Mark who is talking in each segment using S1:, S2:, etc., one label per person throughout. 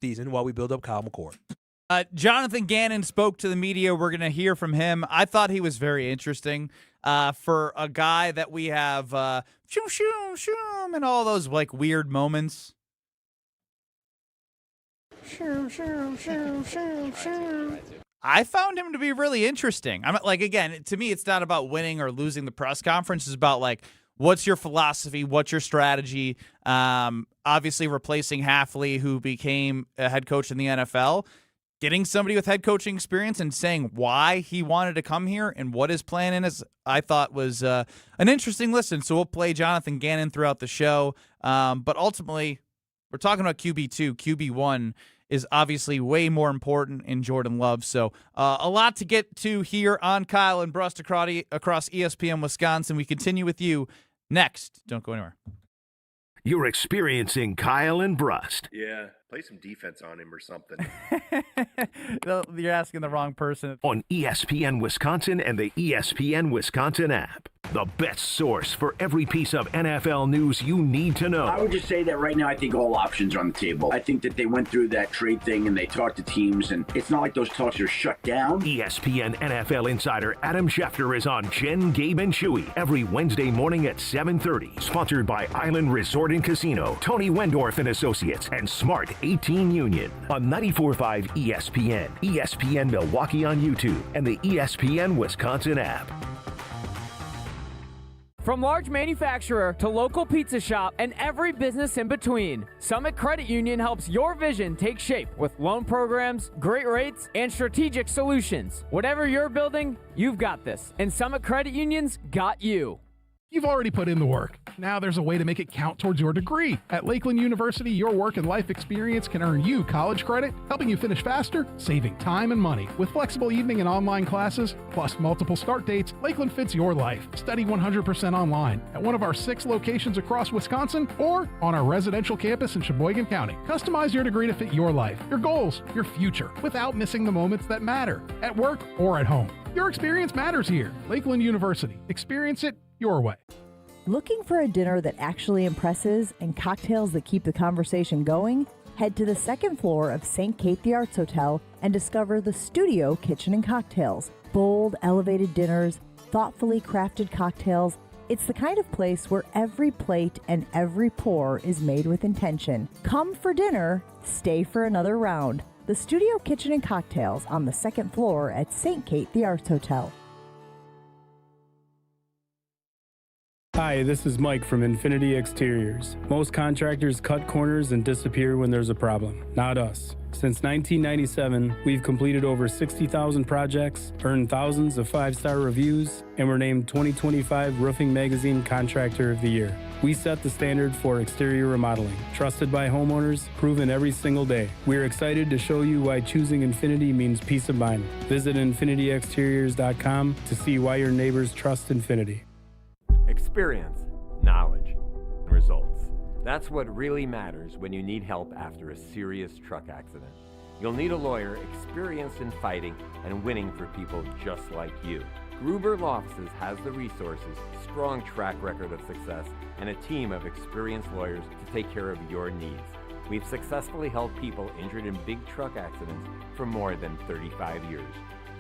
S1: season while we build up Kyle McCord.
S2: Jonathan Gannon spoke to the media. We're going to hear from him. I thought he was very interesting for a guy that we have shoom, shoom, shoom, and all those like weird moments. Shoom, shoom, shoom, shoom, shoom. I found him to be really interesting. I'm like, again, to me, it's not about winning or losing the press conference. It's about like, what's your philosophy? What's your strategy? Obviously, replacing Hafley, who became a head coach in the NFL, getting somebody with head coaching experience and saying why he wanted to come here and what his plan is, I thought was an interesting listen. So we'll play Jonathan Gannon throughout the show. But ultimately, we're talking about QB2. QB1 is obviously way more important in Jordan Love. So a lot to get to here on Kyle and Brust across ESPN Wisconsin. We continue with you next. Don't go anywhere.
S3: You're experiencing Kyle and Brust.
S4: Yeah, play some defense on him or something.
S2: You're asking the wrong person.
S3: On ESPN Wisconsin and the ESPN Wisconsin app. The best source for every piece of NFL news you need to know.
S5: I would just say that right now I think all options are on the table. I think that they went through that trade thing and they talked to teams, and it's not like those talks are shut down.
S3: ESPN NFL insider Adam Schefter is on Jen, Gabe, and Chewy every Wednesday morning at 7:30. Sponsored by Island Resort and Casino, Tony Wendorf and Associates, and Smart 18 Union. On 94.5 ESPN, ESPN Milwaukee on YouTube, and the ESPN Wisconsin app.
S6: From large manufacturer to local pizza shop and every business in between, Summit Credit Union helps your vision take shape with loan programs, great rates, and strategic solutions. Whatever you're building, you've got this. And Summit Credit Union's got you.
S7: You've already put in the work. Now there's a way to make it count towards your degree. At Lakeland University, your work and life experience can earn you college credit, helping you finish faster, saving time and money. With flexible evening and online classes, plus multiple start dates, Lakeland fits your life. Study 100% online at one of our 6 locations across Wisconsin or on our residential campus in Sheboygan County. Customize your degree to fit your life, your goals, your future, without missing the moments that matter, at work or at home. Your experience matters here. Lakeland University. Experience it your way.
S8: Looking for a dinner that actually impresses and cocktails that keep the conversation going? Head to the second floor of St. Kate the Arts Hotel and discover the Studio Kitchen and Cocktails. Bold, elevated dinners, thoughtfully crafted cocktails. It's the kind of place where every plate and every pour is made with intention. Come for dinner, stay for another round. The Studio Kitchen and Cocktails on the second floor at St. Kate the Arts Hotel.
S9: Hi, this is Mike from Infinity Exteriors. Most contractors cut corners and disappear when there's a problem. Not us. Since 1997, we've completed over 60,000 projects, earned thousands of 5-star reviews, and were named 2025 Roofing Magazine Contractor of the Year. We set the standard for exterior remodeling, trusted by homeowners, proven every single day. We're excited to show you why choosing Infinity means peace of mind. Visit infinityexteriors.com to see why your neighbors trust Infinity.
S10: Experience, knowledge, and results. That's what really matters when you need help after a serious truck accident. You'll need a lawyer experienced in fighting and winning for people just like you. Gruber Law Offices has the resources, strong track record of success, and a team of experienced lawyers to take care of your needs. We've successfully helped people injured in big truck accidents for more than 35 years.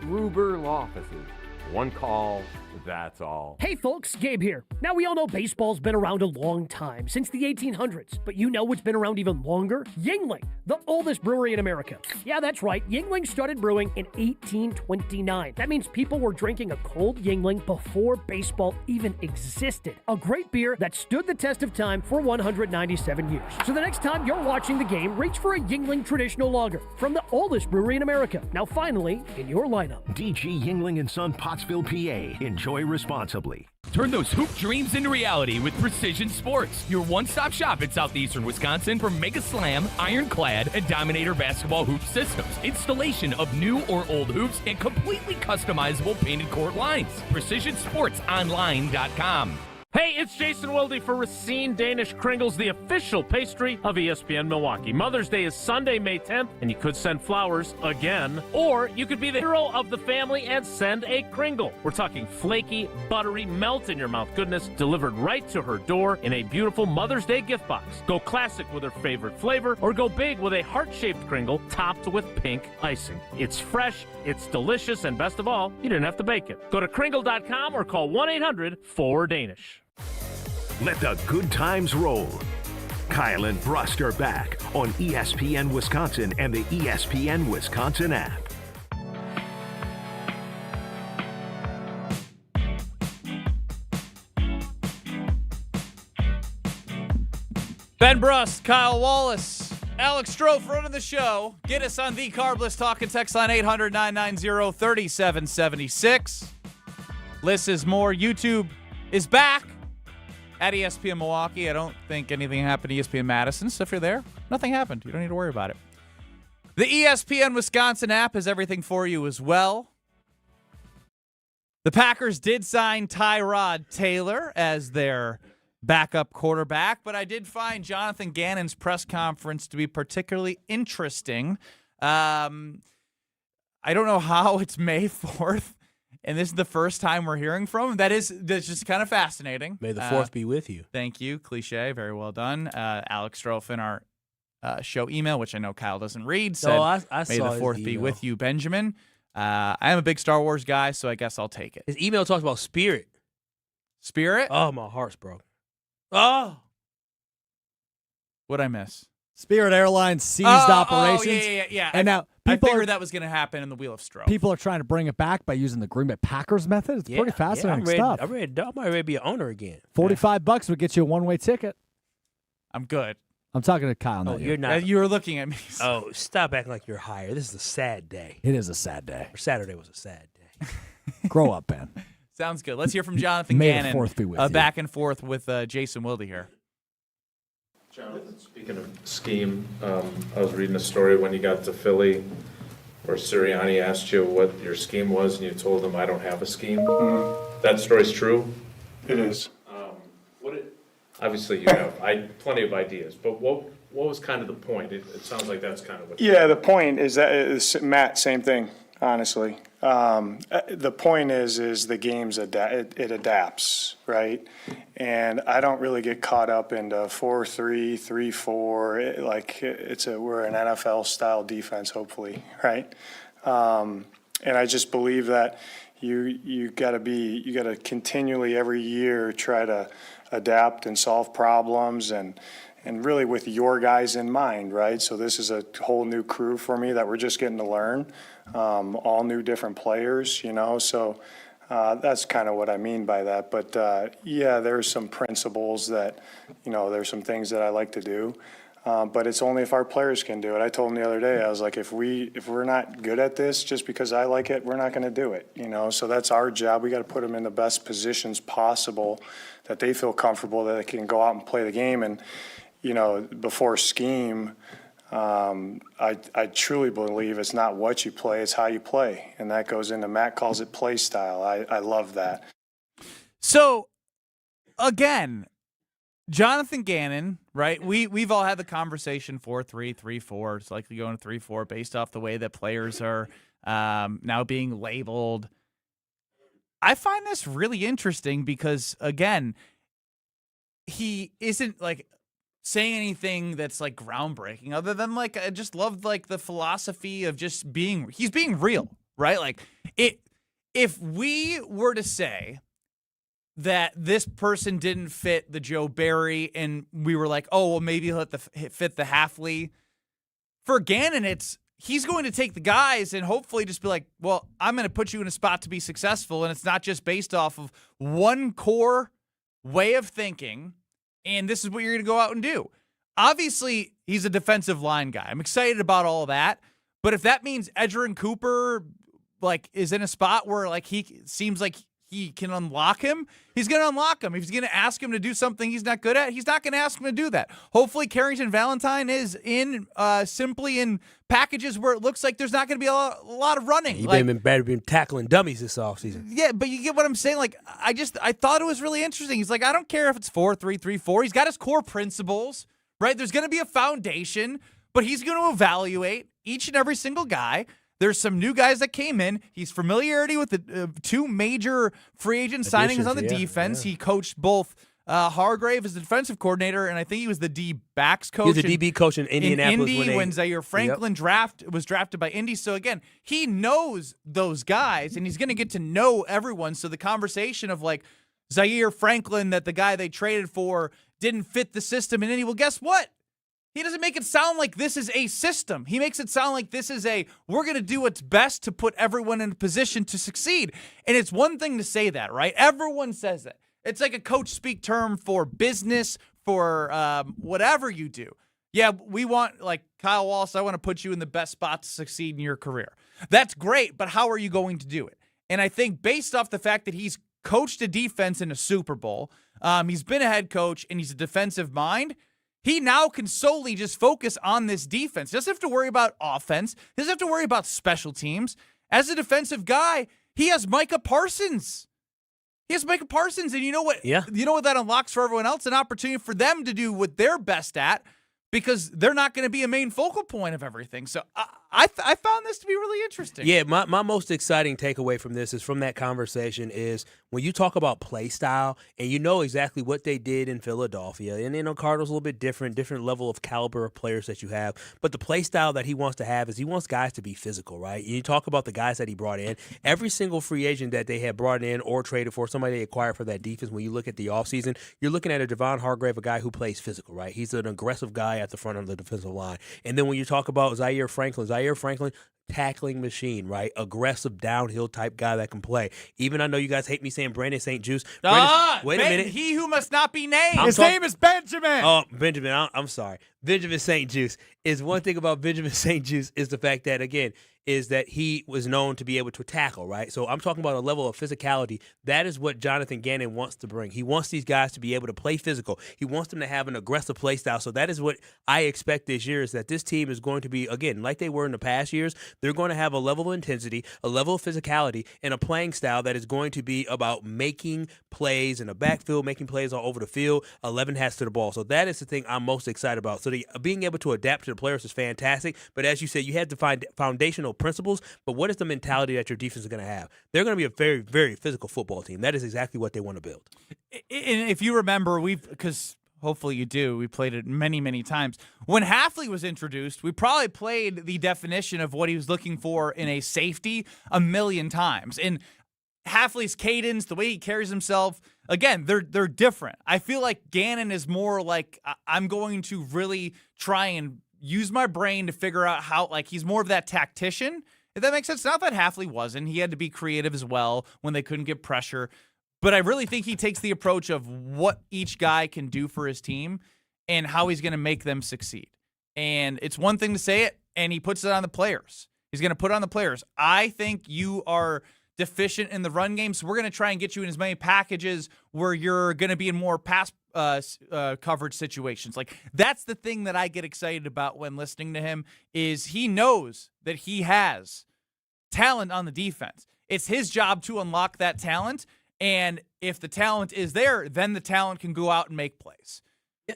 S10: Gruber Law Offices. One call, that's all.
S11: Hey folks, Gabe here. Now we all know baseball's been around a long time, since the 1800s. But you know what's been around even longer? Yuengling, the oldest brewery in America. Yeah, that's right. Yuengling started brewing in 1829. That means people were drinking a cold Yuengling before baseball even existed. A great beer that stood the test of time for 197 years. So the next time you're watching the game, reach for a Yuengling traditional lager from the oldest brewery in America. Now finally, in your lineup.
S3: DG Yuengling & Son, Pottsville, PA. Enjoy responsibly.
S12: Turn those hoop dreams into reality with Precision Sports, your one-stop shop in southeastern Wisconsin for Mega Slam, Ironclad, and Dominator basketball hoop systems, installation of new or old hoops, and completely customizable painted court lines. PrecisionSportsOnline.com.
S1: Hey, it's Jason Wilde for Racine Danish Kringles, the official pastry of ESPN Milwaukee. Mother's Day is Sunday, May 10th, and you could send flowers again. Or you could be the hero of the family and send a Kringle. We're talking flaky, buttery, melt-in-your-mouth goodness delivered right to her door in a beautiful Mother's Day gift box. Go classic with her favorite flavor, or go big with a heart-shaped Kringle topped with pink icing. It's fresh, it's delicious, and best of all, you didn't have to bake it. Go to Kringle.com or call 1-800-4Danish.
S3: Let the good times roll. Kyle and Brust are back on ESPN Wisconsin and the ESPN Wisconsin app.
S2: Ben Brust, Kyle Wallace, Alex Strofe running the show. Get us on the Carbless Talk and text line 800-990-3776. Liz is more. YouTube is back at ESPN Milwaukee. I don't think anything happened to ESPN Madison, so if you're there, nothing happened. You don't need to worry about it. The ESPN Wisconsin app has everything for you as well. The Packers did sign Tyrod Taylor as their backup quarterback, but I did find Jonathan Gannon's press conference to be particularly interesting. I don't know how it's May 4th. And this is the first time we're hearing from him. That's just kind of fascinating.
S13: May the 4th be with you.
S2: Thank you. Cliche. Very well done. Alex Strofe in our show email, which I know Kyle doesn't read, said,
S13: I
S2: May
S13: saw
S2: the 4th be with you, Benjamin. I am a big Star Wars guy, so I guess I'll take it.
S13: His email talks about Spirit.
S2: Spirit?
S13: Oh, my heart's broke. Oh.
S2: What'd I miss?
S14: Spirit Airlines seized operations.
S2: Yeah.
S14: And now
S2: I figured that was going to happen in the Wheel of Strofe.
S14: People are trying to bring it back by using the Green Bay Packers method. It's pretty fascinating stuff.
S13: I'm ready to be an owner again.
S14: $45 would get you a one-way ticket.
S2: I'm good.
S14: I'm talking to Kyle.
S13: Oh, you're not.
S2: You were looking at me.
S13: Oh, stop acting like you're higher. This is a sad day.
S14: It is a sad day.
S13: Saturday was a sad day.
S14: Grow up, Ben.
S2: Sounds good. Let's hear from Jonathan
S14: May
S2: Gannon.
S14: the 4th be with you.
S2: Back and forth with Jason Wilde here.
S15: Jonathan, speaking of scheme, I was reading a story when you got to Philly where Sirianni asked you what your scheme was and you told him, I don't have a scheme. Mm-hmm. That story's true?
S16: It is.
S15: Obviously you have plenty of ideas, but what was kind of the point? It sounds like that's kind of what...
S16: Yeah, the point is that, Matt, same thing, honestly. The point is the game's it adapts, right? And I don't really get caught up into 4-3, 3-4. We're an NFL style defense, hopefully, right? And I just believe that you got to continually every year try to adapt and solve problems and really with your guys in mind, right? So this is a whole new crew for me that we're just getting to learn. All new different players, so that's kind of what I mean by that. But there's some principles that, there's some things that I like to do, but it's only if our players can do it. I told them the other day, I was like, if we're not good at this just because I like it, we're not going to do it, so that's our job. We got to put them in the best positions possible that they feel comfortable that they can go out and play the game. And, before scheme, I truly believe it's not what you play, it's how you play. And that goes into, Matt calls it play style. I love that.
S2: So, again, Jonathan Gannon, right? We've all had the conversation 4-3, 3-4. It's likely going to 3-4 based off the way that players are now being labeled. I find this really interesting because, again, he isn't saying anything that's groundbreaking other than I just loved the philosophy of just he's being real, right? If we were to say that this person didn't fit the Joe Barry and we were like, oh, well, maybe he'll fit the Halfley. For Gannon, he's going to take the guys and hopefully just be like, well, I'm going to put you in a spot to be successful. And it's not just based off of one core way of thinking. And this is what you're going to go out and do. Obviously, he's a defensive line guy. I'm excited about all of that. But if that means Edgerrin Cooper, is in a spot where, he seems like he can unlock him, he's going to unlock him. If he's going to ask him to do something he's not good at, he's not going to ask him to do that. Hopefully Carrington Valentine is simply in packages where it looks like there's not going to be a lot of running.
S13: He's been tackling dummies this offseason.
S2: Yeah, but you get what I'm saying? Like, I thought it was really interesting. He's like, I don't care if it's 4-3-3-4. He's got his core principles, right? There's going to be a foundation, but he's going to evaluate each and every single guy. There's some new guys that came in. He's familiarity with the two major free agent signings on the defense. Yeah. He coached both Hargrave as the defensive coordinator, and I think he was the D-backs coach.
S13: He was the DB coach in Indianapolis.
S2: when Zaire Franklin was drafted by Indy. So, again, he knows those guys, and he's going to get to know everyone. So the conversation of, like, Zaire Franklin, that the guy they traded for didn't fit the system in Indy, well, guess what? He doesn't make it sound like this is a system. He makes it sound like this is we're going to do what's best to put everyone in a position to succeed. And it's one thing to say that, right? Everyone says that. It's like a coach speak term for business, for whatever you do. Yeah, we want, like Kyle Wallace, I want to put you in the best spot to succeed in your career. That's great, but how are you going to do it? And I think based off the fact that he's coached a defense in a Super Bowl, he's been a head coach, and he's a defensive mind, he now can solely just focus on this defense. He doesn't have to worry about offense. He doesn't have to worry about special teams. As a defensive guy, he has Micah Parsons. And you know what? Yeah. You know what that unlocks for everyone else? An opportunity for them to do what they're best at, because they're not going to be a main focal point of everything. So I found this to be really interesting.
S13: Yeah, my most exciting takeaway from this is from that conversation is when you talk about play style and you know exactly what they did in Philadelphia, and Cardinals a little bit different level of caliber of players that you have, but the play style that he wants to have is he wants guys to be physical, right? You talk about the guys that he brought in. Every single free agent that they had brought in or traded for, somebody they acquired for that defense, when you look at the offseason, you're looking at a Devon Hargrave, a guy who plays physical, right? He's an aggressive guy at the front of the defensive line. And then when you talk about Zaire Franklin, tackling machine, right? Aggressive downhill type guy that can play. Even I know you guys hate me saying Brandon St. Juste. Wait a minute.
S2: He who must not be named.
S14: His name is Benjamin.
S13: Oh, Benjamin. I'm sorry. Benjamin St. Juste. Is one thing about Benjamin St. Juste is the fact that, again, is that he was known to be able to tackle, right? So I'm talking about a level of physicality. That is what Jonathan Gannon wants to bring. He wants these guys to be able to play physical. He wants them to have an aggressive play style. So that is what I expect this year, is that this team is going to be, again, like they were in the past years, they're going to have a level of intensity, a level of physicality, and a playing style that is going to be about making plays in the backfield, making plays all over the field, 11 hats to the ball. So that is the thing I'm most excited about. So being able to adapt to the players is fantastic. But as you said, you have to find foundational principles, but what is the mentality that your defense is going to have? They're going to be a very, very physical football team. That is exactly what they want to build.
S2: And if you remember, because hopefully you do, we played it many, many times. When Hafley was introduced, we probably played the definition of what he was looking for in a safety a million times. And Hafley's cadence, the way he carries himself, again, they're different. I feel like Gannon is more like, I'm going to really try and use my brain to figure out how, like, he's more of that tactician, if that makes sense. Not that Hafley wasn't. He had to be creative as well when they couldn't get pressure. But I really think he takes the approach of what each guy can do for his team and how he's going to make them succeed. And it's one thing to say it, and he puts it on the players. He's going to put it on the players. I think you are deficient in the run game, so we're going to try and get you in as many packages where you're going to be in more pass coverage situations. Like, that's the thing that I get excited about when listening to him, is he knows that he has talent on the defense. It's his job to unlock that talent, and if the talent is there, then the talent can go out and make plays.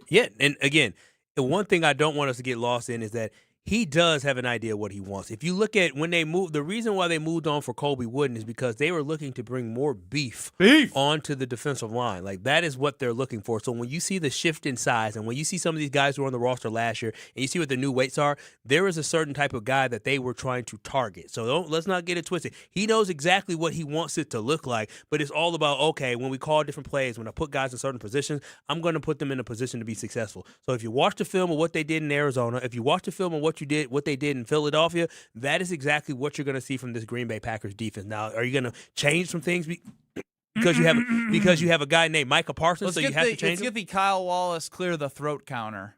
S13: Yeah, and again, the one thing I don't want us to get lost in is that he does have an idea what he wants. If you look at when they moved, the reason why they moved on for Colby Wooden is because they were looking to bring more beef onto the defensive line. Like, that is what they're looking for. So when you see the shift in size, and when you see some of these guys who were on the roster last year, and you see what the new weights are, there is a certain type of guy that they were trying to target. So let's not get it twisted. He knows exactly what he wants it to look like, but it's all about, okay, when we call different plays, when I put guys in certain positions, I'm going to put them in a position to be successful. So if you watch the film of what they did in Arizona, if you watch the film of what they did in Philadelphia, that is exactly what you're going to see from this Green Bay Packers defense. Now, are you going to change some things because you have a guy named Micah Parsons?
S2: Let's get the Kyle Wallace clear the throat counter.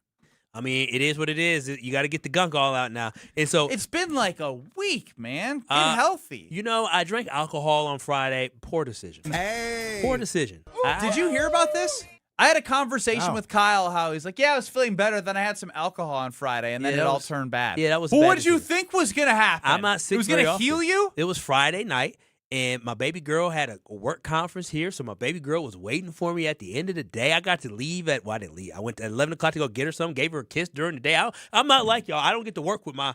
S13: I mean, it is what it is. You got to get the gunk all out now. And so
S2: it's been like a week, man. Get healthy.
S13: You know, I drank alcohol on Friday. Poor decision.
S14: Hey.
S13: Poor decision.
S2: Did you hear about this? I had a conversation with Kyle how he's like, yeah, I was feeling better, then I had some alcohol on Friday, and then it all turned bad.
S13: Yeah, that was
S2: But
S13: bad
S2: what did you
S13: decision.
S2: think was going to happen?
S13: I'm not sick
S2: It was
S13: very
S2: going to
S13: often.
S2: heal you?
S13: It was Friday night, and my baby girl had a work conference here, so my baby girl was waiting for me at the end of the day. I got to leave at, I didn't leave. I went at 11 o'clock to go get her something, gave her a kiss during the day. I'm not like y'all. I don't get to work with my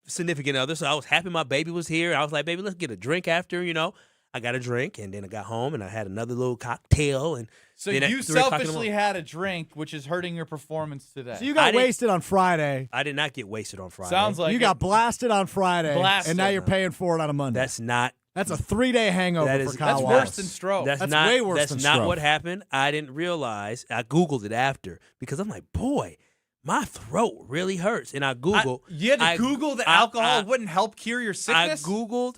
S13: significant other, so I was happy my baby was here. I was like, baby, let's get a drink after, you know. I got a drink, and then I got home, and I had another little cocktail. And
S2: So
S13: then at
S2: you
S13: 3 o'clock in the
S2: selfishly
S13: morning-
S2: had a drink, which is hurting your performance today.
S14: So you got wasted on Friday.
S13: I did not get wasted on Friday.
S2: Sounds like
S14: you got blasted on Friday,
S2: Blasted.
S14: and now you're paying for it on a Monday.
S13: That's not.
S14: That's a 3-day hangover
S13: That
S14: for
S13: is-
S14: Kyle
S2: That's
S14: Wallace.
S2: worse than stroke.
S13: That's
S14: That's way worse than
S13: That's not
S14: stroke.
S13: what happened. I didn't realize. I Googled it after because I'm like, boy, my throat really hurts. And I Googled.
S2: You had to Google that alcohol wouldn't help cure your sickness?
S13: I Googled.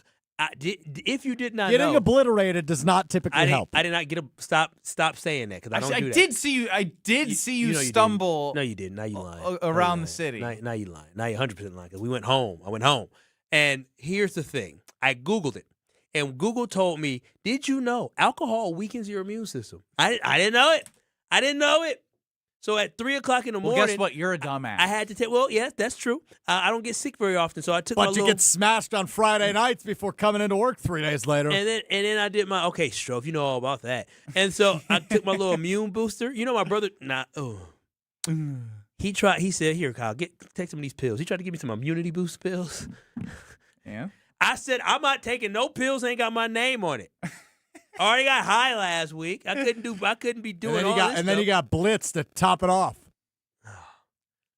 S13: If you did not
S14: Getting
S13: know,
S14: obliterated does not typically help.
S13: I did not get a stop saying that because I don't
S2: Actually,
S13: do
S2: I
S13: that.
S2: did see you. I did see you
S13: know you
S2: stumble.
S13: No, you didn't. Now you lying.
S2: Around the city.
S13: Now you lying. Now you 100% lying because we went home. I went home, and here's the thing. I Googled it, and Google told me, "Did you know alcohol weakens your immune system?" I didn't know it. I didn't know it. So at 3 o'clock in the
S2: Well,
S13: morning,
S2: guess what? You're a dumbass.
S13: I had to take. Well, yes, that's true. I don't get sick very often, so I took my
S14: But you
S13: little.
S14: get smashed on Friday nights before coming into work 3 days later.
S13: And then I did my stroke. You know all about that. And so I took my little immune booster. You know my brother. He tried. He said, "Here, Kyle, take some of these pills." He tried to give me some immunity boost pills.
S2: Yeah.
S13: I said, "I'm not taking no pills. Ain't got my name on it." I already got high last week. I couldn't be doing all this.
S14: And then you got blitz to top it off.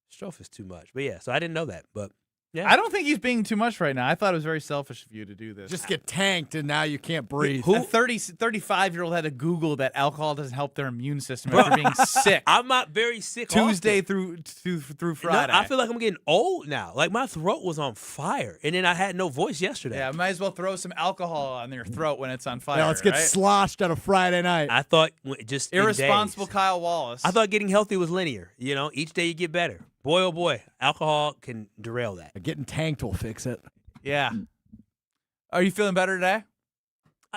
S13: Stroke is too much. But yeah, so I didn't know that. But yeah,
S2: I don't think he's being too much right now. I thought it was very selfish of you to do this.
S14: Just get tanked, and now you can't breathe.
S2: A 35-year-old had to Google that alcohol doesn't help their immune system after being sick.
S13: I'm not very sick.
S2: Tuesday
S13: often.
S2: through Friday.
S13: No, I feel like I'm getting old now. Like my throat was on fire, and then I had no voice yesterday.
S2: Yeah, might as well throw some alcohol on your throat when it's on fire.
S14: Yeah, let's get
S2: right?
S14: sloshed on a Friday night.
S13: I thought just in
S2: Irresponsible
S13: days.
S2: Kyle Wallace.
S13: I thought getting healthy was linear. You know, each day you get better. Boy, oh boy, alcohol can derail that.
S14: Getting tanked will fix it.
S2: Yeah. Are you feeling better today?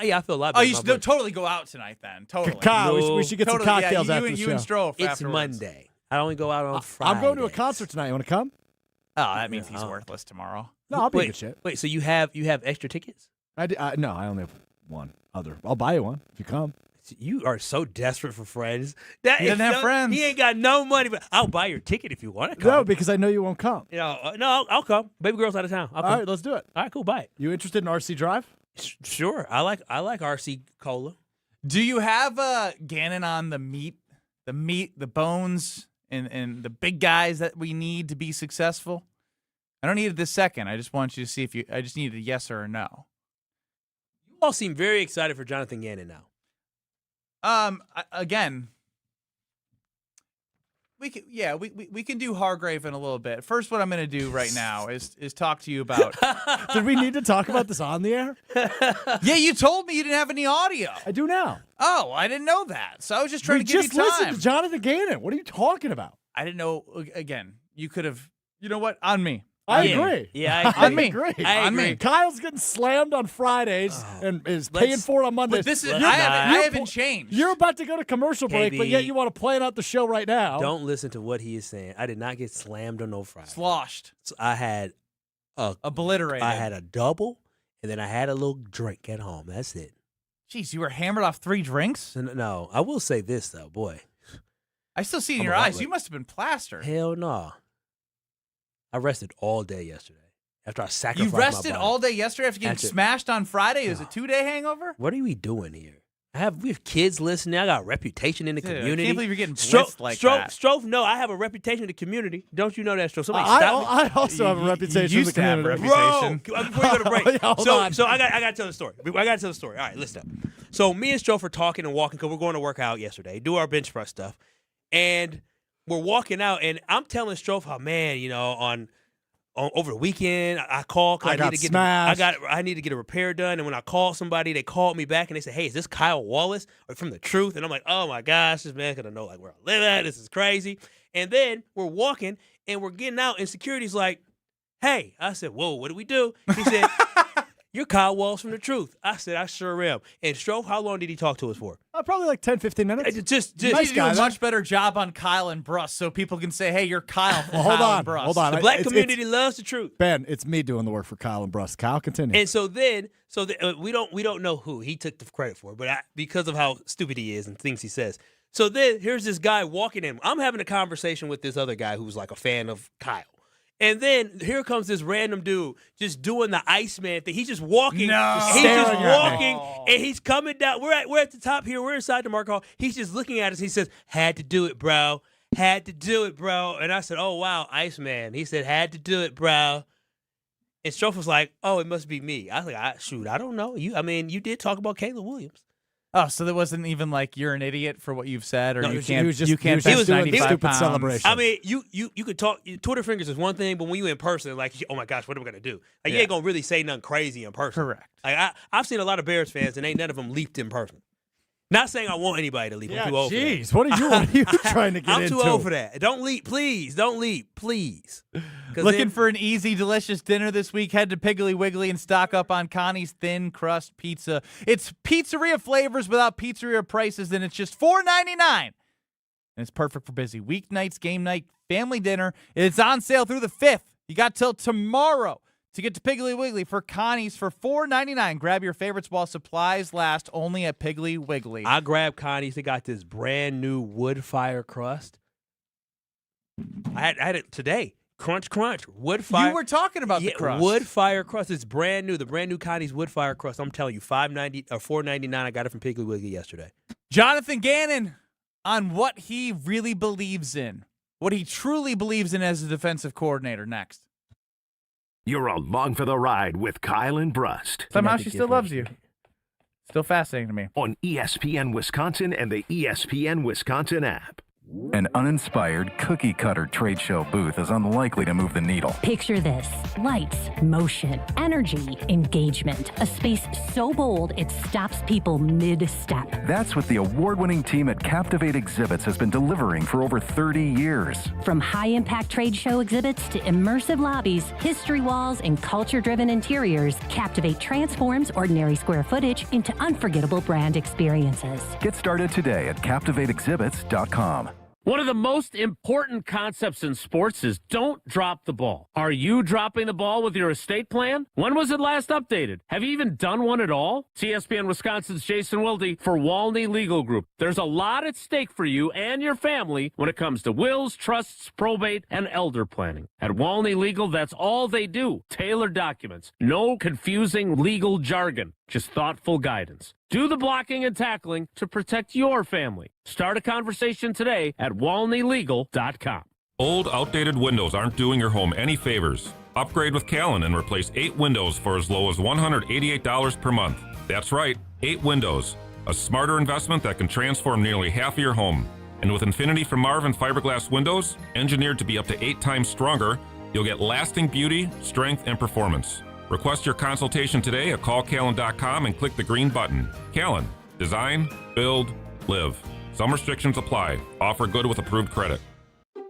S13: Yeah, I feel a lot
S2: Oh,
S13: better.
S2: you should totally go out tonight then. Totally.
S14: Kyle, we should get
S2: Totally,
S14: some cocktails
S2: yeah,
S14: after the
S2: you
S14: show.
S2: and Strofe
S13: It's
S2: afterwards.
S13: Monday. I only go out on Friday.
S14: I'm going to a concert tonight. You want to come?
S2: Oh, that means he's worthless tomorrow.
S14: No, I'll be
S13: wait,
S14: good shit.
S13: Wait, so you have extra tickets?
S14: No, I only have one other. I'll buy you one if you come.
S13: You are so desperate for friends.
S2: He doesn't have friends.
S13: He ain't got no money, but I'll buy your ticket if you want to come.
S14: No, because I know you won't come.
S13: You know, no, I'll come. Baby girl's out of town. I'll come.
S14: All right, let's do it.
S13: All right, cool. Buy it.
S14: You interested in RC Drive?
S13: Sure. I like RC Cola.
S2: Do you have Gannon on the meat, the bones, and the big guys that we need to be successful? I don't need it this second. I just want you to see if you. I just need a yes or a no.
S13: You all seem very excited for Jonathan Gannon now.
S2: Again, we can do Hargrave in a little bit. First, what I'm going to do right now is talk to you about.
S14: Did we need to talk about this on the air?
S2: Yeah, you told me you didn't have any audio.
S14: I do now.
S2: Oh, I didn't know that. So I was just trying to give you
S14: just listened
S2: time.
S14: to Jonathan Gannon. What are you talking about?
S2: I didn't know. Again, you could have. You know what? On me.
S14: I agree.
S13: Yeah, I agree.
S2: On me.
S14: Kyle's getting slammed on Fridays and is paying for it on Mondays.
S2: But this is. I haven't changed.
S14: You're about to go to commercial break, but yet you want to plan out the show right now.
S13: Don't listen to what he is saying. I did not get slammed on no Friday.
S2: Sloshed.
S13: So I had
S2: obliterated.
S13: I had a double, and then I had a little drink at home. That's it.
S2: Jeez, you were hammered off 3 drinks?
S13: No, I will say this though, boy.
S2: I still see it in your eyes. You must have been plastered.
S13: Hell no. I rested all day yesterday after I sacrificed
S2: You rested
S13: my body.
S2: all day yesterday after getting smashed on Friday? It was a 2-day hangover?
S13: What are we doing here? We have kids listening. I got a reputation in the community.
S2: I can't believe you're getting blitzed like that.
S13: Strofe, no, I have a reputation in the community. Don't you know that, Strofe? Somebody
S14: I
S13: stop me.
S14: also have a reputation
S2: You used
S14: in the
S2: to have a
S14: community.
S2: reputation.
S13: Bro, before you go to break.
S14: Hold on.
S13: So I got to tell the story. I got to tell the story. All right, listen up. So me and Strofe are talking and walking because we're going to work out yesterday, do our bench press stuff. And we're walking out, and I'm telling Strofe how, man, you know, on over the weekend, I called because I need to get a repair done. And when I called somebody, they called me back and they said, "Hey, is this Kyle Wallace or from The Truth?" And I'm like, "Oh my gosh, this man's gonna know like where I live at. This is crazy." And then we're walking, and we're getting out, and security's like, hey. I said, whoa, what do we do? He said, you're Kyle Walsh from The Truth. I said, I sure am. And Stroh, how long did he talk to us for?
S14: Probably like 10, 15 minutes.
S13: Just
S2: nice guy, do a much better job on Kyle and Brust so people can say, hey, you're Kyle from Kyle and Brust.
S14: Hold on.
S13: The black community loves The Truth.
S14: Ben, it's me doing the work for Kyle and Brust. Kyle, continue.
S13: And so we don't know who he took the credit for, but because of how stupid he is and things he says. So then here's this guy walking in. I'm having a conversation with this other guy who's like a fan of Kyle. And then here comes this random dude just doing the Iceman thing. He's just walking.
S2: No.
S13: He's just walking, and he's coming down. We're at the top here. We're inside the Mark Hall. He's just looking at us. He says, had to do it, bro. Had to do it, bro. And I said, oh, wow, Iceman. He said, had to do it, bro. And Stroh was like, oh, it must be me. I was like, shoot, I don't know. You did talk about Caleb Williams.
S2: Oh, so there wasn't even like you're an idiot for what you've said, or
S14: no,
S2: you
S14: he
S2: can't.
S14: was just,
S2: you can't.
S14: He was doing
S2: 95
S14: stupid
S2: pounds.
S14: celebration.
S13: I mean, you could talk. Twitter fingers is one thing, but when you in person, like, oh my gosh, what am I gonna do? Like, you ain't gonna really say nothing crazy in person.
S2: Correct.
S13: Like I've seen a lot of Bears fans, and ain't none of them leaped in person. Not saying I want anybody to leap. I'm too old for that.
S14: Jeez, what are you trying to get
S13: I'm
S14: into?
S13: too old for that. Don't leap, please. Don't leap, please.
S2: Looking for an easy, delicious dinner this week? Head to Piggly Wiggly and stock up on Connie's thin crust pizza. It's pizzeria flavors without pizzeria prices, and it's just $4.99. And it's perfect for busy weeknights, game night, family dinner. It's on sale through the 5th. You got till tomorrow to get to Piggly Wiggly for Connie's for $4.99. Grab your favorites while supplies last, only at Piggly Wiggly.
S13: I grabbed Connie's. They got this brand new wood fire crust. I had it today. Crunch, crunch. Wood fire.
S2: You were talking about the crust.
S13: Wood fire crust. It's brand new. The brand new Connie's wood fire crust. I'm telling you, $5.90 or $4.99. I got it from Piggly Wiggly yesterday.
S2: Jonathan Gannon on what he really believes in, what he truly believes in as a defensive coordinator. Next.
S3: You're along for the ride with Kyle and Brust.
S2: Somehow she still loves you. Still fascinating to me.
S3: On ESPN Wisconsin and the ESPN Wisconsin app.
S17: An uninspired, cookie-cutter trade show booth is unlikely to move the needle.
S18: Picture this. Lights, motion, energy, engagement. A space so bold it stops people mid-step.
S17: That's what the award-winning team at Captivate Exhibits has been delivering for over 30 years.
S18: From high-impact trade show exhibits to immersive lobbies, history walls, and culture-driven interiors, Captivate transforms ordinary square footage into unforgettable brand experiences.
S17: Get started today at CaptivateExhibits.com.
S1: One of the most important concepts in sports is don't drop the ball. Are you dropping the ball with your estate plan? When was it last updated? Have you even done one at all? It's ESPN Wisconsin's Jason Wilde for Walney Legal Group. There's a lot at stake for you and your family when it comes to wills, trusts, probate, and elder planning. At Walney Legal, that's all they do. Tailored documents. No confusing legal jargon. Just thoughtful guidance. Do the blocking and tackling to protect your family. Start a conversation today at walneylegal.com.
S19: Old, outdated windows aren't doing your home any favors. Upgrade with Callan and replace 8 windows for as low as $188 per month. That's right, 8 windows. A smarter investment that can transform nearly half of your home. And with Infinity from Marvin fiberglass windows, engineered to be up to 8 times stronger, you'll get lasting beauty, strength, and performance. Request your consultation today at callcallan.com and click the green button. Callan. Design, build, live. Some restrictions apply. Offer good with approved credit.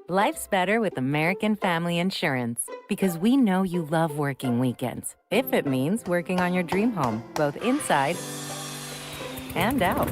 S20: Life's better with American Family Insurance because we know you love working weekends. If it means working on your dream home, both inside and out.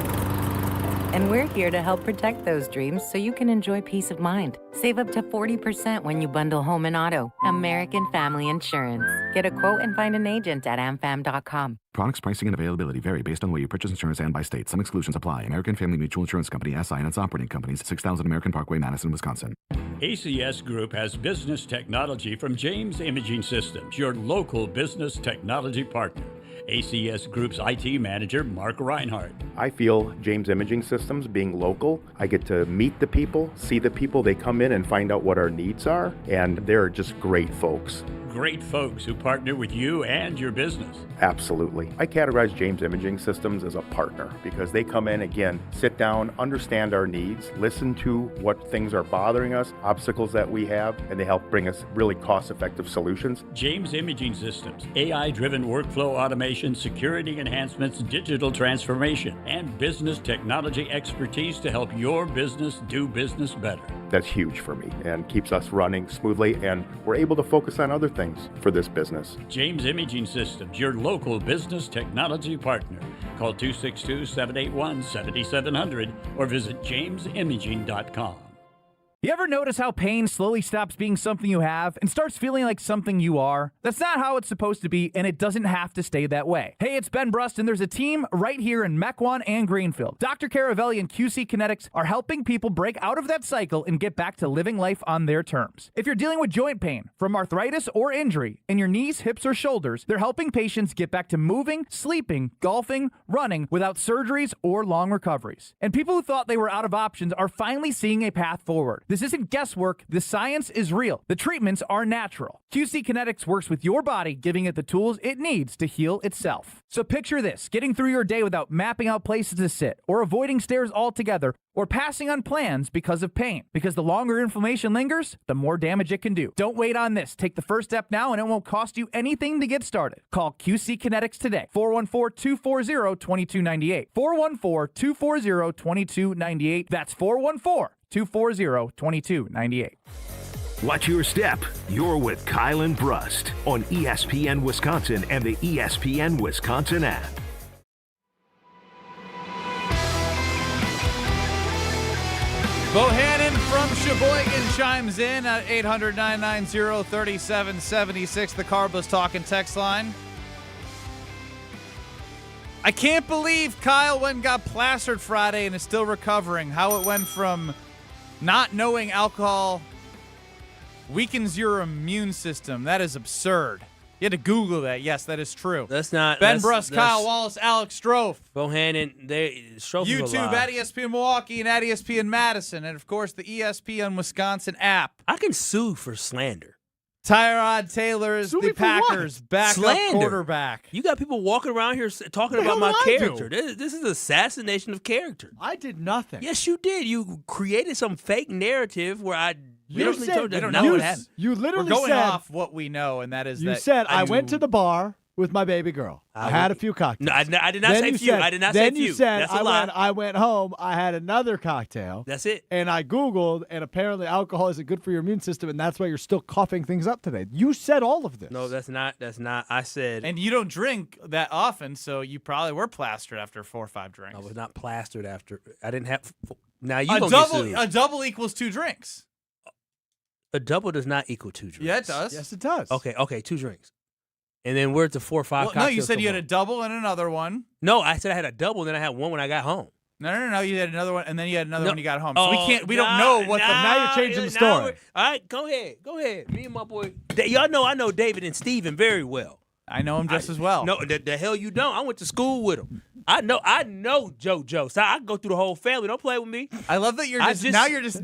S20: And we're here to help protect those dreams so you can enjoy peace of mind. Save up to 40% when you bundle home and auto. American Family Insurance. Get a quote and find an agent at amfam.com.
S21: Products, pricing, and availability vary based on where you purchase insurance and by state. Some exclusions apply. American Family Mutual Insurance Company, SI, and its operating companies, 6000 American Parkway, Madison, Wisconsin.
S22: ACS Group has business technology from James Imaging Systems, your local business technology partner. ACS Group's IT manager, Mark Reinhardt.
S23: I feel James Imaging Systems, being local, I get to meet the people, see the people. They come in and find out what our needs are, and they're just great folks.
S22: Great folks who partner with you and your business.
S23: Absolutely. I categorize James Imaging Systems as a partner because they come in, again, sit down, understand our needs, listen to what things are bothering us, obstacles that we have, and they help bring us really cost-effective solutions.
S22: James Imaging Systems, AI-driven workflow automation, security enhancements, digital transformation, and business technology expertise to help your business do business better.
S23: that's huge for me and keeps us running smoothly, and we're able to focus on other things for this business.
S22: James Imaging Systems, your local business technology partner. Call 262-781-7700 or visit jamesimaging.com.
S4: You ever notice how pain slowly stops being something you have and starts feeling like something you are? That's not how it's supposed to be, and it doesn't have to stay that way. Hey, it's Ben Brust, and there's a team right here in Mequon and Greenfield. Dr. Caravelli and QC Kinetics are helping people break out of that cycle and get back to living life on their terms. If you're dealing with joint pain from arthritis or injury in your knees, hips, or shoulders, they're helping patients get back to moving, sleeping, golfing, running without surgeries or long recoveries. And people who thought they were out of options are finally seeing a path forward. This isn't guesswork. The science is real. The treatments are natural. QC Kinetics works with your body, giving it the tools it needs to heal itself. So picture this, getting through your day without mapping out places to sit, or avoiding stairs altogether, or passing on plans because of pain. Because the longer inflammation lingers, the more damage it can do. Don't wait on this. Take the first step now, and it won't cost you anything to get started. Call QC Kinetics today. 414-240-2298. 414-240-2298. That's 414-240-2298.
S3: Watch your step. You're with Kyle and Brust on ESPN Wisconsin and the ESPN Wisconsin app.
S2: Bohannon from Sheboygan chimes in at 800-990-3776, the Carbless Talking text line. I can't believe Kyle went and got plastered Friday and is still recovering. How it went from not knowing alcohol weakens your immune system. That is absurd. You had to Google that. Yes, that is true.
S13: That's not
S2: Ben Brust, Kyle Wallace, Alex Strofe.
S13: Bohannon, Strofe
S2: YouTube at ESPN Milwaukee and at ESPN Madison, and of course the ESPN Wisconsin app.
S13: I can sue for slander.
S2: Tyrod Taylor is the Packers' backup quarterback.
S13: You got people walking around here talking about my character. This is assassination of character.
S14: I did nothing.
S13: Yes, you did. You created some fake narrative where I literally told you.
S2: We don't know what happened.
S14: You literally
S2: We're going
S14: said,
S2: off what we know, and that is
S14: you
S2: that
S14: said I went to the bar with my baby girl. I had a few cocktails.
S13: No, I did not say few. I did not say few.
S14: Then you said
S13: That's a lie.
S14: I went home. I had another cocktail.
S13: That's it.
S14: And I Googled, and apparently alcohol isn't good for your immune system, and that's why you're still coughing things up today. You said all of this.
S13: No, that's not. I said.
S2: And you don't drink that often, so you probably were plastered after 4 or 5 drinks.
S13: I was not plastered after. I didn't have. Now you
S2: a double equals 2 drinks.
S13: A double does not equal 2 drinks.
S2: Yeah, it does.
S14: Yes, it does.
S13: Okay, 2 drinks. And then we're at the 4 or 5 cocktails.
S2: No, you said you had a double and another one.
S13: No, I said I had a double, and then I had one when I got home.
S2: No. You had another one, and then you had another when you got home. So we don't know what
S14: now you're changing the story.
S13: All right, go ahead. Me and my boy. Y'all know I know David and Steven very well.
S2: I know him just as well.
S13: No, the hell you don't. I went to school with him. I know JoJo. So I can go through the whole family. Don't play with me.
S2: I love that you're just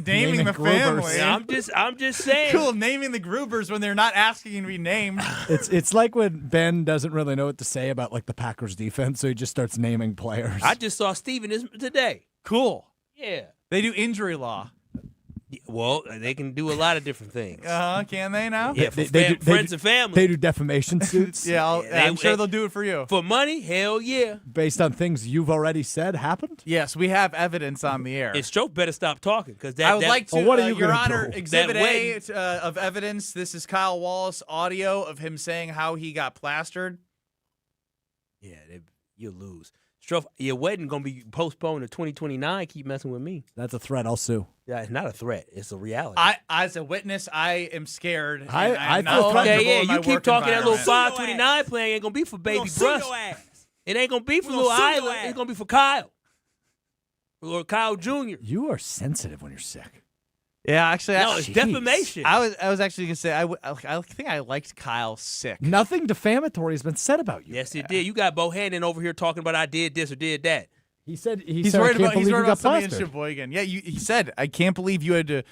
S2: naming the family.
S13: Yeah, I'm just saying.
S2: Cool, naming the Grubers when they're not asking to be named.
S14: It's like when Ben doesn't really know what to say about like the Packers defense, so he just starts naming players.
S13: I just saw Steven today.
S2: Cool.
S13: Yeah.
S2: They do injury law.
S13: Well, they can do a lot of different things.
S2: Can they now?
S13: Yeah, for friends and family.
S14: They do defamation suits.
S2: Yeah, I'm sure they'll do it for you.
S13: For money? Hell yeah.
S14: Based on things you've already said happened?
S2: Yes, we have evidence on the air.
S13: And Stroke better stop talking because
S2: I would like to,
S14: what are you
S2: Your
S14: gonna
S2: Honor,
S14: do?
S2: Exhibit A of evidence. This is Kyle Wallace audio of him saying how he got plastered.
S13: Yeah, you'll lose. Stroke, your wedding going to be postponed to 2029. Keep messing with me.
S14: That's a threat. I'll sue.
S13: Yeah, it's not a threat. It's a reality.
S2: As a witness, I am scared.
S14: I
S2: feel
S13: okay, yeah. You keep talking that little 529 plan ain't going to be for baby Brust. It ain't going to be for little Island. It's going to be for Kyle. Or Kyle Jr.
S14: You are sensitive when you're sick.
S2: Yeah, actually,
S13: it's defamation.
S2: I was actually gonna say I think I liked Kyle sick.
S14: Nothing defamatory has been said about you.
S13: Yes, it did. You got Bohannon over here talking about I did this or did that.
S14: He said
S2: he's
S14: said,
S2: worried
S14: I can't
S2: about
S14: believe you got
S2: something in
S14: plastered.
S2: Sheboygan. Yeah, he said I can't believe you had to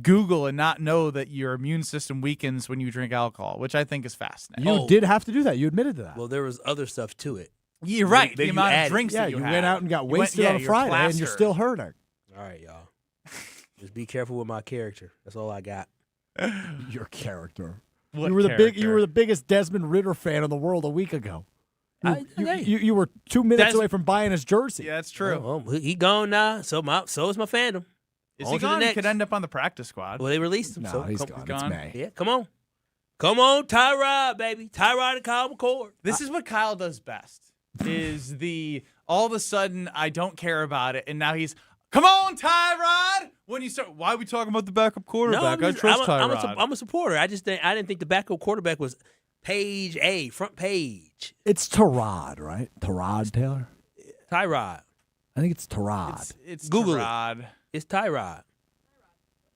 S2: Google and not know that your immune system weakens when you drink alcohol, which I think is fascinating.
S14: You did have to do that. You admitted to that.
S13: Well, there was other stuff to it.
S2: You're right.
S13: Maybe
S2: the amount of
S13: you
S2: drinks that
S14: you
S2: had.
S14: went out and got wasted on a Friday, and you're still hurting.
S13: All right, y'all. Just be careful with my character. That's all I got.
S14: Your character.
S2: What
S14: you were
S2: character?
S14: You were the biggest Desmond Ridder fan in the world a week ago. You were 2 minutes away from buying his jersey.
S2: Yeah, that's true.
S13: Well, he gone now. So is my fandom.
S2: Is he gone? He could end up on the practice squad.
S13: Well, they released him.
S14: No,
S13: so
S14: he's gone. It's May.
S13: Yeah, come on. Come on, Tyrod, baby. Tyrod and Kyle McCord.
S2: This is what Kyle does best, is all of a sudden, I don't care about it, and now he's, come on, Tyrod! When you start, why are we talking about the backup quarterback?
S13: No,
S2: I trust Tyrod.
S13: I'm a supporter. I didn't think the backup quarterback was page A, front page.
S14: It's Tyrod, right? Tyrod Taylor?
S13: Tyrod.
S14: I think it's Tyrod.
S2: It's
S13: Google
S2: Tyrod.
S13: It's Tyrod.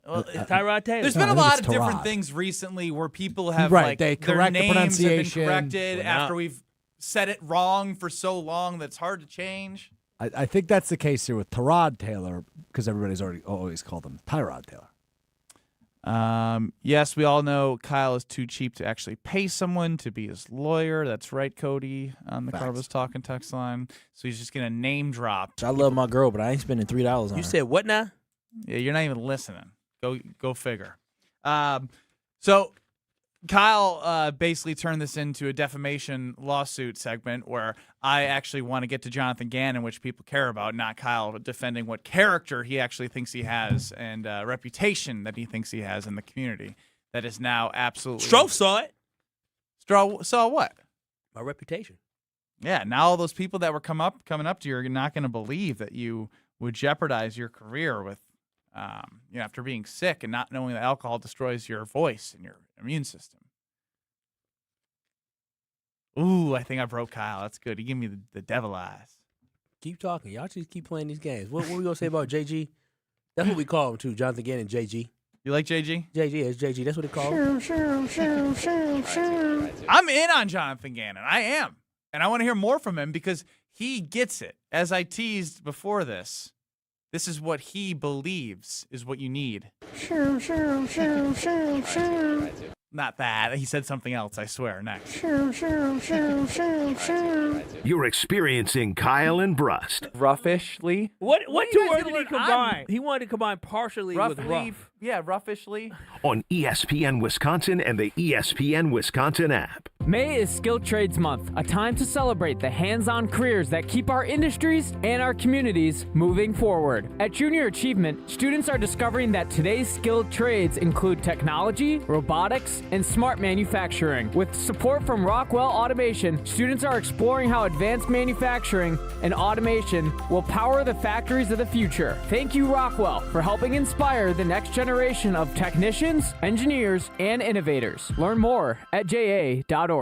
S13: Well, it's Tyrod Taylor.
S2: There's been a lot of different things recently where people have
S14: they
S2: their
S14: correct the
S2: names have been
S14: pronunciation.
S2: corrected after we've said it wrong for so long that it's hard to change.
S14: I think that's the case here with Tyrod Taylor because everybody's always called him Tyrod Taylor.
S2: Yes, we all know Kyle is too cheap to actually pay someone to be his lawyer. That's right, Cody, on the Carlos Talking text line. So he's just going to name drop.
S5: I love my girl, but I ain't spending $3 on her.
S13: You said what now?
S2: Yeah, you're not even listening. Go figure. So Kyle basically turned this into a defamation lawsuit segment where I actually want to get to Jonathan Gannon, which people care about, not Kyle defending what character he actually thinks he has and reputation that he thinks he has in the community. That is now absolutely.
S13: Stroh saw it.
S2: Stroh saw what?
S13: My reputation.
S2: Yeah, now all those people that were coming up to you are not going to believe that you would jeopardize your career with, after being sick and not knowing that alcohol destroys your voice and your immune system. Ooh, I think I broke Kyle. That's good. He gave me the devil eyes.
S13: Keep talking. Y'all just keep playing these games. What we going to say about JG? That's what we call him, too. Jonathan Gannon, JG.
S2: You like JG?
S13: JG, it's JG. That's what they call him.
S2: I'm in on Jonathan Gannon. I am. And I want to hear more from him because he gets it. As I teased before this is what he believes is what you need. Not that. He said something else, I swear. Next.
S3: You're experiencing Kyle and Brust.
S4: Roughish-ly.
S13: What two words did he combine? He wanted to combine partially with rough.
S2: Yeah, roughish-ly.
S3: On ESPN Wisconsin and the ESPN Wisconsin app.
S6: May is Skilled Trades Month, a time to celebrate the hands-on careers that keep our industries and our communities moving forward. At Junior Achievement, students are discovering that today's skilled trades include technology, robotics, and smart manufacturing. With support from Rockwell Automation, students are exploring how advanced manufacturing and automation will power the factories of the future. Thank you, Rockwell, for helping inspire the next generation of technicians, engineers, and innovators. Learn more at ja.org.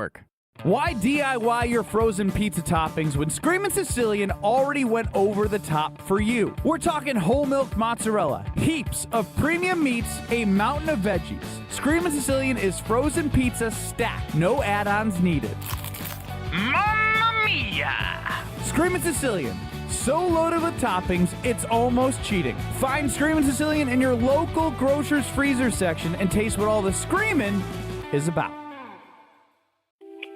S4: Why DIY your frozen pizza toppings when Screamin' Sicilian already went over the top for you? We're talking whole milk mozzarella, heaps of premium meats, a mountain of veggies. Screamin' Sicilian is frozen pizza stacked, no add-ons needed.
S12: Mamma mia!
S4: Screamin' Sicilian, so loaded with toppings, it's almost cheating. Find Screamin' Sicilian in your local grocer's freezer section and taste what all the screamin' is about.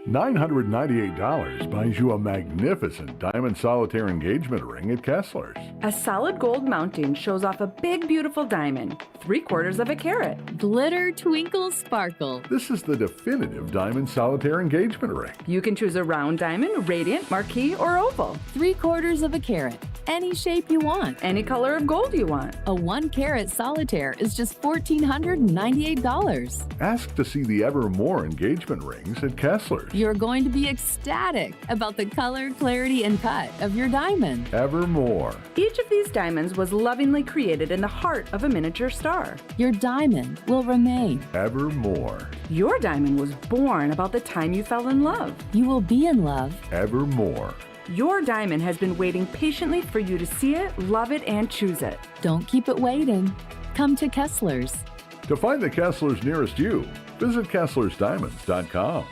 S7: $998 buys you a magnificent diamond solitaire engagement ring at Kessler's.
S24: A solid gold mounting shows off a big, beautiful diamond, 3/4 of a carat.
S25: Glitter, twinkle, sparkle.
S7: This is the definitive diamond solitaire engagement ring.
S24: You can choose a round diamond, radiant, marquise, or oval.
S25: 3/4 of a carat. Any shape you want.
S24: Any color of gold you want.
S25: A 1-carat solitaire is just $1,498.
S7: Ask to see the Evermore engagement rings at Kessler's.
S25: You're going to be ecstatic about the color, clarity, and cut of your diamond.
S7: Evermore.
S24: Each of these diamonds was lovingly created in the heart of a miniature star.
S25: Your diamond will remain.
S7: Evermore.
S24: Your diamond was born about the time you fell in love.
S25: You will be in love.
S7: Evermore.
S24: Your diamond has been waiting patiently for you to see it, love it, and choose it.
S25: Don't keep it waiting. Come to Kessler's.
S7: To find the Kessler's nearest you, visit KesslersDiamonds.com.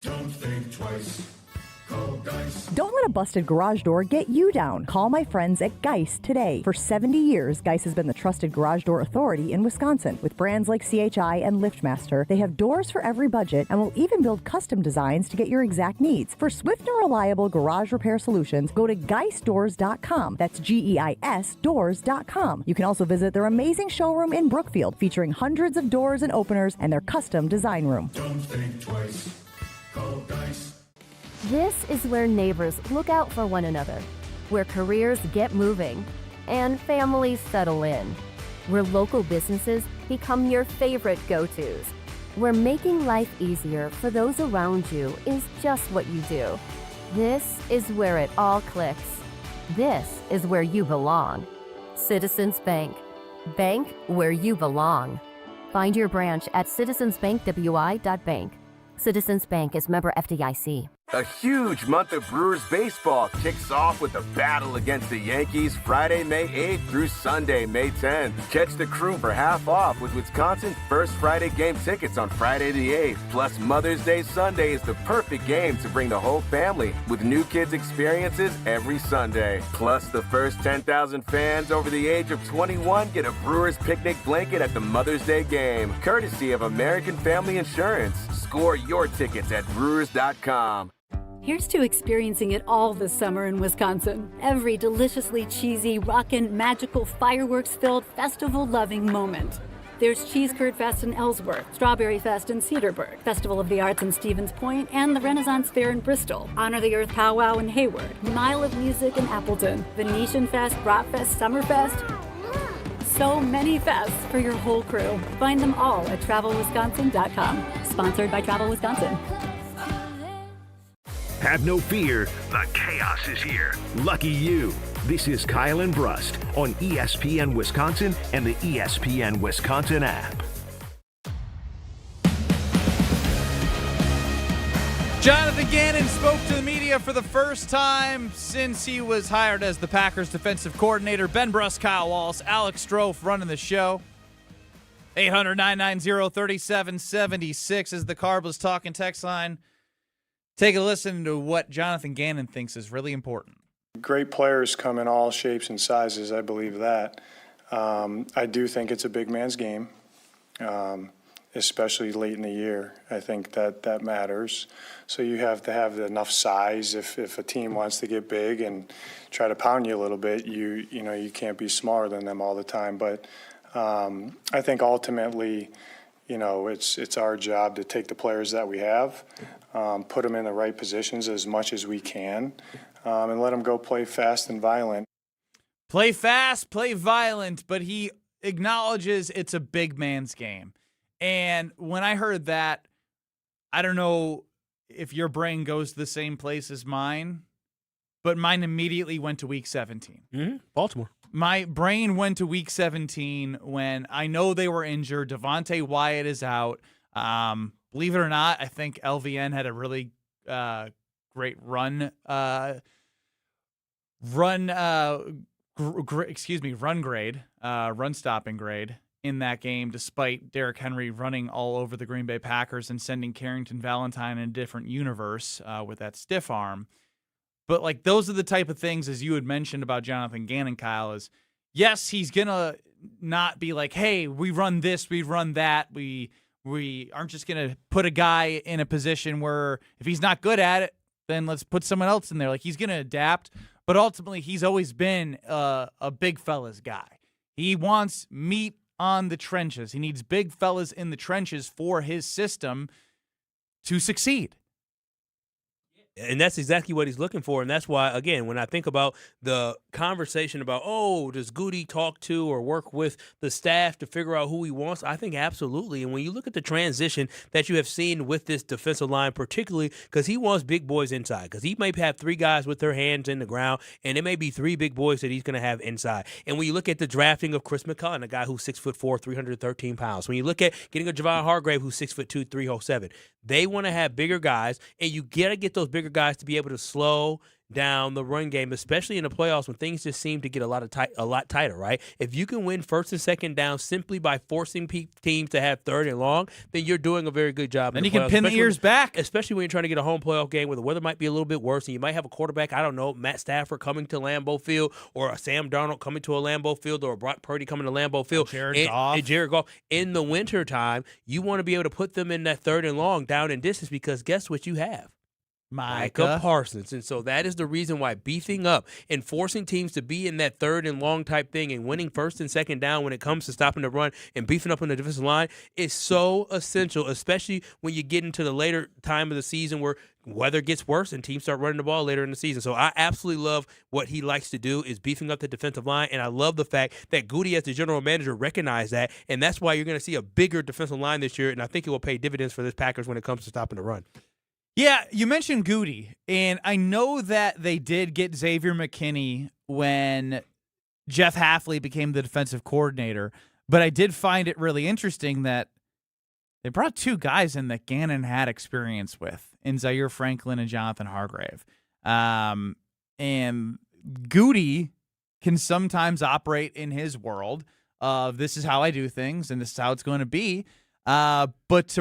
S26: Don't think twice. Call Geist.
S8: Don't let a busted garage door get you down. Call my friends at Geist today. For 70 years, Geist has been the trusted garage door authority in Wisconsin. With brands like CHI and LiftMaster, they have doors for every budget and will even build custom designs to get your exact needs. For swift and reliable garage repair solutions, go to geistdoors.com. That's GEIS doors.com. You can also visit their amazing showroom in Brookfield, featuring hundreds of doors and openers and their custom design room.
S26: Don't think twice. Call Geist.
S27: This is where neighbors look out for one another, where careers get moving, and families settle in. where local businesses become your favorite go-tos, where making life easier for those around you is just what you do. This is where it all clicks. This is where you belong. Citizens Bank. Bank where you belong. Find your branch at citizensbankwi.bank. Citizens Bank is member FDIC.
S9: A huge month of Brewers baseball kicks off with a battle against the Yankees Friday, May 8th through Sunday, May 10th. Catch the Crew for half off with Wisconsin's first Friday game tickets on Friday the 8th. Plus, Mother's Day Sunday is the perfect game to bring the whole family with new kids experiences every Sunday. Plus, the first 10,000 fans over the age of 21 get a Brewers picnic blanket at the Mother's Day game, courtesy of American Family Insurance. Score your tickets at Brewers.com.
S10: Here's to experiencing it all this summer in Wisconsin. Every deliciously cheesy, rockin', magical, fireworks-filled, festival-loving moment. There's Cheese Curd Fest in Ellsworth, Strawberry Fest in Cedarburg, Festival of the Arts in Stevens Point, and the Renaissance Fair in Bristol, Honor the Earth Powwow in Hayward, Mile of Music in Appleton, Venetian Fest, Bratfest, Summerfest. So many fests for your whole crew. Find them all at TravelWisconsin.com. Sponsored by Travel Wisconsin.
S3: Have no fear, the chaos is here. Lucky you. This is Kyle and Brust on ESPN Wisconsin and the ESPN Wisconsin app.
S2: Jonathan Gannon spoke to the media for the first time since he was hired as the Packers defensive coordinator. Ben Brust, Kyle Wallace, Alex Strofe running the show. 800-990-3776 is the Carbless Talking text line. Take a listen to what Jonathan Gannon thinks is really important.
S11: Great players come in all shapes and sizes. I believe that. I do think it's a big man's game, especially late in the year. I think that matters. So you have to have enough size. If a team wants to get big and try to pound you a little bit, you can't be smaller than them all the time. But I think ultimately, it's our job to take the players that we have, put them in the right positions as much as we can, and let them go play fast and violent.
S2: Play fast, play violent, but he acknowledges it's a big man's game. And when I heard that, I don't know if your brain goes to the same place as mine, but mine immediately went to week 17.
S13: Baltimore.
S2: My brain went to week 17 when I know they were injured. Devontae Wyatt is out. Believe it or not, I think LVN had a really great run stopping grade in that game, despite Derrick Henry running all over the Green Bay Packers and sending Carrington Valentine in a different universe with that stiff arm. But, those are the type of things, as you had mentioned about Jonathan Gannon, Kyle, is, yes, he's going to not be like, hey, we run this, we run that. We aren't just going to put a guy in a position where if he's not good at it, then let's put someone else in there. He's going to adapt. But ultimately, he's always been a big fella's guy. He wants meat on the trenches. He needs big fellas in the trenches for his system to succeed.
S13: And that's exactly what he's looking for. And that's why, again, when I think about the conversation about, does Goody talk to or work with the staff to figure out who he wants? I think absolutely. And when you look at the transition that you have seen with this defensive line, particularly because he wants big boys inside, because he may have three guys with their hands in the ground, and it may be three big boys that he's going to have inside. And when you look at the drafting of Chris McCullough, a guy who's 6'4", 313 pounds, when you look at getting a Javon Hargrave who's 6'2", 307, they want to have bigger guys, and you got to get those bigger guys to be able to slow down the run game, especially in the playoffs when things just seem to get a lot tighter, right? If you can win first and second down simply by forcing teams to have third and long, then you're doing a very good job.
S2: Then you can pin the ears back.
S13: Especially when you're trying to get a home playoff game where the weather might be a little bit worse and you might have a quarterback, I don't know, Matt Stafford coming to Lambeau Field or a Sam Darnold coming to a Lambeau Field or a Brock Purdy coming to Lambeau Field.
S2: Jared Goff.
S13: In the wintertime, you want to be able to put them in that third and long down in distance because guess what you have? Micah Parsons. And so that is the reason why beefing up and forcing teams to be in that third and long type thing and winning first and second down when it comes to stopping the run and beefing up on the defensive line is so essential, especially when you get into the later time of the season where weather gets worse and teams start running the ball later in the season. So I absolutely love what he likes to do is beefing up the defensive line, and I love the fact that Goody, as the general manager, recognized that, and that's why you're going to see a bigger defensive line this year, and I think it will pay dividends for this Packers when it comes to stopping the run.
S2: Yeah, you mentioned Goody, and I know that they did get Xavier McKinney when Jeff Hafley became the defensive coordinator, but I did find it really interesting that they brought two guys in that Gannon had experience with, in Zaire Franklin and Jonathan Hargrave. And Goody can sometimes operate in his world of this is how I do things and this is how it's going to be. But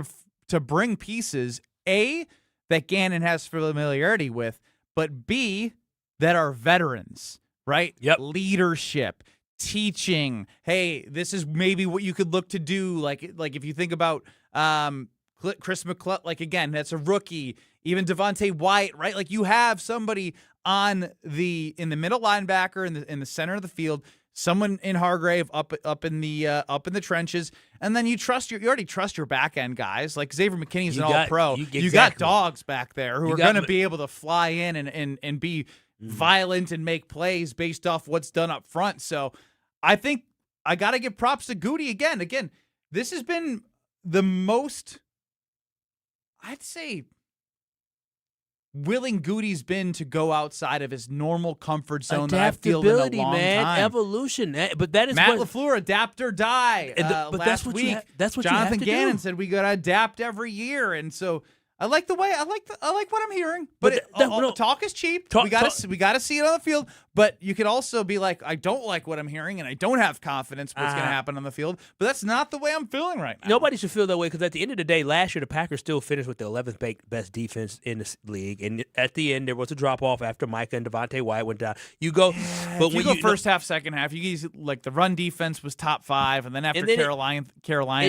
S2: to bring pieces, A, that Gannon has familiarity with, but B, that are veterans, right?
S13: Yep.
S2: Leadership, teaching. Hey, this is maybe what you could look to do. Like if you think about Chris McClellan, like again, that's a rookie. Even Devontae White, right? Like you have somebody in the middle linebacker in the center of the field. Someone in Hargrave up in the trenches, and then you already trust your back end guys. Like Xavier McKinney's an all-pro. You got dogs back there who are going to be able to fly in and be violent and make plays based off what's done up front. So I think I got to give props to Goody again. Again, this has been the most, I'd say, willing Goody's been to go outside of his normal comfort zone that I feel in a long time.
S13: Evolution. But that is
S2: Matt LaFleur, adapt or die.
S13: But
S2: last
S13: that's what
S2: week,
S13: that's what
S2: Jonathan
S13: you have to
S2: Gannon
S13: do.
S2: said we got to adapt every year, and so I like the way I like what I'm hearing. But talk is cheap. We got to see it on the field. But you could also be like, I don't like what I'm hearing, and I don't have confidence what's going to happen on the field. But that's not the way I'm feeling right now.
S13: Nobody should feel that way because at the end of the day, last year the Packers still finished with the 11th best defense in the league, and at the end there was a drop off after Micah and Devontae White went down. You go, but
S2: if you go first half, second half, you guys, like the run defense was top 5, and then after Carolina,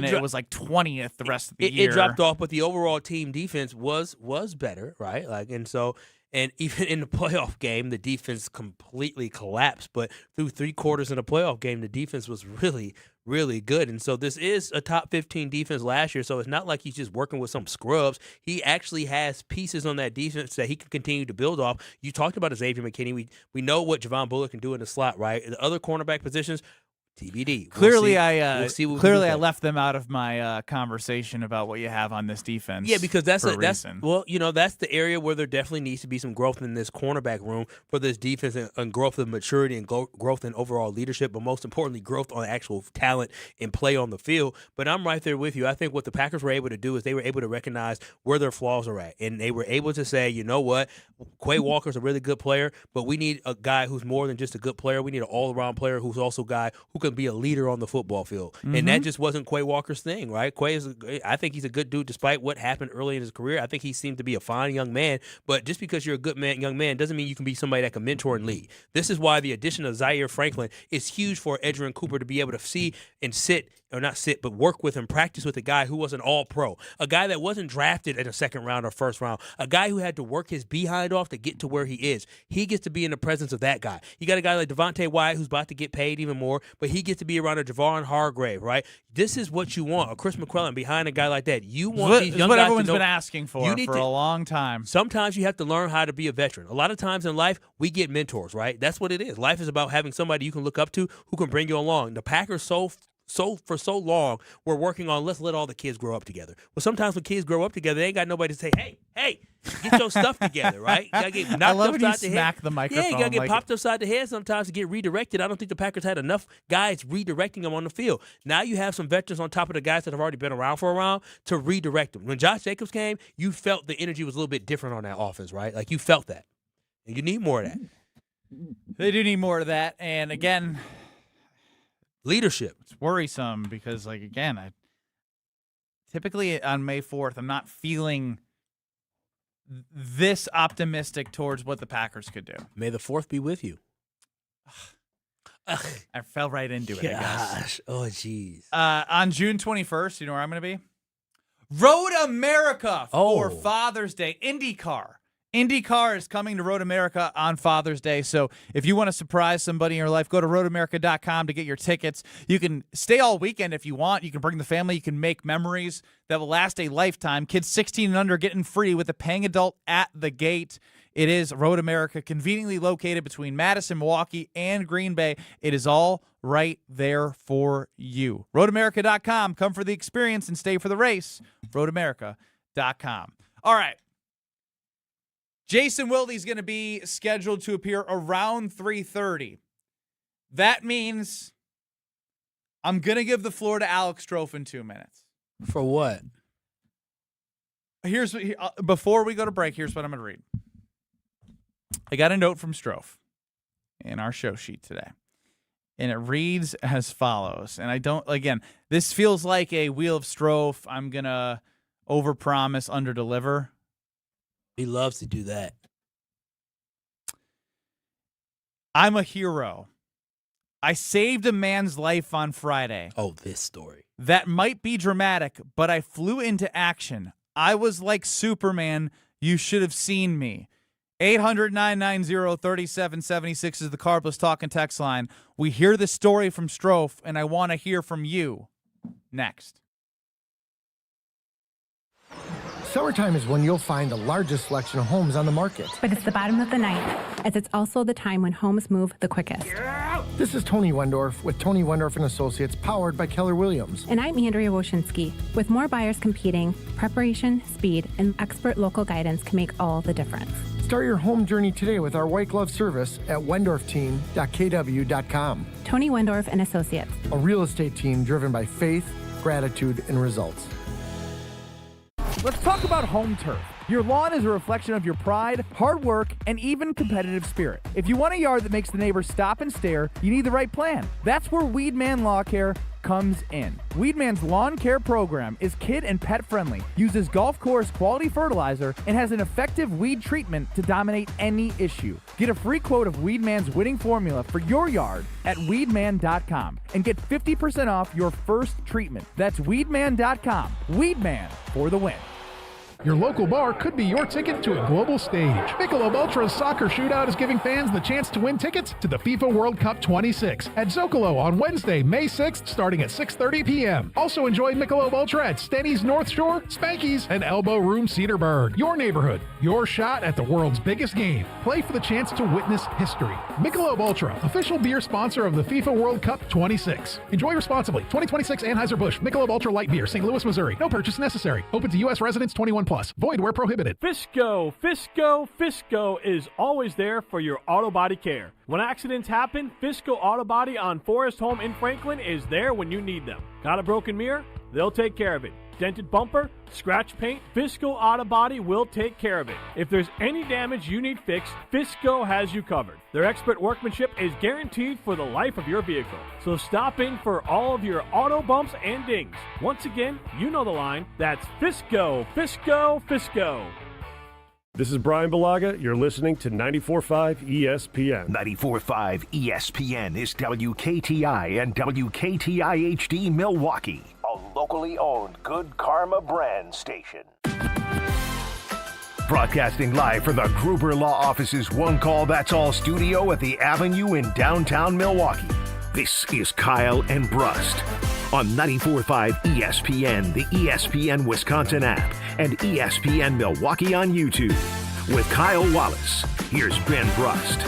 S2: it was like 20th the rest of the year.
S13: It dropped off, but the overall team defense was better, right? Like, and so. And even in the playoff game, the defense completely collapsed. But through 3 quarters in the playoff game, the defense was really, really good. And so this is a top 15 defense last year. So it's not like he's just working with some scrubs. He actually has pieces on that defense that he can continue to build off. You talked about Xavier McKinney. We know what Javon Bullock can do in the slot, right? The other cornerback positions, TBD.
S2: Clearly, I left them out of my conversation about what you have on this defense.
S13: Yeah, because that's
S2: the
S13: area where there definitely needs to be some growth in this cornerback room for this defense and growth of maturity and growth in overall leadership, but most importantly, growth on actual talent and play on the field. But I'm right there with you. I think what the Packers were able to do is they were able to recognize where their flaws are at, and they were able to say, you know what, Quay Walker's a really good player, but we need a guy who's more than just a good player. We need an all-around player who's also a guy who can be a leader on the football field. Mm-hmm. And that just wasn't Quay Walker's thing, right? I think he's a good dude despite what happened early in his career. I think he seemed to be a fine young man, but just because you're a good young man doesn't mean you can be somebody that can mentor and lead. This is why the addition of Zaire Franklin is huge for Edgerrin Cooper to be able to see and work with and practice with a guy who was an all-pro, a guy that wasn't drafted in a second round or first round, a guy who had to work his behind off to get to where he is. He gets to be in the presence of that guy. You got a guy like Devontae White who's about to get paid even more, but he gets to be around a Javon Hargrave, right? This is what you want, a Chris McClellan behind a guy like that. You want these young guys to know.
S2: What everyone's been asking for a long time.
S13: Sometimes you have to learn how to be a veteran. A lot of times in life, we get mentors, right? That's what it is. Life is about having somebody you can look up to who can bring you along. The Packers for so long, we're working on let's let all the kids grow up together. Well, sometimes when kids grow up together, they ain't got nobody to say, hey, get your stuff together, right? You gotta get knocked
S2: I love when you
S13: upside the
S2: smack
S13: head.
S2: the microphone.
S13: Yeah, you gotta get popped upside the head sometimes to get redirected. I don't think the Packers had enough guys redirecting them on the field. Now you have some veterans on top of the guys that have already been around for a while to redirect them. When Josh Jacobs came, you felt the energy was a little bit different on that offense, right? Like you felt that. And you need more of that.
S2: They do need more of that. And again,
S13: leadership.
S2: It's worrisome because, like, again, typically on May 4th, I'm not feeling this optimistic towards what the Packers could do.
S13: May the 4th be with you.
S2: I fell right into it, I guess.
S13: Oh, jeez.
S2: On June 21st, you know where I'm going to be? Road America for Father's Day. IndyCar IndyCar is coming to Road America on Father's Day, so if you want to surprise somebody in your life, go to roadamerica.com to get your tickets. You can stay all weekend if you want. You can bring the family. You can make memories that will last a lifetime. Kids 16 and under getting free with a paying adult at the gate. It is Road America, conveniently located between Madison, Milwaukee, and Green Bay. It is all right there for you. roadamerica.com. Come for the experience and stay for the race. roadamerica.com. All right. Jason Wilde is going to be scheduled to appear around 3:30. That means I'm going to give the floor to Alex Strofe in 2 minutes.
S5: For what?
S2: Before we go to break, here's what I'm going to read. I got a note from Strofe in our show sheet today, and it reads as follows. And this feels like a Wheel of Strofe. I'm going to overpromise, underdeliver.
S5: He loves to do that.
S2: I'm a hero. I saved a man's life on Friday.
S5: Oh, this story.
S2: That might be dramatic, but I flew into action. I was like Superman. You should have seen me. 800-990-3776 is the Carbless Talk and Text line. We hear the story from Strofe, and I want to hear from you next.
S1: Summertime is when you'll find the largest selection of homes on the market.
S15: But it's the bottom of the ninth, as it's also the time when homes move the quickest.
S1: This is Tony Wendorf with Tony Wendorf & Associates, powered by Keller Williams.
S15: And I'm Andrea Woshinski. With more buyers competing, preparation, speed, and expert local guidance can make all the difference.
S1: Start your home journey today with our white glove service at wendorfteam.kw.com.
S15: Tony Wendorf & Associates.
S1: A real estate team driven by faith, gratitude, and results.
S4: Let's talk about home turf. Your lawn is a reflection of your pride, hard work, and even competitive spirit. If you want a yard that makes the neighbors stop and stare, you need the right plan. That's where Weedman Lawn Care comes in. Weedman's lawn care program is kid and pet friendly, uses golf course quality fertilizer, and has an effective weed treatment to dominate any issue. Get a free quote of Weedman's winning formula for your yard at weedman.com and get 50% off your first treatment. That's weedman.com. Weedman for the win.
S16: Your local bar could be your ticket to a global stage. Michelob Ultra's Soccer Shootout is giving fans the chance to win tickets to the FIFA World Cup 26 at Zocalo on Wednesday, May 6th, starting at 6:30 p.m. Also enjoy Michelob Ultra at Stenny's North Shore, Spanky's, and Elbow Room Cedarburg. Your neighborhood, your shot at the world's biggest game. Play for the chance to witness history. Michelob Ultra, official beer sponsor of the FIFA World Cup 26. Enjoy responsibly. 2026 Anheuser-Busch Michelob Ultra Light Beer, St. Louis, Missouri. No purchase necessary. Open to U.S. residents 21+. Void where prohibited.
S17: Fisco is always there for your auto body care. When accidents happen, Fisco Auto Body on Forest Home in Franklin is there when you need them. Got a broken mirror? They'll take care of it. Dented bumper? Scratch paint? Fisco Auto Body will take care of it. If there's any damage you need fixed, Fisco has you covered. Their expert workmanship is guaranteed for the life of your vehicle. So stop in for all of your auto bumps and dings. Once again, you know the line. That's Fisco.
S18: This is Bryan Bulaga. You're listening to 94.5 ESPN.
S3: 94.5 ESPN is WKTI and WKTI HD Milwaukee, a locally owned Good Karma brand station. Broadcasting live from the Gruber Law Office's One Call That's All studio at the Avenue in downtown Milwaukee. This is Kyle and Brust on 94.5 ESPN, the ESPN Wisconsin app, and ESPN Milwaukee on YouTube. With Kyle Wallace, here's Ben Brust.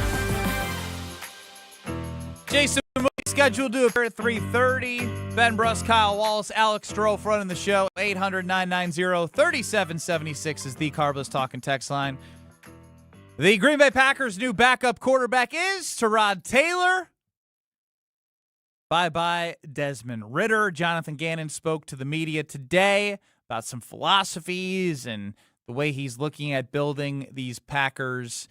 S2: Jason scheduled to appear at 3:30. Ben Brust, Kyle Wallace, Alex Strofe running the show. 800-990-3776 is the Carbless Talk and Text line. The Green Bay Packers' new backup quarterback is Tyrod Taylor. Bye-bye, Desmond Ridder. Jonathan Gannon spoke to the media today about some philosophies and the way he's looking at building these Packers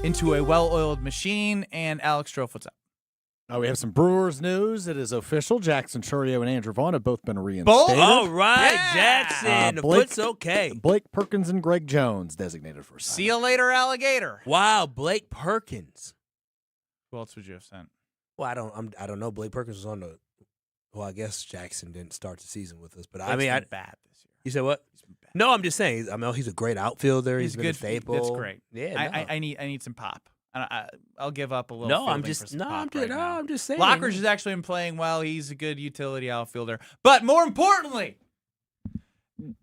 S2: into a well-oiled machine. And Alex Strofe, what's up?
S14: We have some Brewers news. It is official. Jackson Chourio and Andrew Vaughn have both been reinstated.
S13: All right, Jackson. The foot's okay.
S14: Blake Perkins and Greg Jones designated for
S2: See you later, alligator.
S13: Wow, Blake Perkins.
S2: Who else would you have sent?
S13: Well, I don't know. Blake Perkins was on the. Well, I guess Jackson didn't start the season with us, but
S2: Blake's been bad this year.
S13: You said what? No, I'm just saying. I mean, he's a great outfielder. He's been a
S2: good.
S13: staple.
S2: That's great.
S13: Yeah,
S2: I need some pop. I'll give up a little.
S13: No, I'm
S2: fielding
S13: just
S2: for some
S13: no,
S2: pop
S13: I'm just
S2: right
S13: no,
S2: now.
S13: I'm just saying.
S2: Lockridge has actually been playing well. He's a good utility outfielder. But more importantly,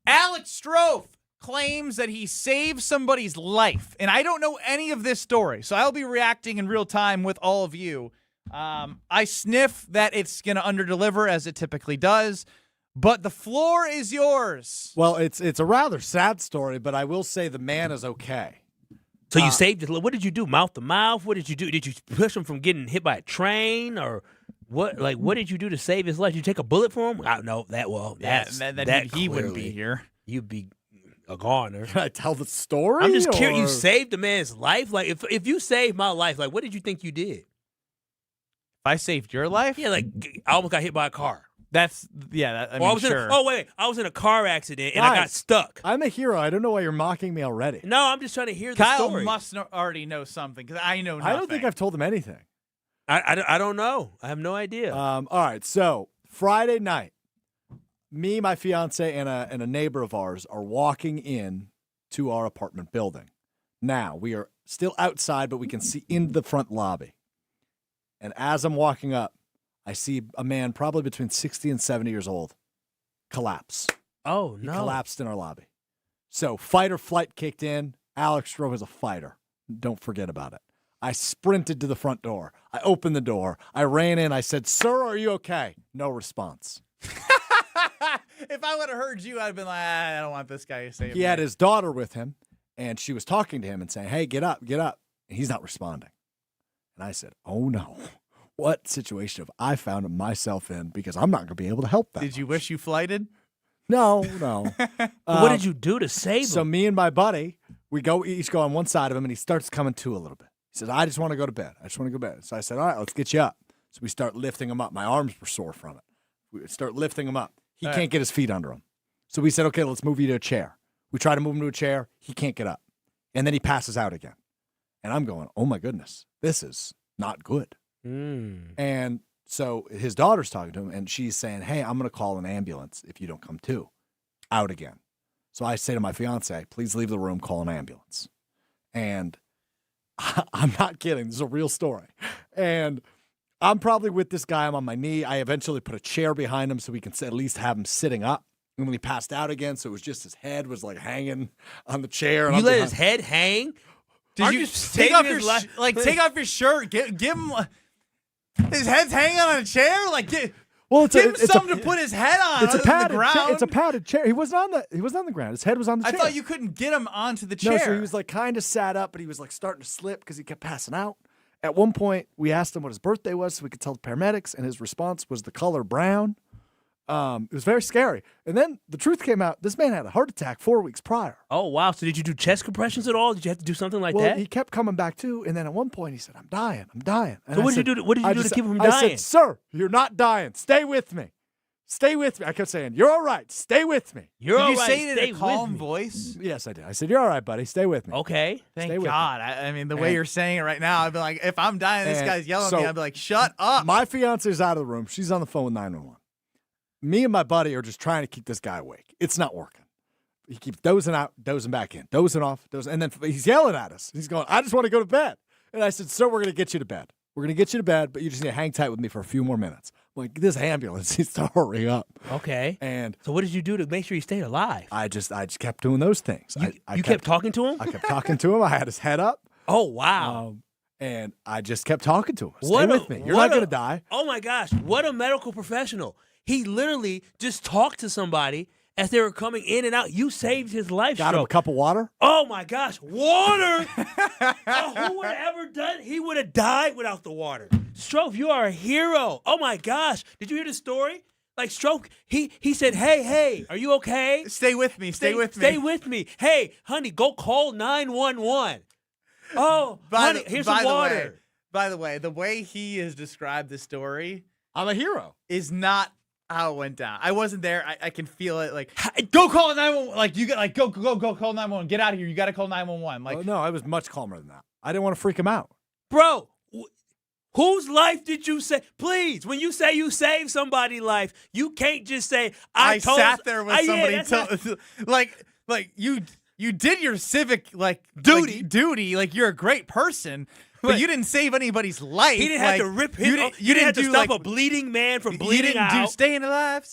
S2: Alex Strofe claims that he saved somebody's life. And I don't know any of this story, so I'll be reacting in real time with all of you. I sniff that it's going to underdeliver, as it typically does. But the floor is yours.
S14: Well, it's a rather sad story, but I will say the man is okay.
S13: So you saved his life. What did you do? Mouth to mouth? What did you do? Did you push him from getting hit by a train, or what? Like, what did you do to save his life? Did you take a bullet for him? No, that
S2: he wouldn't be here.
S13: You'd be a goner.
S14: Can I tell the story?
S13: I'm just curious. You saved a man's life. Like, if you saved my life, like, what did you think you did? If
S2: I saved your life?
S13: Yeah, like I almost got hit by a car.
S2: I mean,
S13: sure. I was in a car accident and I got stuck.
S14: I'm a hero. I don't know why you're mocking me already.
S13: No, I'm just trying to hear the
S2: Kyle
S13: story.
S2: must already know something because I know nothing.
S14: I don't think I've told him anything.
S13: I don't know. I have no idea.
S14: All right, so Friday night, me, my fiance, and a neighbor of ours are walking in to our apartment building. Now, we are still outside, but we can see into the front lobby. And as I'm walking up, I see a man probably between 60 and 70 years old collapse.
S13: Oh,
S14: He
S13: no.
S14: collapsed in our lobby. So fight or flight kicked in. Alex Stroh is a fighter. Don't forget about it. I sprinted to the front door. I opened the door. I ran in. I said, "Sir, are you okay?" No response.
S2: If I would have heard you, I'd have been like, I don't want this guy to say it.
S14: He had his daughter with him, and she was talking to him and saying, "Hey, get up, get up." And he's not responding. And I said, "Oh, no. What situation have I found myself in? Because I'm not going to be able to help that."
S2: Did you wish you flighted?
S14: No.
S13: What did you do to save him?
S14: So me and my buddy, we each go on one side of him, and he starts coming to a little bit. He says, "I just want to go to bed. I just want to go to bed." So I said, "All right, let's get you up." So we start lifting him up. My arms were sore from it. We start lifting him up. He can't get his feet under him. So we said, "Okay, let's move you to a chair." We try to move him to a chair. He can't get up. And then he passes out again. And I'm going, "Oh, my goodness, this is not good." And so his daughter's talking to him, and she's saying, "Hey, I'm going to call an ambulance if you don't come to." Out again. So I say to my fiance, "Please leave the room, call an ambulance." And I'm not kidding. This is a real story. And I'm probably with this guy. I'm on my knee. I eventually put a chair behind him so we can at least have him sitting up. And when he passed out again, so it was just his head was like hanging on the chair. And
S13: You
S14: I'm
S13: let
S14: behind-
S13: his head hang?
S2: Did you take off your take off your shirt? Give him his head's hanging on a chair. Like give him something to put his head on.
S14: It's a
S2: other than
S14: padded
S2: the ground.
S14: chair. It's a padded chair. He wasn't on the ground. His head was on the
S2: I
S14: chair.
S2: thought you couldn't get him onto the chair.
S14: No, so he was like kind of sat up, but he was like starting to slip because he kept passing out. At one point, we asked him what his birthday was so we could tell the paramedics, and his response was the color brown. It was very scary. And then the truth came out. This man had a heart attack 4 weeks prior.
S13: Oh, wow. So did you do chest compressions at all? Did you have to do something like
S14: Well,
S13: that?
S14: he kept coming back too, and then at one point he said, "I'm dying. I'm dying." And
S13: So
S14: I
S13: what did
S14: said-
S13: you do? What did you do to keep him
S14: I
S13: dying?
S14: said, "Sir, you're not dying. Stay with me. Stay with me." I kept saying, "You're all right. Stay with me."
S13: You're
S2: Did
S13: all
S2: you
S13: right.
S2: say it
S13: Stay
S2: in a
S13: with
S2: calm
S13: me.
S2: voice?
S14: Yes, I did. I said, "You're all right, buddy. Stay with me."
S13: Okay.
S2: Thank
S14: Stay with
S2: God. I mean, the way
S14: And-
S2: you're saying it right now, I'd be like, if I'm dying, this
S14: And
S2: guy's yelling
S14: so
S2: at me. I'd be like, shut up.
S14: My fiance's out of the room. She's on the phone with 911. Me and my buddy are just trying to keep this guy awake. It's not working. He keeps dozing out, dozing back in, dozing off, dozing, and then he's yelling at us. He's going, "I just want to go to bed." And I said, "Sir, we're going to get you to bed. We're going to get you to bed, but you just need to hang tight with me for a few more minutes." I'm like, this ambulance needs to hurry up.
S13: Okay.
S14: And
S13: so what did you do to make sure he stayed alive?
S14: I just kept doing those things.
S13: You kept talking to him?
S14: I kept talking to him. I had his head up.
S13: Oh, wow.
S14: And I just kept talking to him. Stay with me. You're not going to die.
S13: Oh, my gosh. What a medical professional. He literally just talked to somebody as they were coming in and out. You saved his life.
S14: Got him a cup of water.
S13: Oh, my gosh. Water? Who would have ever done? He would have died without the water. Strofe, you are a hero. Oh, my gosh. Did you hear the story? Like, Strofe, he said, hey, are you okay?
S2: Stay with me. Stay with me.
S13: Stay with me. Hey, honey, go call 911. Oh, honey, here's some water.
S2: By the way, the way he has described the story,
S14: I'm a hero,
S2: is not how it went down. I wasn't there. I can feel it. Like, go call 911. Like, you got like go call 911. Get out of here. You got to call 911. Like,
S14: no, I was much calmer than that. I didn't want to freak him out.
S13: Bro, Whose life did you save? Please, when you say you saved somebody's life, you can't just say, I
S2: sat there with somebody like you did your civic duty, like you're a great person. But you didn't save anybody's life.
S13: He didn't have to rip his. You didn't have to stop a bleeding man from bleeding out.
S2: You didn't do staying alive,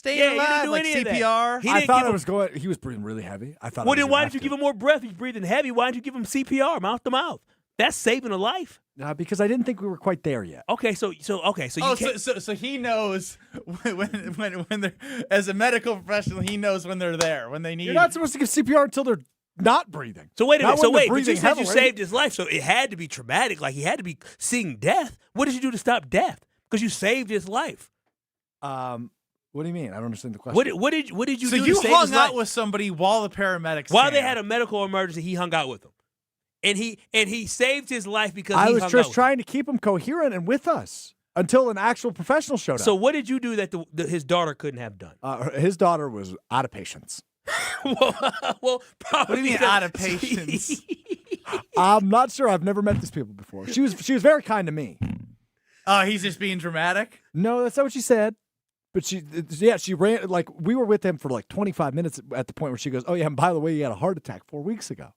S2: like CPR.
S14: I thought it was going. He was breathing really heavy. I thought.
S13: Well, then why did you give him more breath? He's breathing heavy. Why didn't you give him CPR, mouth to mouth? That's saving a life.
S14: Because I didn't think we were quite there yet.
S13: Okay, so
S2: he knows when they're, as a medical professional, he knows when they're there, when they need.
S14: You're not supposed to give CPR until they're not breathing.
S13: So wait a minute.
S14: But
S13: you said you saved his life, so it had to be traumatic. Like he had to be seeing death. What did you do to stop death? Because you saved his life.
S14: What do you mean? I don't understand the question.
S13: What did you do?
S2: So
S13: to
S2: you
S13: save
S2: hung
S13: his
S2: out
S13: life?
S2: with somebody while the paramedics
S13: While
S2: came.
S13: they had a medical emergency, he hung out with them, and he saved his life because
S14: I
S13: he
S14: was
S13: hung
S14: just
S13: out
S14: trying to keep him coherent and with us until an actual professional showed up.
S13: So what did you do that his daughter couldn't have done?
S14: His daughter was out of patience.
S13: well,
S2: what do you mean out of patience?
S14: I'm not sure. I've never met these people before. She was very kind to me.
S2: Oh, he's just being dramatic?
S14: No, that's not what she said. But she ran, like, we were with him for like 25 minutes at the point where she goes, oh, yeah, and by the way, he had a heart attack 4 weeks ago.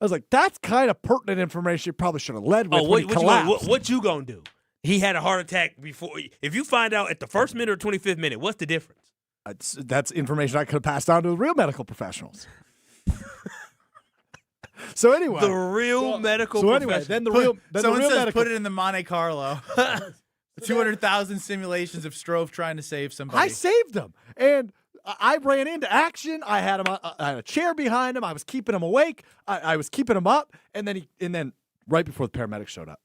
S14: I was like, that's kind of pertinent information you probably should have led with when he collapsed.
S13: What you gonna do? He had a heart attack before. If you find out at the first minute or 25th minute, what's the difference?
S14: That's information I could have passed on to the real medical professionals. So anyway,
S13: the real medical.
S14: So anyway, then the real. Then
S2: someone
S14: the real
S2: says
S14: medical,
S2: put it in the Monte Carlo. 200,000 simulations of Strove trying to save somebody.
S14: I saved him, and I ran into action. I had him. I had a chair behind him. I was keeping him awake. I was keeping him up, and then right before the paramedics showed up,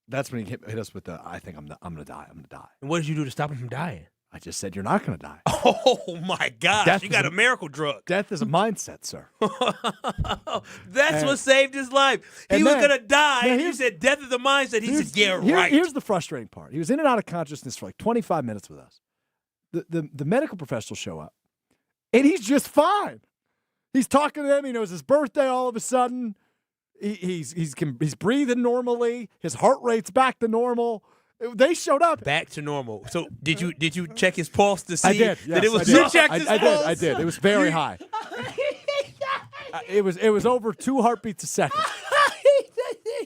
S14: that's when he hit us with the. I think I'm gonna die. I'm gonna die.
S13: And what did you do to stop him from dying?
S14: I just said you're not gonna die.
S13: Oh my gosh! You got a miracle drug.
S14: Death is a mindset, sir.
S13: That's what saved his life. He was gonna die, and you said death is a mindset. He said, "Yeah, right."
S14: Here's the frustrating part. He was in and out of consciousness for like 25 minutes with us. The medical professionals show up, and he's just fine. He's talking to them. He knows his birthday all of a sudden. He's breathing normally. His heart rate's back to normal. They showed up
S13: back to normal. So did you check his pulse to see
S14: I did, yes,
S13: that it was?
S14: I did.
S13: You checked his pulse?
S14: I did. It was very high. It was over 2 heartbeats a second.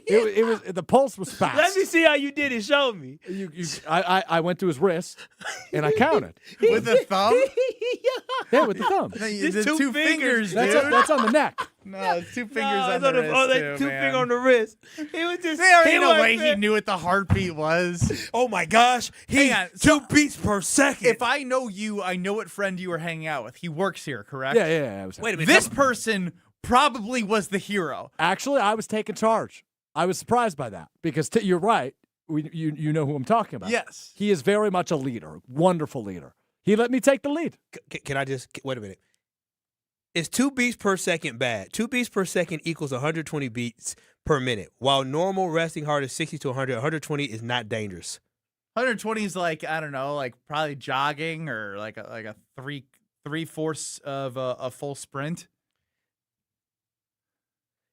S14: It was the pulse was fast.
S13: Let me see how you did it. Show me.
S14: I went to his wrist and I counted
S2: with the thumb.
S14: Yeah, with the thumb.
S2: The two fingers, dude.
S14: That's on the neck.
S2: No, it's 2 fingers on the wrist.
S13: Oh, that's 2 fingers on the wrist. He was just.
S2: There ain't no way he knew what the heartbeat was.
S13: Oh my gosh, he's 2 beats per second.
S2: If I know you, I know what friend you were hanging out with. He works here, correct?
S14: Yeah.
S13: Wait a minute.
S2: This person probably was the hero.
S14: Actually, I was taking charge. I was surprised by that because you're right. You know who I'm talking about.
S2: Yes.
S14: He is very much a leader, wonderful leader. He let me take the lead.
S13: Can I just wait a minute? Is 2 beats per second bad? 2 beats per second equals 120 beats per minute. While normal resting heart is 60 to 100, 120 is not dangerous.
S2: 120 is like, I don't know, like probably jogging or like a three-fourths of a full sprint.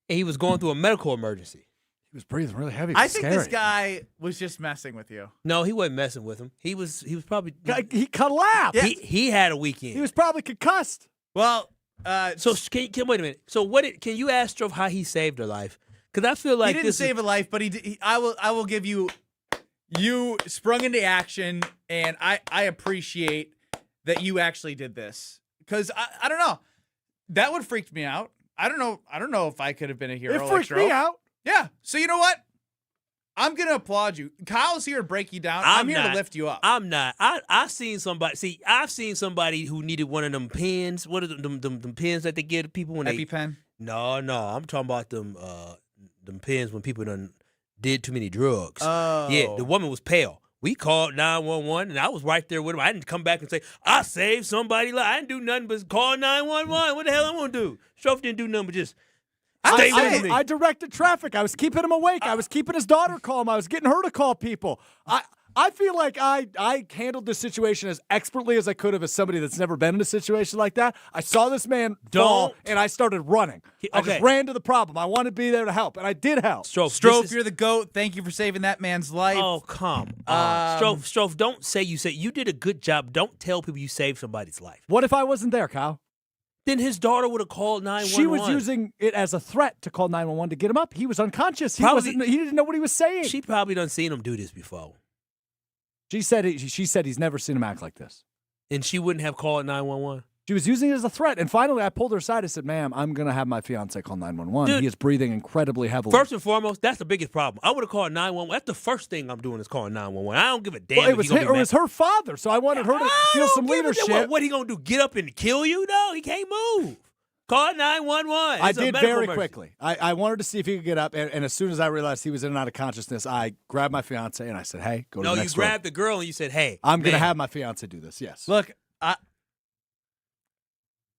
S13: And he was going through a medical emergency.
S14: He was breathing really heavy.
S2: I think this guy was just messing with you.
S13: No, he wasn't messing with him. He was probably
S14: he collapsed.
S13: Yeah. He had a weekend.
S14: He was probably concussed.
S2: Well,
S13: so can wait a minute. So can you ask Strove how he saved her life? Because I feel like
S2: he didn't save a life, but I will give you sprung into action, and I appreciate that you actually did this because I don't know, that would freak me out. I don't know if I could have been a hero.
S14: It freaked me out.
S2: Yeah. So you know what? I'm gonna applaud you. Kyle's here to break you down. I'm here to lift you up.
S13: I'm not. I've seen somebody. See, I've seen somebody who needed one of them pens. What are them pens that they give to people when
S2: EpiPen?
S13: No. I'm talking about them pens when people did too many drugs.
S2: Oh.
S13: Yeah. The woman was pale. We called 911, and I was right there with him. I didn't come back and say, I saved somebody's life. I didn't do nothing but call 911. What the hell am I going to do? Strove didn't do nothing but just stay with me.
S14: I directed traffic. I was keeping him awake. I was keeping his daughter calm. I was getting her to call people. I feel like I handled this situation as expertly as I could have as somebody that's never been in a situation like that. I saw this man fall, and I started running. I just ran to the problem. I wanted to be there to help, and I did help.
S2: Strofe, you're the GOAT. Thank you for saving that man's life.
S13: Oh, come on. Strofe, don't say you did a good job. Don't tell people you saved somebody's life.
S14: What if I wasn't there, Kyle?
S13: Then his daughter would have called 911.
S14: She was using it as a threat to call 911 to get him up. He was unconscious. He didn't know what he was saying.
S13: She probably done seen him do this before.
S14: She said he's never seen him act like this.
S13: And she wouldn't have called 911?
S14: She was using it as a threat. And finally, I pulled her aside. I said, ma'am, I'm going to have my fiance call 911.
S13: Dude,
S14: he is breathing incredibly heavily.
S13: First and foremost, that's the biggest problem. I would have called 911. That's the first thing I'm doing is calling 911. I don't give a damn.
S14: Well, it was her father, so I wanted her to feel some leadership.
S13: What he going to do, get up and kill you? No, he can't move. Call 911.
S14: I did very quickly. I wanted to see if he could get up, and as soon as I realized he was in and out of consciousness, I grabbed my fiance and I said, hey, go to the next room.
S13: No, you grabbed the girl and you said, hey.
S14: I'm going to have my fiance do this, yes.
S2: Look,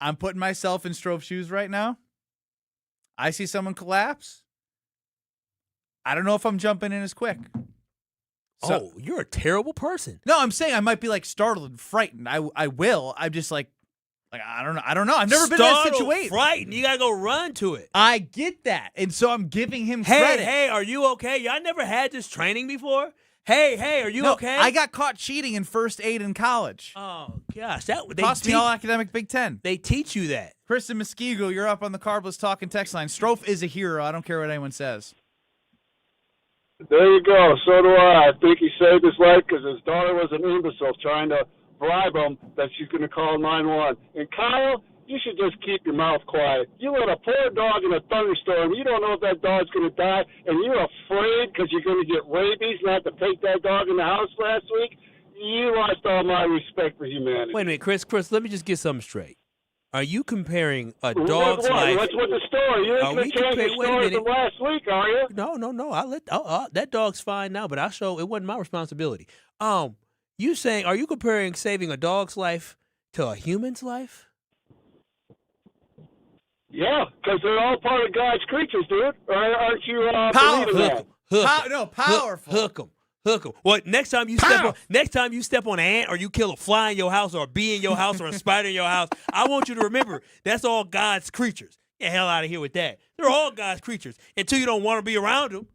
S2: I'm putting myself in Strofe's shoes right now. I see someone collapse. I don't know if I'm jumping in as quick.
S13: So, you're a terrible person.
S2: No, I'm saying I might be like startled and frightened. I will. I'm just like I don't know. I've never been in that situation.
S13: Frightened. You gotta go run to it.
S2: I get that, and so I'm giving him credit.
S13: Hey, are you okay? Y'all never had this training before? Hey, are you okay?
S2: I got caught cheating in first aid in college.
S13: Oh gosh, that
S2: cost me all academic Big Ten.
S13: They teach you that.
S2: Kristen Muskego, you're up on the Carbless Talking text line. Strofe is a hero. I don't care what anyone says.
S6: There you go. So do I. I think he saved his life because his daughter was an imbecile trying to bribe him that she's going to call 911. And Kyle, you should just keep your mouth quiet. You let a poor dog in a thunderstorm. You don't know if that dog's going to die, and you're afraid because you're going to get rabies and have to take that dog in the house last week. You lost all my respect for humanity.
S13: Wait a minute, Chris, let me just get something straight. Are you comparing a dog's life?
S6: What's with the story? You ain't going to change the story from last week, are you?
S13: No. That dog's fine now, but it wasn't my responsibility. Are you comparing saving a dog's life to a human's life?
S6: Yeah, because they're all part of God's creatures, dude. Aren't you believing that?
S2: Powerful.
S13: Hook them. Well, next time you step on an ant or you kill a fly in your house or a bee in your house or a spider in your house, I want you to remember that's all God's creatures. Get the hell out of here with that. They're all God's creatures until you don't want to be around them.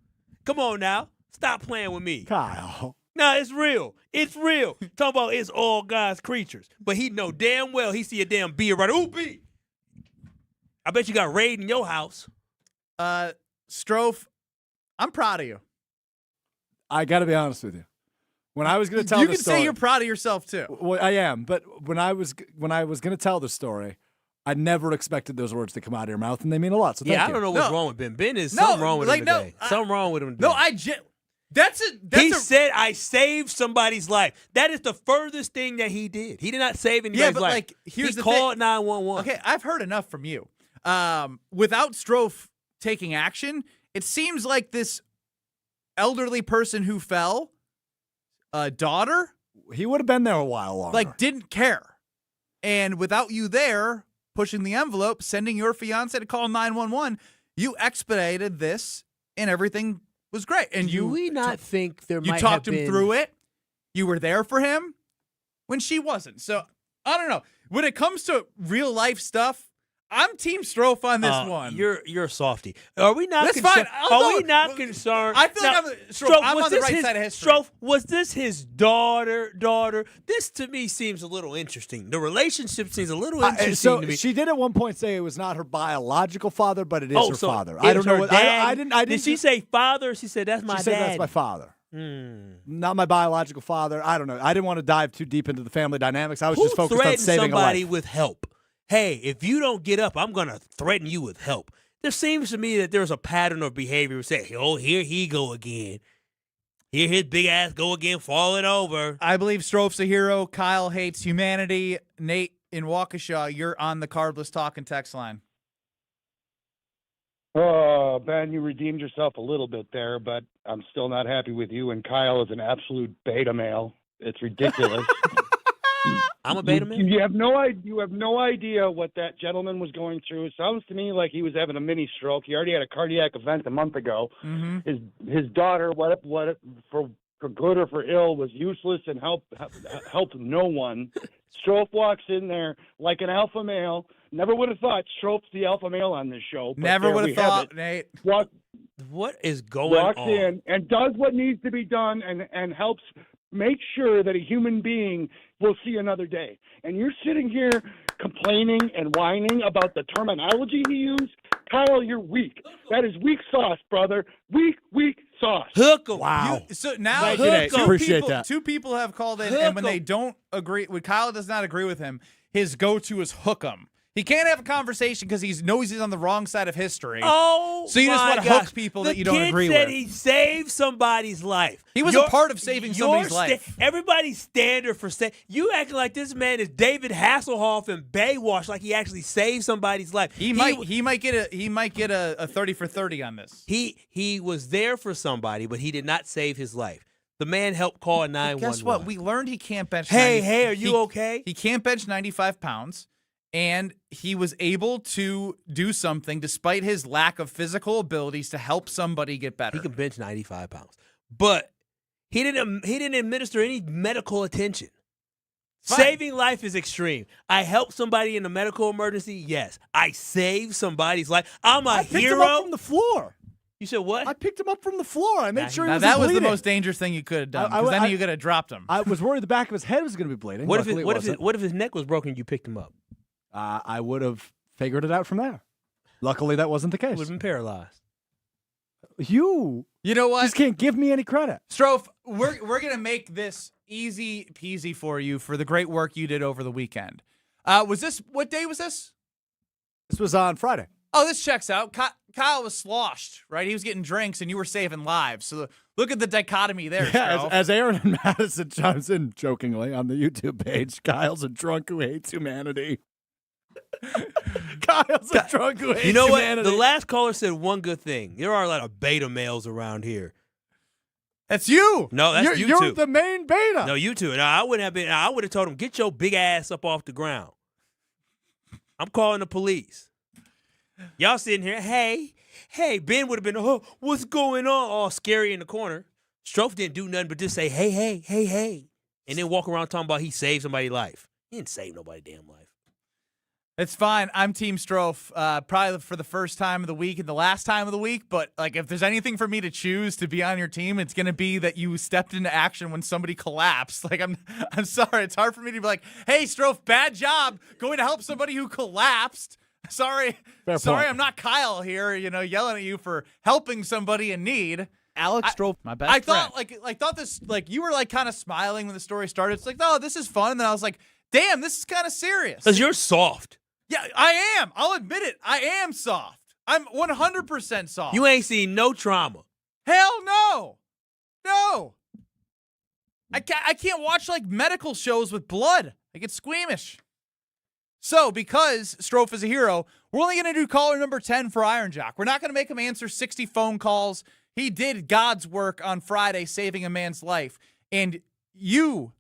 S13: Come on now. Stop playing with me.
S14: Kyle.
S13: No, it's real. It's real. Talking about it's all God's creatures. But he know damn well he see a damn bee right. Ooh, bee. I bet you got raid in your house.
S2: Strofe, I'm proud of you.
S14: I got to be honest with you. When I was going to tell the story,
S2: you can say you're proud of yourself too.
S14: Well, I am, but when I was going to tell the story, I never expected those words to come out of your mouth, and they mean a lot. So thank
S13: I
S14: you.
S13: don't know what's wrong with Ben. Ben is something wrong with him today. Something wrong with him today. He said I saved somebody's life. That is the furthest thing that he did. He did not save anybody's life.
S2: Here's
S13: he called 911.
S2: Okay, I've heard enough from you. Without Strofe taking action, it seems like this elderly person who fell, daughter,
S14: he would have been there a while longer.
S2: Didn't care. And without you there, pushing the envelope, sending your fiance to call 911, you expedited this, and everything was great. And
S13: Do we not think there might have been...
S2: You talked him through it. You were there for him when she wasn't. So, I don't know. When it comes to real life stuff, I'm Team Strofe on this one.
S13: You're a softy. Are we not
S2: That's
S13: concerned?
S2: fine.
S13: Are we not concerned?
S2: I feel like I'm on the right side of history.
S13: Strofe, was this his daughter? This to me seems a little interesting. The relationship seems a little interesting to me.
S14: She did at one point say it was not her biological father, but it is her father.
S13: I
S14: don't know what I didn't.
S13: Did she say father? She said that's my dad.
S14: She said that's my father. Not my biological father. I don't know. I didn't want to dive too deep into the family dynamics. I was just focused on saving a life.
S13: Somebody with help? Hey, if you don't get up, I'm going to threaten you with help. There seems to me that there's a pattern of behavior. Say, oh, here he go again. Here his big ass go again, falling over.
S2: I believe Strofe's a hero. Kyle hates humanity. Nate in Waukesha, you're on the Carbless Talking text line.
S12: Oh, Ben, you redeemed yourself a little bit there, but I'm still not happy with you. And Kyle is an absolute beta male. It's ridiculous.
S13: I'm a beta man.
S12: You have no idea what that gentleman was going through. It sounds to me like he was having a mini stroke. He already had a cardiac event a month ago.
S2: Mm-hmm.
S12: His daughter, for for good or for ill, was useless and helped no one. Strofe walks in there like an alpha male. Never would have thought Strofe's the alpha male on this show.
S2: Never would have thought, Nate.
S13: What is going on?
S12: Walks in and does what needs to be done and helps make sure that a human being will see another day. And you're sitting here complaining and whining about the terminology he used. Kyle, you're weak. That is weak sauce, brother. Weak sauce.
S13: Hook 'em.
S14: Wow.
S2: So now two people have called in, and when they don't agree, when Kyle does not agree with him, his go-to is hook 'em. He can't have a conversation because he knows he's on the wrong side of history.
S13: Oh,
S2: so you just
S13: my
S2: want to
S13: gosh.
S2: hook people that you don't agree
S13: The kid said
S2: with.
S13: he saved somebody's life.
S2: He was a part of saving somebody's life.
S13: Everybody's standard for you acting like this man is David Hasselhoff in Baywatch, like he actually saved somebody's life.
S2: He might get a 30 for 30 on this.
S13: He was there for somebody, but he did not save his life. The man helped call 911.
S2: Guess what? We learned he can't bench.
S13: Hey, are you okay?
S2: He can't bench 95 pounds. And he was able to do something despite his lack of physical abilities to help somebody get better.
S13: He can bench 95 pounds. But he didn't administer any medical attention.
S2: Fine.
S13: Saving life is extreme. I helped somebody in a medical emergency. Yes. I saved somebody's life. I'm a hero.
S14: I picked him up from the floor.
S13: You said what?
S14: I picked him up from the floor. I made sure he was
S2: that was
S14: bleeding.
S2: the most dangerous thing you could have done, because then you could have dropped him.
S14: I was worried the back of his head was going to be bleeding.
S13: What if his neck was broken and you picked him up?
S14: I would have figured it out from there. Luckily, that wasn't the case.
S13: He would have been paralyzed.
S14: You
S2: know what?
S14: Just can't give me any credit.
S2: Strofe, we're going to make this easy peasy for you for the great work you did over the weekend. What day was this?
S14: This was on Friday.
S2: Oh, this checks out. Kyle was sloshed, right? He was getting drinks, and you were saving lives. So look at the dichotomy there,
S14: Yeah, as Aaron and Madison chimes in jokingly on the YouTube page, Kyle's a drunk who hates humanity. Kyle's a drunk who hates humanity.
S13: You know what? The last caller said one good thing. There are a lot of beta males around here.
S2: That's you.
S13: No, that's you
S14: You're
S13: two.
S14: the main beta.
S13: No, you two. No, I wouldn't have been. I would have told him, get your big ass up off the ground. I'm calling the police. Y'all sitting here, hey, Ben would have been, oh, what's going on? All scary in the corner. Strofe didn't do nothing but just say, hey, and then walk around talking about he saved somebody's life. He didn't save nobody's damn life.
S2: It's fine. I'm Team Strofe, probably for the first time of the week and the last time of the week. But like, if there's anything for me to choose to be on your team, it's going to be that you stepped into action when somebody collapsed. Like, I'm sorry. It's hard for me to be like, hey, Strofe, bad job going to help somebody who collapsed. Sorry, I'm not Kyle here, yelling at you for helping somebody in need.
S4: Alex Strofe, my best friend.
S2: I thought this, you were kind of smiling when the story started. It's like, oh, this is fun. And then I was like, damn, this is kind of serious.
S13: Because you're soft.
S2: Yeah, I am. I'll admit it. I am soft. I'm 100% soft.
S13: You ain't seen no trauma.
S2: Hell no. No. I can't watch medical shows with blood. I get squeamish. So, because Strofe is a hero, we're only going to do caller number 10 for Iron Jock. We're not going to make him answer 60 phone calls. He did God's work on Friday, saving a man's life. And you,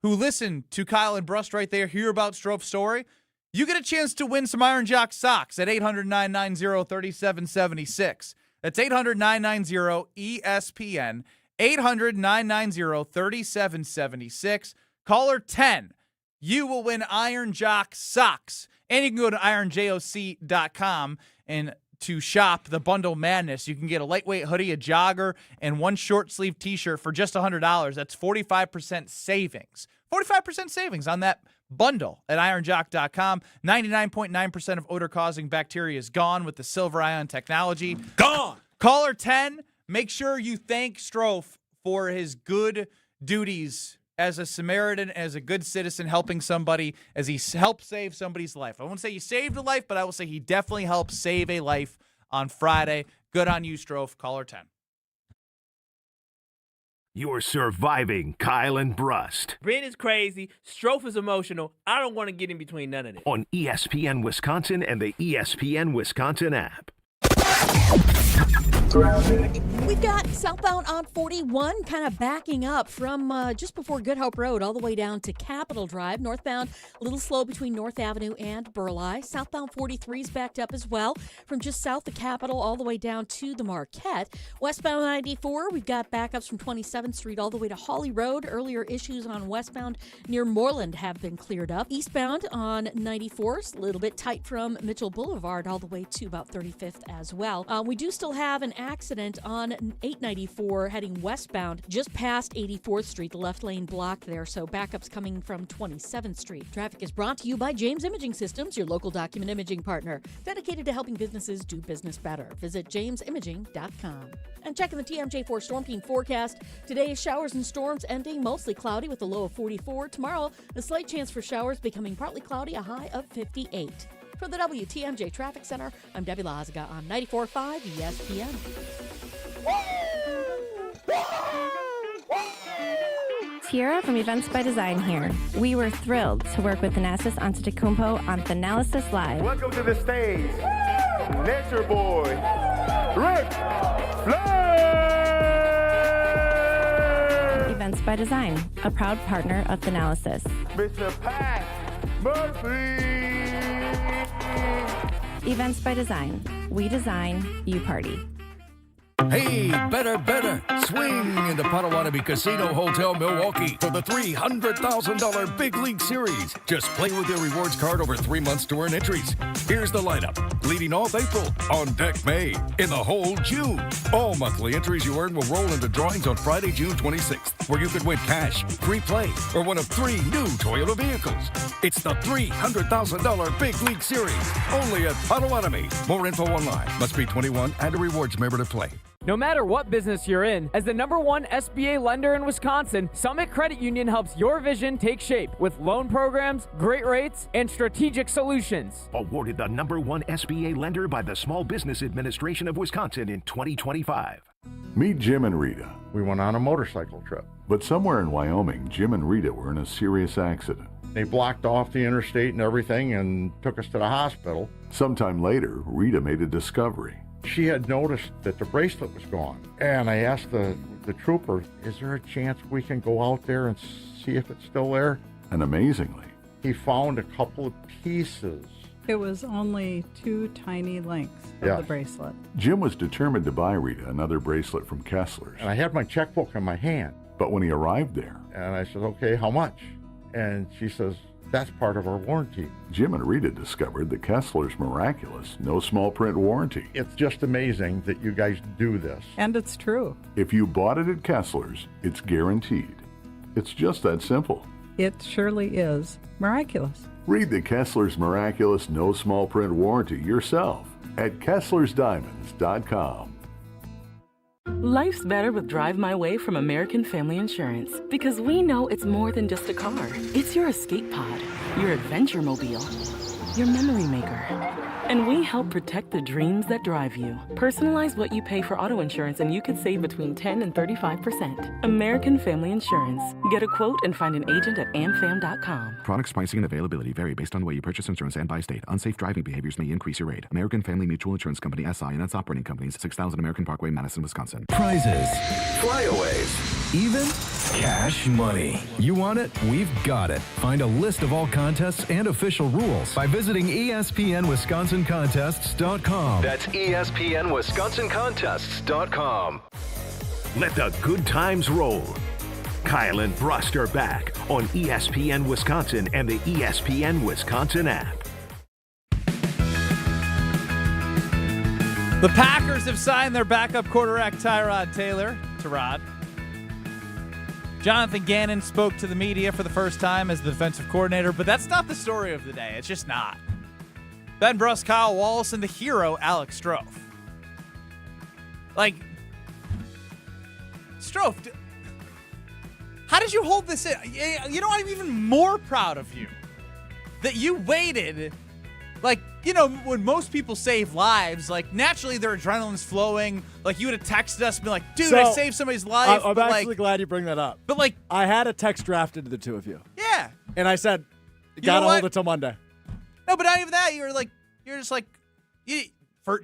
S2: who listen to Kyle and Brust right there, hear about Strofe's story, you get a chance to win some Iron Jock socks at 800-990-3776. That's 800-990-ESPN, 800-990-3776. Caller 10. You will win Iron Jock socks. And you can go to ironjoc.com and to shop the bundle madness. You can get a lightweight hoodie, a jogger, and one short sleeve t-shirt for just $100. That's 45% savings. 45% savings on that bundle at ironjoc.com. 99.9% of odor-causing bacteria is gone with the silver ion technology.
S13: Gone!
S2: Caller 10, make sure you thank Strofe for his good duties as a Samaritan, as a good citizen, helping somebody, as he helped save somebody's life. I won't say he saved a life, but I will say he definitely helped save a life on Friday. Good on you, Strofe. Caller 10.
S3: You're surviving Kyle and Brust
S13: Ben is crazy. Strofe is emotional. I don't want to get in between none of this.
S3: on ESPN Wisconsin and the ESPN Wisconsin app.
S19: We've got southbound on 41 kind of backing up from just before Good Hope Road all the way down to Capitol Drive. Northbound, a little slow between North Avenue and Burleigh. Southbound 43 is backed up as well from just south of Capitol all the way down to the Marquette. Westbound 94, we've got backups from 27th Street all the way to Hawley Road. Earlier issues on westbound near Moreland have been cleared up. Eastbound on 94 is a little bit tight from Mitchell Boulevard all the way to about 35th as well. We do still have an accident on 894 heading westbound just past 84th Street, the left lane blocked there, so backups coming from 27th Street. Traffic is brought to you by James Imaging Systems, your local document imaging partner, dedicated to helping businesses do business better. Visit jamesimaging.com. And checking the TMJ4 Storm Team forecast. Today, showers and storms ending mostly cloudy with a low of 44. Tomorrow, a slight chance for showers becoming partly cloudy, a high of 58. For the WTMJ Traffic Center, I'm Debbie Lazaga on 94.5 ESPN.
S15: Tiara from Events by Design here. We were thrilled to work with Thanasis Antetokounmpo on Thanalysis Live.
S9: Welcome to the stage, Nature Boy, Rick Flair!
S15: Events by Design, a proud partner of Thanalysis.
S9: Mr. Pat Murphy!
S15: Events by Design. We design, you party.
S20: Hey, better. Swing into Potawatomi Casino Hotel Milwaukee for the $300,000 Big League Series. Just play with your rewards card over 3 months to earn entries. Here's the lineup. Leading off April, on deck May, in the hole June. All monthly entries you earn will roll into drawings on Friday, June 26th, where you could win cash, free play, or one of 3 new Toyota vehicles. It's the $300,000 Big League Series, only at Potawatomi. More info online. Must be 21 and a rewards member to play.
S21: No matter what business you're in, as the #1 SBA lender in Wisconsin, Summit Credit Union helps your vision take shape with loan programs, great rates, and strategic solutions.
S3: Awarded the #1 SBA lender by the Small Business Administration of Wisconsin in 2025.
S7: Meet Jim and Rita.
S22: We went on a motorcycle trip.
S7: But somewhere in Wyoming, Jim and Rita were in a serious accident.
S22: They blocked off the interstate and everything and took us to the hospital.
S7: Sometime later, Rita made a discovery.
S22: She had noticed that the bracelet was gone. And I asked the trooper, is there a chance we can go out there and see if it's still there?
S7: And amazingly,
S22: he found a couple of pieces.
S23: It was only 2 tiny links of the bracelet.
S7: Jim was determined to buy Rita another bracelet from Kessler's.
S22: And I had my checkbook in my hand.
S7: But when he arrived there,
S22: and I said, okay, how much? And she says, that's part of our warranty.
S7: Jim and Rita discovered the Kessler's miraculous, no small print warranty.
S22: It's just amazing that you guys do this.
S23: And it's true.
S7: If you bought it at Kessler's, it's guaranteed. It's just that simple.
S23: It surely is miraculous.
S7: Read the Kessler's miraculous, no small print warranty yourself at KesslersDiamonds.com.
S24: Life's better with Drive My Way from American Family Insurance, because we know it's more than just a car. It's your escape pod, your adventure mobile, your memory maker. And we help protect the dreams that drive you. Personalize what you pay for auto insurance and you could save between 10 and 35%. American Family Insurance. Get a quote and find an agent at amfam.com.
S25: Products, pricing, and availability vary based on the way you purchase insurance and by state. Unsafe driving behaviors may increase your rate. American Family Mutual Insurance Company, SI, and its operating companies, 6000 American Parkway, Madison, Wisconsin.
S28: Prizes, flyaways, even cash money. You want it? We've got it. Find a list of all contests and official rules by visiting ESPNWisconsinContests.com.
S3: That's ESPNWisconsinContests.com. Let the good times roll. Kyle and Brust are back on ESPN Wisconsin and the ESPN Wisconsin app.
S2: The Packers have signed their backup quarterback Tyrod Taylor. Jonathan Gannon spoke to the media for the first time as the defensive coordinator, but that's not the story of the day. It's just not. Ben Brust, Kyle Wallace, and the hero, Alex Strofe. Strofe, how did you hold this in? You know, I'm even more proud of you that you waited. When most people save lives, naturally their adrenaline's flowing. You would have texted us and be like, dude, I saved somebody's life.
S14: I'm actually glad you bring that up.
S2: But
S14: I had a text drafted to the two of you.
S2: Yeah.
S14: And I said, gotta hold it till Monday.
S2: No, but not even that. You're just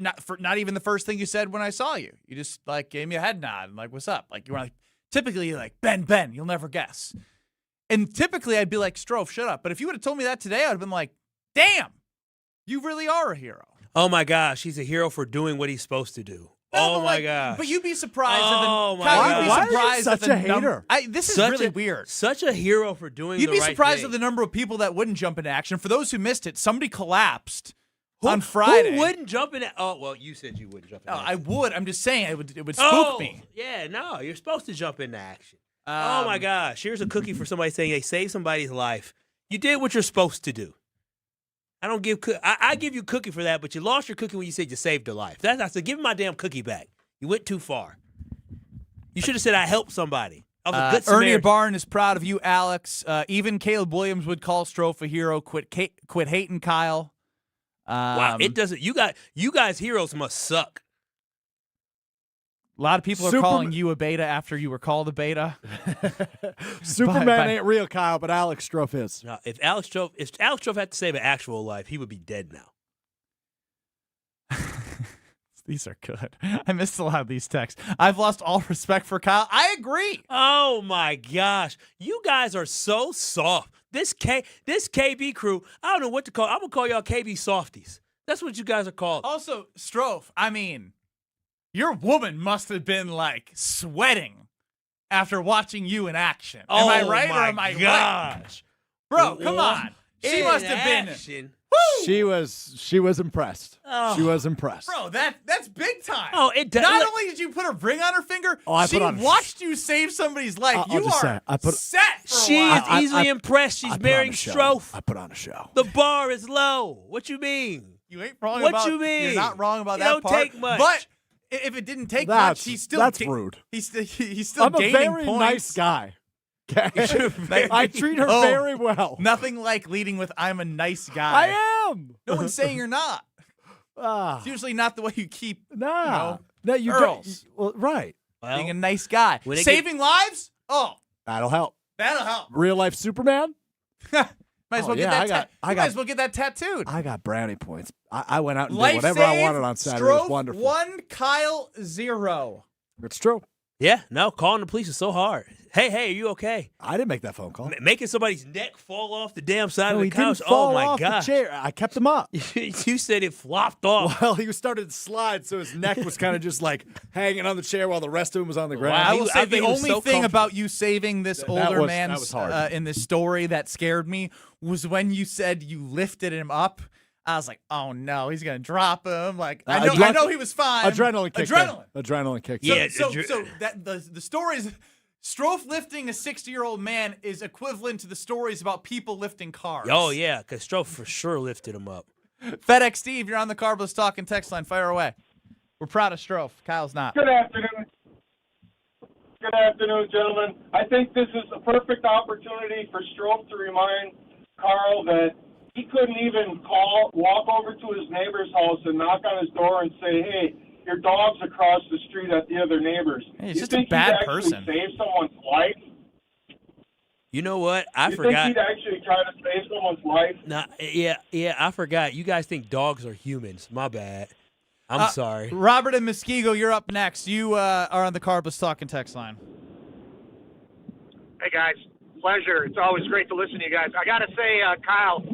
S2: not even the first thing you said when I saw you. You just like gave me a head nod and like, what's up? Like you were like, typically you're like, Ben, you'll never guess. And typically I'd be like, Strofe, shut up. But if you would have told me that today, I'd have been like, damn, you really are a hero.
S13: Oh my gosh, he's a hero for doing what he's supposed to do.
S2: No,
S13: Oh my gosh.
S2: But you'd be surprised.
S13: Oh my
S2: Kyle,
S13: God.
S2: you'd be
S14: Why are you
S2: surprised
S14: such
S2: at the
S14: a hater?
S2: This is
S13: Such
S2: really
S13: a-
S2: weird.
S13: Such a hero for doing
S2: You'd
S13: the
S2: be
S13: right
S2: surprised
S13: thing.
S2: at the number of people that wouldn't jump into action. For those who missed it, somebody collapsed on Friday.
S13: Who wouldn't jump in? Oh, well, you said you wouldn't jump in.
S2: No, I would. I'm just saying it would spook
S13: Oh,
S2: me.
S13: yeah, no, you're supposed to jump into action. Oh my gosh, here's a cookie for somebody saying they saved somebody's life. You did what you're supposed to do. I don't give I give you cookie for that, but you lost your cookie when you said you saved a life. I said, give me my damn cookie back. You went too far. You should have said I helped somebody. I was a good
S2: Ernie
S13: Samaritan.
S2: Barn is proud of you, Alex. Even Caleb Williams would call Strofe a hero. Quit hating Kyle.
S13: Wow, it doesn't. You guys heroes must suck.
S2: A lot of people are calling you a beta after you were called a beta.
S14: Superman ain't real, Kyle, but Alex Strofe is.
S13: No, if Alex Strofe had to save an actual life, he would be dead now.
S2: These are good. I missed a lot of these texts. I've lost all respect for Kyle. I agree.
S13: Oh my gosh, you guys are so soft. This KB crew, I don't know what to call. I'm gonna call y'all KB softies. That's what you guys are called.
S2: Also, Strofe, I mean, your woman must have been like sweating after watching you in action. Am I right or am I
S13: gosh.
S2: Bro, come on. She
S13: In
S2: must have been.
S13: action.
S2: Woo!
S14: She was impressed.
S13: Oh.
S14: She was impressed.
S2: Bro, that's big time.
S13: Oh, it does.
S2: Not only did you put a ring on her finger,
S14: I
S2: she
S14: put on-
S2: watched you save somebody's life.
S14: I'll
S2: You
S14: just
S2: are
S14: say, I put-
S2: set for
S13: She
S2: a while.
S13: is easily impressed. She's
S14: I put
S13: marrying
S14: on a show.
S13: Strofe.
S14: I put on a show.
S13: The bar is low. What you mean?
S2: You ain't wrong
S13: What
S2: about
S13: you mean?
S2: You're not wrong about
S13: It
S2: that
S13: don't
S2: part.
S13: take much.
S2: But if it didn't take much,
S14: That's
S2: he's still
S14: rude.
S2: He's still
S14: I'm a
S2: gaining
S14: very
S2: points.
S14: nice guy. Okay? I treat her
S2: Oh,
S14: very well.
S2: Nothing like leading with "I'm a nice guy."
S14: I am.
S2: No one's saying you're not. It's usually not the way you keep.
S14: Nah. No, you
S2: girls.
S14: don't. Well, right.
S13: Well,
S2: being a nice guy,
S13: when it
S2: saving lives. Oh,
S14: That'll help.
S2: that'll help.
S14: Real life Superman.
S2: Might as well
S14: Oh,
S2: get
S14: yeah,
S2: that.
S14: I
S2: Might as well get that tattooed.
S14: I got brownie points. I went out and did
S2: Life
S14: whatever
S2: save,
S14: I wanted on Saturday. It was
S2: Strofe
S14: wonderful.
S2: 1, Kyle 0.
S14: It's true.
S13: Yeah, no, calling the police is so hard. Hey, are you okay?
S14: I didn't make that phone call.
S13: Making somebody's neck fall off the damn side
S14: No,
S13: of the
S14: he
S13: couch.
S14: didn't fall
S13: Oh my
S14: off
S13: gosh.
S14: the chair. I kept him up.
S13: You said it flopped off.
S14: Well, he started to slide, so his neck was kind of just like hanging on the chair while the rest of him was on the ground.
S2: I will
S13: I
S2: say
S13: bet
S2: the
S13: he was
S2: only
S13: so
S2: thing
S13: comfortable.
S2: about you saving this
S14: That
S2: older
S14: was
S2: man
S14: hard.
S2: in this story that scared me was when you said you lifted him up. I was like, oh no, he's gonna drop him. Like I know he was fine.
S14: Adrenaline kicked in. Adrenaline kicked in.
S13: Yeah,
S2: So that the stories, Strofe lifting a 60-year-old man is equivalent to the stories about people lifting cars.
S13: Oh, yeah, because Strofe for sure lifted him up.
S2: FedEx Steve, you're on the Carbless Talking text line. Fire away. We're proud of Strofe. Kyle's not.
S6: Good afternoon. Good afternoon, gentlemen. I think this is a perfect opportunity for Strofe to remind Carl that he couldn't even walk over to his neighbor's house and knock on his door and say, hey, your dog's across the street at the other neighbor's.
S2: Hey, he's
S6: you
S2: just
S6: think
S2: a bad
S6: he'd actually
S2: person.
S6: save someone's life?
S13: You know what? I
S6: You
S13: forgot.
S6: think he'd actually try to save someone's life?
S13: Nah, yeah, I forgot. You guys think dogs are humans. My bad. I'm sorry.
S2: Robert and Muskego, you're up next. You are on the Carbless Talking text line.
S1: Hey, guys. Pleasure. It's always great to listen to you guys. I got to say, Kyle,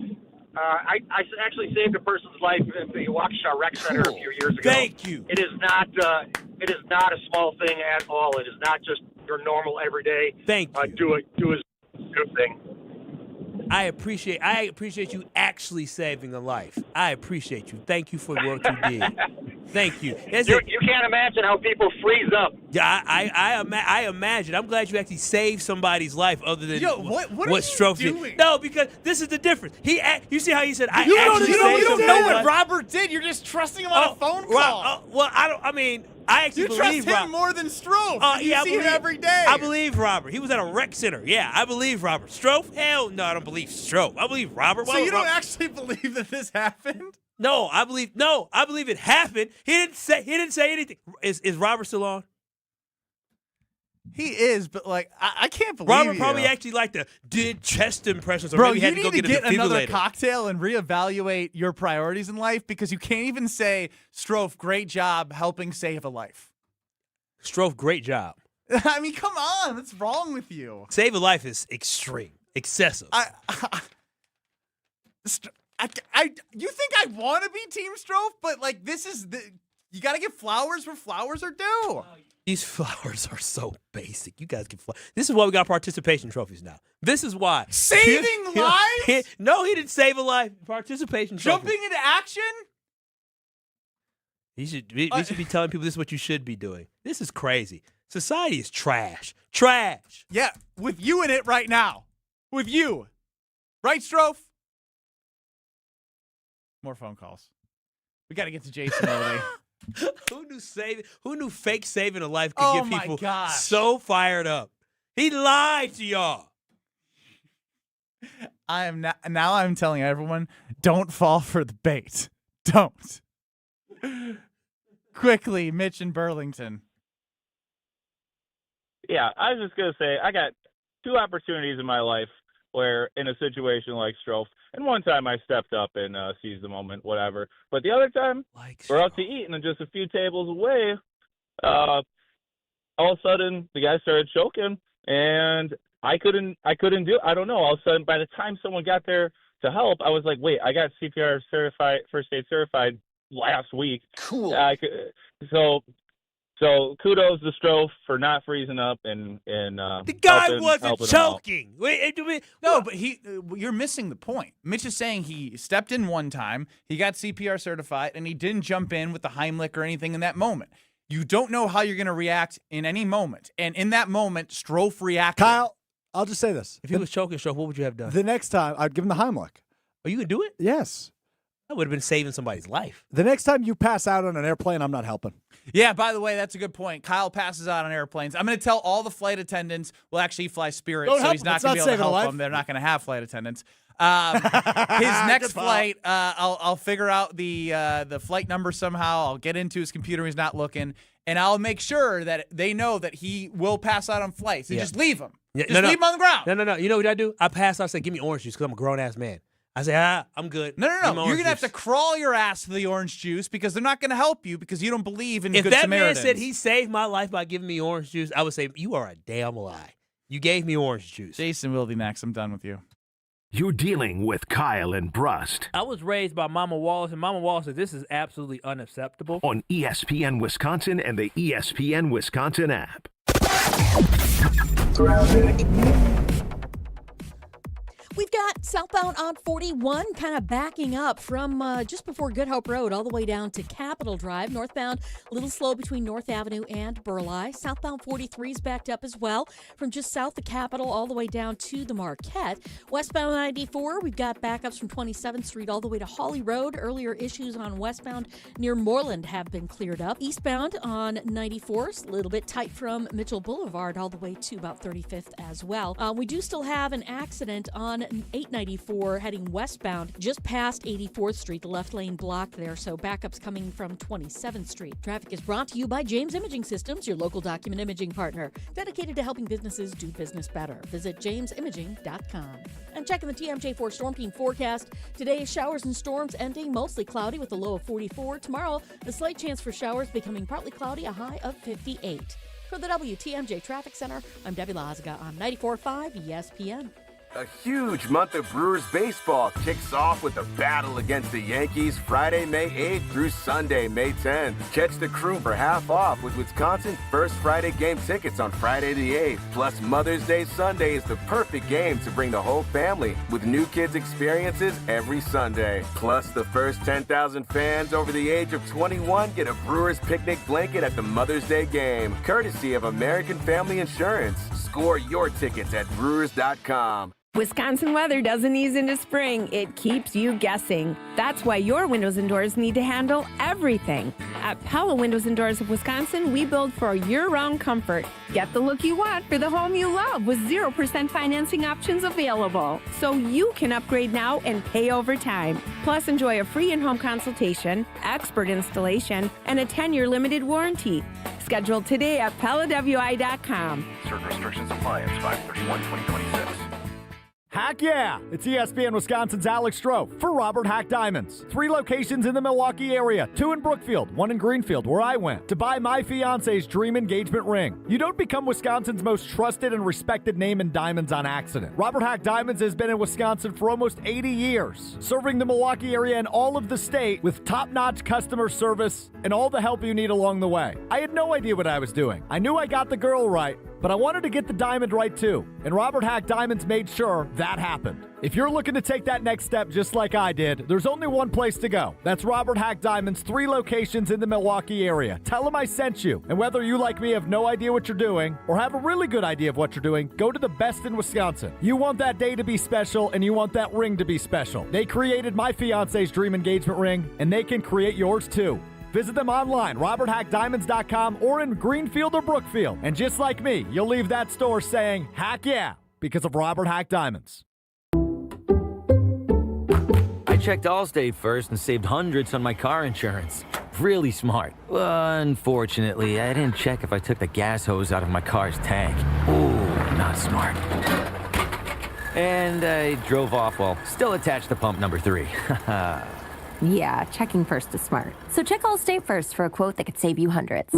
S1: I actually saved a person's life at the Waukesha Rec Center a few years ago.
S13: Thank you.
S1: It is not a small thing at all. It is not just your normal everyday.
S13: Thank you.
S1: Do his thing.
S13: I appreciate you actually saving a life. I appreciate you. Thank you for the work you did. Thank you.
S1: You can't imagine how people freeze up.
S13: Yeah, I imagine. I'm glad you actually saved somebody's life other than
S2: what are you
S13: Strofe did.
S2: doing?
S13: No, because this is the difference. You see how he said,
S2: You
S13: actually saved
S2: don't know
S13: somebody's
S2: what
S13: life?
S2: Robert did. You're just trusting him on a phone call.
S13: Well, I actually
S2: You
S13: believe
S2: trust him
S13: Robert.
S2: more than Strofe. You
S13: Yeah,
S2: see him every day.
S13: I believe Robert. He was at a rec center. Yeah, I believe Robert. Strofe? Hell no, I don't believe Strofe. I believe Robert.
S2: So you don't actually believe that this happened?
S13: No, I believe it happened. He didn't say anything. Is Robert still on?
S2: He is, but like I can't believe
S13: Robert
S2: you.
S13: probably actually did chest impressions, or
S2: Bro,
S13: maybe
S2: you
S13: had to
S2: need
S13: go
S2: to
S13: get
S2: get
S13: a
S2: another
S13: defibrillator.
S2: cocktail and reevaluate your priorities in life because you can't even say, Strofe, great job helping save a life.
S13: Strofe, great job.
S2: I mean, come on. What's wrong with you?
S13: Save a life is extreme, excessive.
S2: You think I want to be Team Strofe, but like you got to give flowers where flowers are due.
S13: These flowers are so basic. You guys get flowers. This is why we got participation trophies now. This is why.
S2: Saving lives?
S13: No, he didn't save a life. Participation trophies.
S2: Jumping into action?
S13: We should be telling people this is what you should be doing. This is crazy. Society is trash. Trash.
S2: Yeah, with you in it right now. With you. Right, Strofe? More phone calls. We got to get to Jason early.
S13: Who knew fake saving a life could get people so fired up? He lied to y'all.
S2: I'm telling everyone, don't fall for the bait. Don't. Quickly, Mitch in Burlington.
S5: Yeah, I was just going to say, I got 2 opportunities in my life where in a situation like Strofe, and one time I stepped up and seized the moment, whatever. But the other time, we're out to eat, and then just a few tables away, all of a sudden, the guy started choking, and I couldn't do it. I don't know. All of a sudden, by the time someone got there to help, I was like, wait, I got CPR certified, first aid certified last week.
S2: Cool.
S5: So kudos to Strofe for not freezing up and the
S13: guy wasn't choking.
S2: No, but you're missing the point. Mitch is saying he stepped in one time, he got CPR certified, and he didn't jump in with the Heimlich or anything in that moment. You don't know how you're going to react in any moment, and in that moment, Strofe reacted.
S14: Kyle, I'll just say this:
S13: if he was choking, Strofe, what would you have done?
S14: The next time, I'd give him the Heimlich.
S13: Oh, you could do it?
S14: Yes.
S13: That would have been saving somebody's life.
S14: The next time you pass out on an airplane, I'm not helping.
S2: Yeah, by the way, that's a good point. Kyle passes out on airplanes. I'm going to tell all the flight attendants, well, actually, he flies Spirit, so he's not going to be able to help them. They're not going to have flight attendants. His next flight, I'll figure out the flight number somehow. I'll get into his computer. He's not looking. And I'll make sure that they know that he will pass out on flights. And just leave him.
S13: Yeah,
S2: leave him on the ground.
S13: No. You know what I do? I pass out and say, give me orange juice because I'm a grown-ass man. I say, I'm good.
S2: No. You're going to have to crawl your ass to the orange juice because they're not going to help you because you don't believe in Good Samaritans.
S13: If that man said he saved my life by giving me orange juice, I would say, you are a damn lie. You gave me orange juice.
S2: Jason Wilde next. I'm done with you.
S3: You're dealing with Kyle and Brust.
S21: I was raised by Mama Wallace, and Mama Wallace said this is absolutely unacceptable.
S3: On ESPN Wisconsin and the ESPN Wisconsin app.
S19: We've got southbound on 41 kind of backing up from just before Good Hope Road all the way down to Capitol Drive. Northbound, a little slow between North Avenue and Burleigh. Southbound 43 is backed up as well from just south of Capitol all the way down to the Marquette. Westbound 94, we've got backups from 27th Street all the way to Hawley Road. Earlier issues on westbound near Moreland have been cleared up. Eastbound on 94 is a little bit tight from Mitchell Boulevard all the way to about 35th as well. We do still have an accident on 894 heading westbound just past 84th Street, the left lane blocked there, so backups coming from 27th Street. Traffic is brought to you by James Imaging Systems, your local document imaging partner, dedicated to helping businesses do business better. Visit jamesimaging.com. And checking the TMJ4 Storm Team forecast. Today, showers and storms ending mostly cloudy with a low of 44. Tomorrow, a slight chance for showers becoming partly cloudy, a high of 58. For the WTMJ Traffic Center, I'm Debbie Lazaga on 94.5 ESPN.
S9: A huge month of Brewers baseball kicks off with a battle against the Yankees Friday, May 8th through Sunday, May 10th. Catch the crew for half off with Wisconsin First Friday game tickets on Friday the 8th. Plus, Mother's Day Sunday is the perfect game to bring the whole family with new kids experiences every Sunday. Plus, the first 10,000 fans over the age of 21 get a Brewers picnic blanket at the Mother's Day game, courtesy of American Family Insurance. Score your tickets at Brewers.com.
S8: Wisconsin weather doesn't ease into spring. It keeps you guessing. That's why your windows and doors need to handle everything. At Pella Windows and Doors of Wisconsin, we build for year-round comfort. Get the look you want for the home you love with 0% financing options available. So you can upgrade now and pay over time. Plus, enjoy a free in-home consultation, expert installation, and a 10-year limited warranty. Schedule today at PellaWI.com.
S28: Certain restrictions apply. It's 5/31/2026.
S14: Hack yeah! It's ESPN Wisconsin's Alex Stroh for Robert Hack Diamonds. 3 locations in the Milwaukee area, 2 in Brookfield, 1 in Greenfield, where I went, to buy my fiance's dream engagement ring. You don't become Wisconsin's most trusted and respected name in diamonds on accident. Robert Hack Diamonds has been in Wisconsin for almost 80 years, serving the Milwaukee area and all of the state with top-notch customer service and all the help you need along the way. I had no idea what I was doing. I knew I got the girl right, but I wanted to get the diamond right too, and Robert Hack Diamonds made sure that happened. If you're looking to take that next step just like I did, there's only one place to go. That's Robert Hack Diamonds, 3 locations in the Milwaukee area. Tell them I sent you, and whether you like me have no idea what you're doing or have a really good idea of what you're doing, go to the best in Wisconsin. You want that day to be special, and you want that ring to be special. They created my fiance's dream engagement ring, and they can create yours too. Visit them online, roberthackdiamonds.com, or in Greenfield or Brookfield. And just like me, you'll leave that store saying, heck yeah, because of Robert Hack Diamonds.
S10: I checked Allstate first and saved hundreds on my car insurance. Really smart. Unfortunately, I didn't check if I took the gas hose out of my car's tank. Ooh, not smart. And I drove off while still attached to pump number 3. Haha.
S11: Yeah, checking first is smart. So check Allstate first for a quote that could save you hundreds.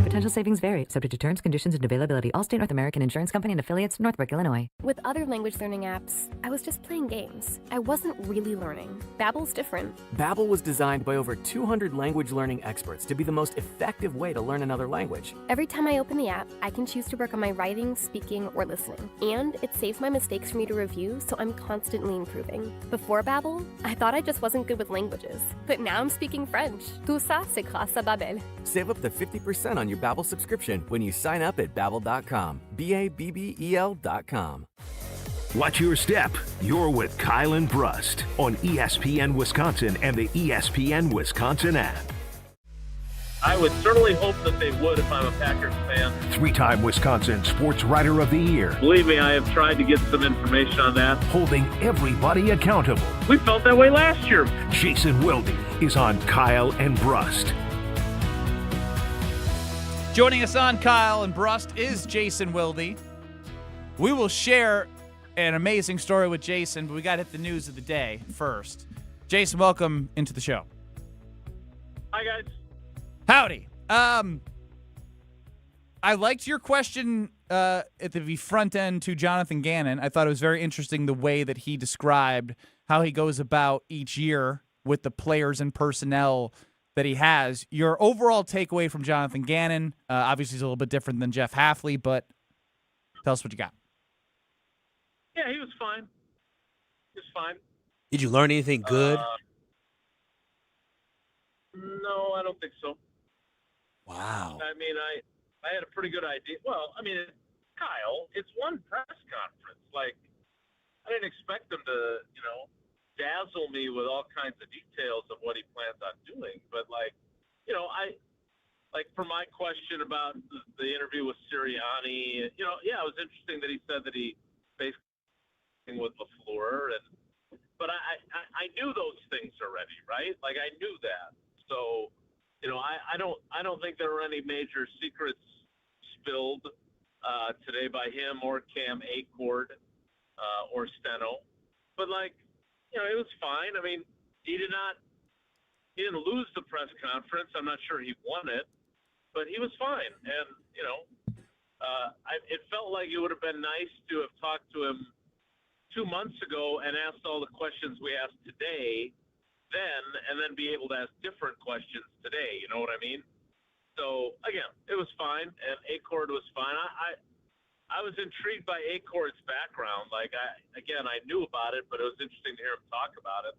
S12: Potential savings vary, subject to terms, conditions, and availability. Allstate North American Insurance Company and affiliates, Northbrook, Illinois.
S16: With other language learning apps, I was just playing games. I wasn't really learning. Babbel's different.
S17: Babbel was designed by over 200 language learning experts to be the most effective way to learn another language.
S16: Every time I open the app, I can choose to work on my writing, speaking, or listening. And it saves my mistakes for me to review, so I'm constantly improving. Before Babbel, I thought I just wasn't good with languages. But now I'm speaking French. Tout ça, c'est grâce à Babbel.
S17: Save up to 50% on your Babbel subscription when you sign up at Babbel.com. BABBEL.com.
S3: Watch your step. You're with Kyle and Brust on ESPN Wisconsin and the ESPN Wisconsin app.
S18: I would certainly hope that they would if I'm a Packers fan.
S3: 3-time Wisconsin Sports Writer of the Year.
S18: Believe me, I have tried to get some information on that.
S3: Holding everybody accountable.
S18: We felt that way last year.
S3: Jason Wilde is on Kyle and Brust.
S2: Joining us on Kyle and Brust is Jason Wilde. We will share an amazing story with Jason, but we got to hit the news of the day first. Jason, welcome into the show.
S18: Hi, guys.
S2: Howdy. I liked your question at the front end to Jonathan Gannon. I thought it was very interesting the way that he described how he goes about each year with the players and personnel that he has. Your overall takeaway from Jonathan Gannon, obviously is a little bit different than Jeff Hafley, but tell us what you got.
S18: Yeah, he was fine. He was fine.
S13: Did you learn anything good?
S18: No, I don't think so.
S13: Wow.
S18: I mean, I had a pretty good idea. Well, I mean, Kyle, it's one press conference. Like, I didn't expect him to, dazzle me with all kinds of details of what he plans on doing. But, for my question about the interview with Sirianni, it was interesting that he said that he basically with LaFleur. But I knew those things already, right? Like, I knew that. So, I don't think there were any major secrets spilled today by him or Cam Acord or Steno. But, it was fine. I mean, he didn't lose the press conference. I'm not sure he won it, but he was fine. And, it felt like it would have been nice to have talked to him 2 months ago and asked all the questions we asked today then, and then be able to ask different questions today. You know what I mean? So, again, it was fine, and Acord was fine. I was intrigued by Acord's background. I knew about it, but it was interesting to hear him talk about it.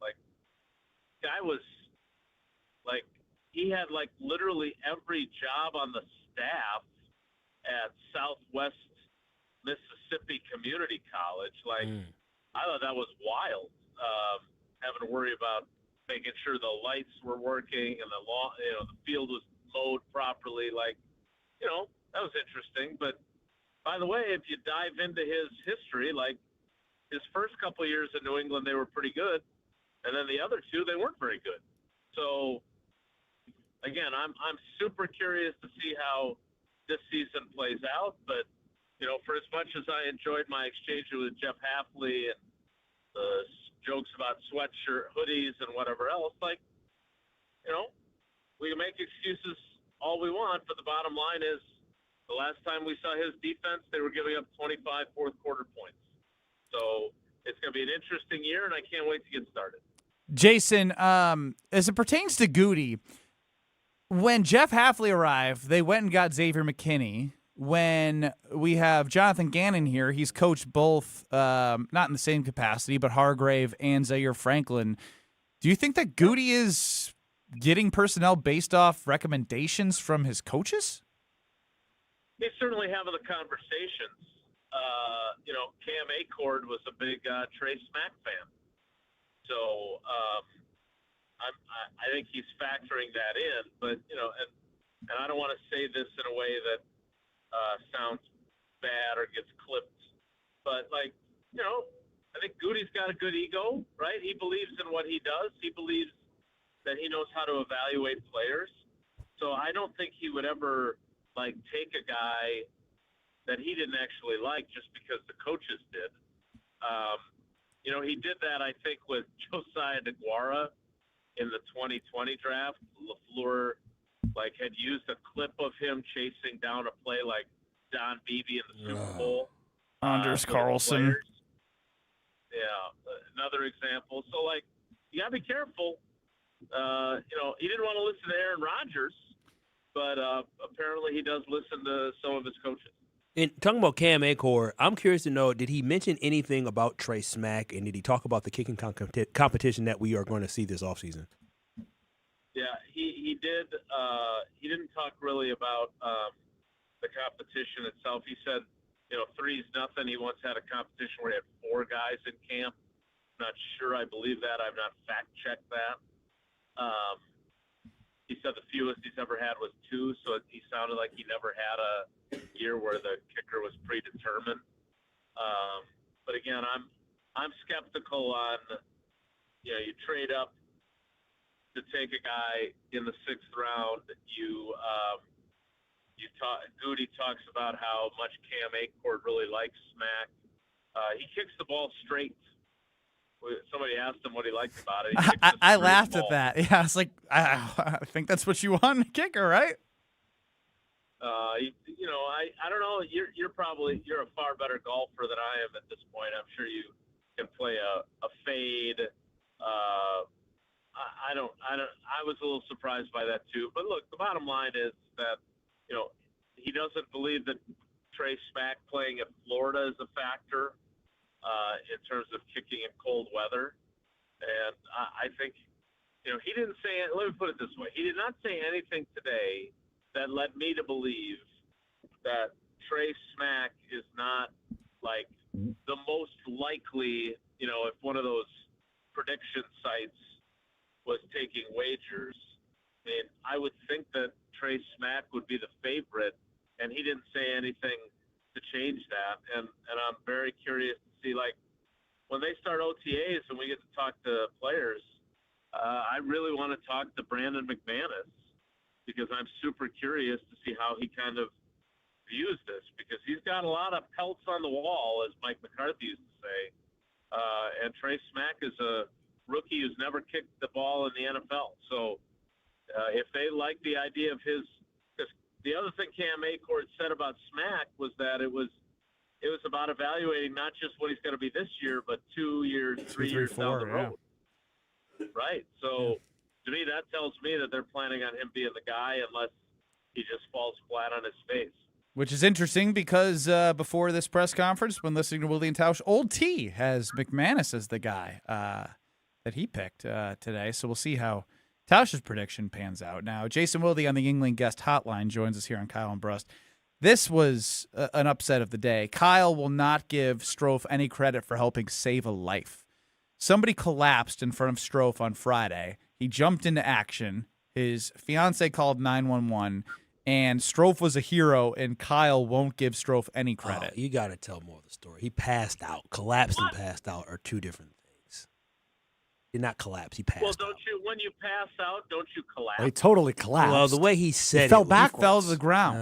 S18: Guy was, he had, literally every job on the staff at Southwest Mississippi Community College. I thought that was wild, having to worry about making sure the lights were working and the field was mowed properly. That was interesting. But by the way, if you dive into his history, his first couple of years in New England, they were pretty good. And then the other two, they weren't very good. So again, I'm super curious to see how this season plays out. But for as much as I enjoyed my exchange with Jeff Hafley and the jokes about sweatshirt hoodies and whatever else, we can make excuses all we want, but the bottom line is the last time we saw his defense, they were giving up 25 fourth quarter points. So it's going to be an interesting year, and I can't wait to get started.
S2: Jason, as it pertains to Goody, when Jeff Hafley arrived, they went and got Xavier McKinney. When we have Jonathan Gannon here, he's coached both, not in the same capacity, but Hargrave and Zaire Franklin. Do you think that Goody is getting personnel based off recommendations from his coaches?
S18: He's certainly having the conversations. Cam Acord was a big Trey Smack fan. So I think he's factoring that in. But, and I don't want to say this in a way that sounds bad or gets clipped. But, I think Goody's got a good ego, right? He believes in what he does. He believes that he knows how to evaluate players. So I don't think he would ever, take a guy that he didn't actually like just because the coaches did. He did that, I think, with Josiah DeGuara in the 2020 draft. LaFleur, had used a clip of him chasing down a play like Don Beebe in the Super Bowl.
S2: Anders Carlson.
S18: Yeah, another example. So, you got to be careful. He didn't want to listen to Aaron Rodgers, but apparently he does listen to some of his coaches.
S13: And talking about Cam Acord, I'm curious to know, did he mention anything about Trey Smack, and did he talk about the kicking competition that we are going to see this offseason?
S18: Yeah, he did. He didn't talk really about the competition itself. He said, 3's nothing. He once had a competition where he had 4 guys in camp. Not sure I believe that. I've not fact-checked that. He said the fewest he's ever had was 2, so he sounded like he never had a year where the kicker was predetermined. But again, I'm skeptical on, you trade up to take a guy in the 6th round. Goody talks about how much Cam Acord really likes Smack. He kicks the ball straight. Somebody asked him what he liked about it.
S2: I laughed at that. Yeah, it's I think that's what you want in a kicker, right?
S18: I don't know. You're a far better golfer than I am at this point. I'm sure you can play a fade. I was a little surprised by that too. But look, the bottom line is that he doesn't believe that Trey Smack playing at Florida is a factor in terms of kicking in cold weather. And I think, he didn't say – let me put it this way. He did not say anything today that led me to believe that Trey Smack is not, the most likely, if one of those prediction sites was taking wagers. I mean, I would think that Trey Smack would be the favorite, and he didn't say anything to change that. And I'm very curious to see, when they start OTAs and we get to talk to players, I really want to talk to Brandon McManus because I'm super curious to see how he kind of views this because he's got a lot of pelts on the wall, as Mike McCarthy used to say. And Trey Smack is a rookie who's never kicked the ball in the NFL. So if they like the idea of his – because the other thing Cam Acord said about Smack was that it was about evaluating not just what he's going to be this year, but 2 years, 3 years down the road. Right. So to me, that tells me that they're planning on him being the guy unless he just falls flat on his face.
S2: Which is interesting because before this press conference, when listening to Wilde and Tausch, Old T has McManus as the guy that he picked today. So we'll see how Tausch's prediction pans out. Now, Jason Wilde on the Yuengling guest hotline joins us here on Kyle and Brust. This was an upset of the day. Kyle will not give Strofe any credit for helping save a life. Somebody collapsed in front of Strofe on Friday. He jumped into action. His fiance called 911, and Strofe was a hero, and Kyle won't give Strofe any credit.
S13: You got to tell more of the story. He passed out. Collapsed and passed out are two different things. Did not collapse. He passed.
S18: Well, when you pass out, don't you collapse?
S14: He totally collapsed.
S13: Well, the way he said
S14: he fell
S13: it,
S14: backwards.
S2: He fell to the ground.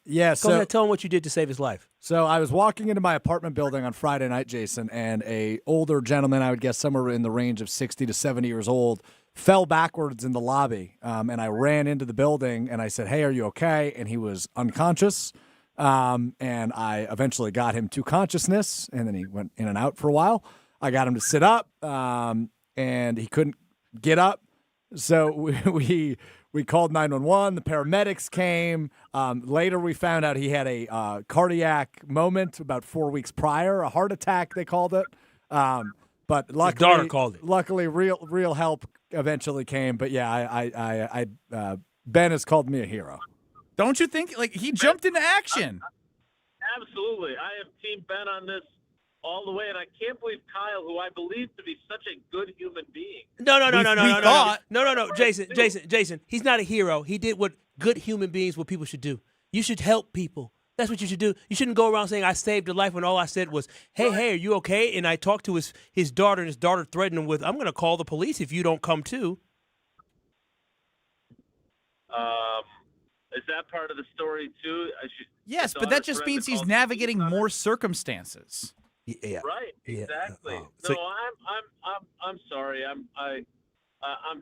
S14: Yeah.
S13: Go ahead, tell him what you did to save his life.
S14: So I was walking into my apartment building on Friday night, Jason, and a older gentleman, I would guess somewhere in the range of 60 to 70 years old, fell backwards in the lobby. And I ran into the building, and I said, "Hey, are you okay?" And he was unconscious. And I eventually got him to consciousness, and then he went in and out for a while. I got him to sit up, and he couldn't get up. So we called 911. The paramedics came. Later, we found out he had a cardiac moment about 4 weeks prior, a heart attack, they called it. But luckily,
S13: his daughter called it.
S14: Luckily, real help eventually came. But yeah, Ben has called me a hero.
S2: Don't you think? Like, he jumped into action.
S18: Absolutely. I am Team Ben on this all the way, and I can't believe Kyle, who I believe to be such a good human being.
S13: No, Jason. He's not a hero. He did what good human beings, what people should do. You should help people. That's what you should do. You shouldn't go around saying I saved a life when all I said was, hey, are you okay? And I talked to his daughter, and his daughter threatened him with, I'm going to call the police if you don't come too.
S18: Is that part of the story too?
S2: Yes, but that just means he's navigating more circumstances.
S13: Yeah.
S18: Right. Exactly. I'm sorry. I'm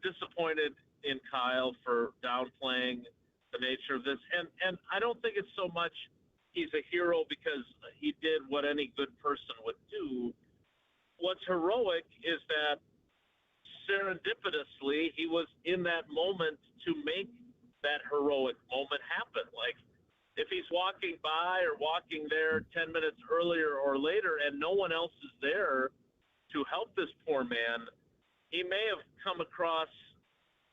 S18: disappointed in Kyle for downplaying the nature of this, and I don't think it's so much he's a hero because he did what any good person would do. What's heroic is that serendipitously he was in that moment to make that heroic moment happen. Like, if he's walking by or walking there 10 minutes earlier or later and no one else is there to help this poor man, he may have come across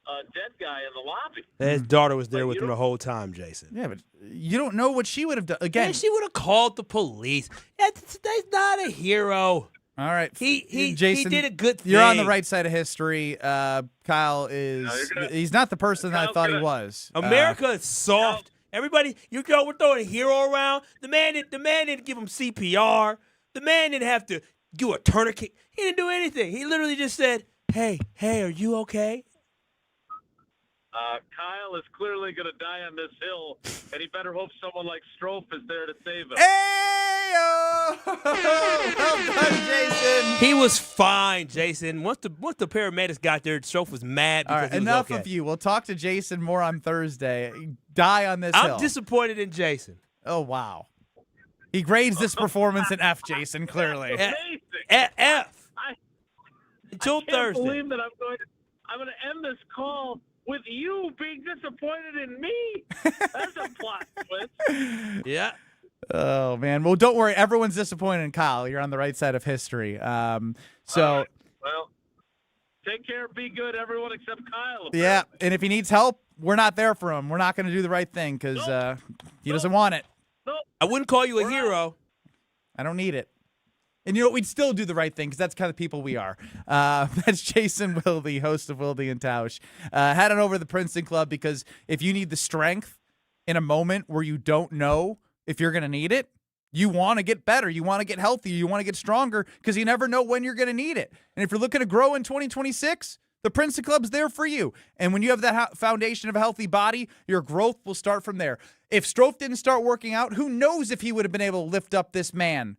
S18: a dead guy in the lobby.
S13: His daughter was there with him the whole time, Jason.
S2: Yeah, but you don't know what she would have done. Again,
S13: she would have called the police. That's not a hero.
S2: All right.
S13: He
S2: Jason,
S13: did a good thing.
S2: You're on the right side of history. Kyle he's not the person that I thought he was.
S13: America is soft. Everybody, we're throwing a hero around. The man didn't give him CPR. The man didn't have to do a tourniquet. He didn't do anything. He literally just said, hey, are you okay?
S18: Kyle is clearly going to die on this hill, and he better hope someone like Strofe is there to save him.
S2: Well done, Jason.
S13: He was fine, Jason. Once the paramedics got there, Strofe was mad because
S2: All right,
S13: he was
S2: enough
S13: okay.
S2: of you. We'll talk to Jason more on Thursday. Die on this hill.
S13: I'm disappointed in Jason.
S2: Oh, wow. He grades this performance an F, Jason, clearly.
S13: F. Until Thursday.
S18: I can't believe that I'm going to end this call with you being disappointed in me. That's a plot twist.
S13: Yeah.
S2: Oh, man. Well, don't worry. Everyone's disappointed in Kyle. You're on the right side of history.
S18: Well, take care. Be good, everyone, except Kyle. Apparently.
S2: Yeah, and if he needs help, we're not there for him. We're not going to do the right thing because he doesn't want it.
S18: Nope.
S13: I wouldn't call you a hero.
S2: I don't need it. And you know what? We'd still do the right thing because that's the kind of people we are. That's Jason Wilde, host of Wilde and Tausch. Head on over to the Princeton Club because if you need the strength in a moment where you don't know if you're going to need it, you want to get better. You want to get healthier. You want to get stronger because you never know when you're going to need it. And if you're looking to grow in 2026, the Princeton Club's there for you. And when you have that foundation of a healthy body, your growth will start from there. If Strofe didn't start working out, who knows if he would have been able to lift up this man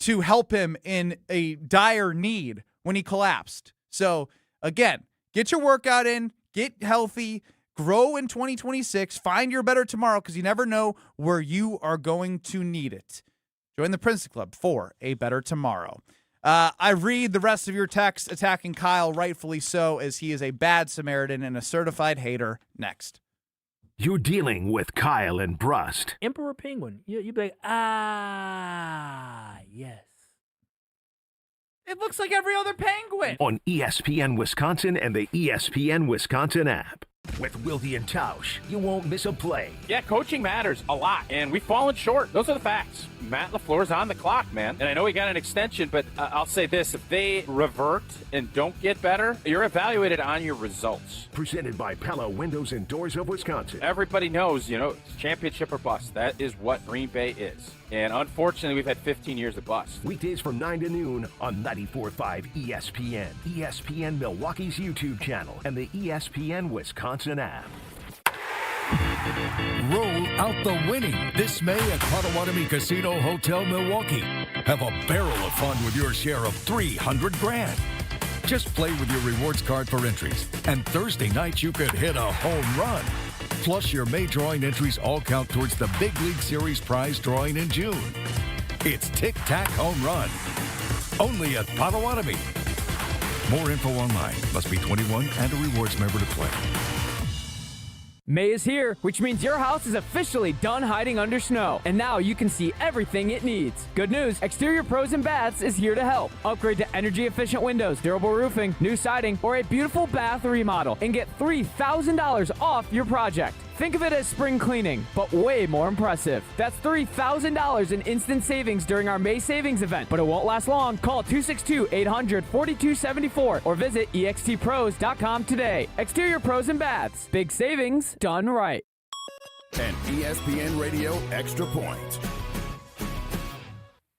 S2: to help him in a dire need when he collapsed. So, again, get your workout in, get healthy, grow in 2026, find your better tomorrow because you never know where you are going to need it. Join the Princeton Club for a better tomorrow. I read the rest of your text attacking Kyle, rightfully so, as he is a bad Samaritan and a certified hater. Next.
S3: You're dealing with Kyle and Brust.
S4: Emperor Penguin. You'd be like, yes.
S2: It looks like every other penguin.
S3: On ESPN Wisconsin and the ESPN Wisconsin app. With Wilde and Tausch, you won't miss a play.
S4: Yeah, coaching matters a lot, and we've fallen short. Those are the facts. Matt LaFleur's on the clock, man. And I know he got an extension, but I'll say this. If they revert and don't get better, you're evaluated on your results.
S3: Presented by Pella Windows and Doors of Wisconsin.
S4: Everybody knows, it's championship or bust. That is what Green Bay is. And unfortunately, we've had 15 years of bust.
S3: Weekdays from 9 to noon on 94.5 ESPN, ESPN Milwaukee's YouTube channel, and the ESPN Wisconsin app.
S28: Roll out the winning this May at Potawatomi Casino Hotel Milwaukee. Have a barrel of fun with your share of $300,000. Just play with your rewards card for entries, and Thursday night you could hit a home run. Plus, your May drawing entries all count towards the Big League Series prize drawing in June. It's Tic Tac Home Run. Only at Potawatomi. More info online. Must be 21 and a rewards member to play.
S21: May is here, which means your house is officially done hiding under snow. And now you can see everything it needs. Good news, Exterior Pros and Baths is here to help. Upgrade to energy-efficient windows, durable roofing, new siding, or a beautiful bath remodel and get $3,000 off your project. Think of it as spring cleaning, but way more impressive. That's $3,000 in instant savings during our May savings event, but it won't last long. Call 262-800-4274 or visit extpros.com today. Exterior Pros and Baths. Big savings done right.
S28: An ESPN Radio Extra Point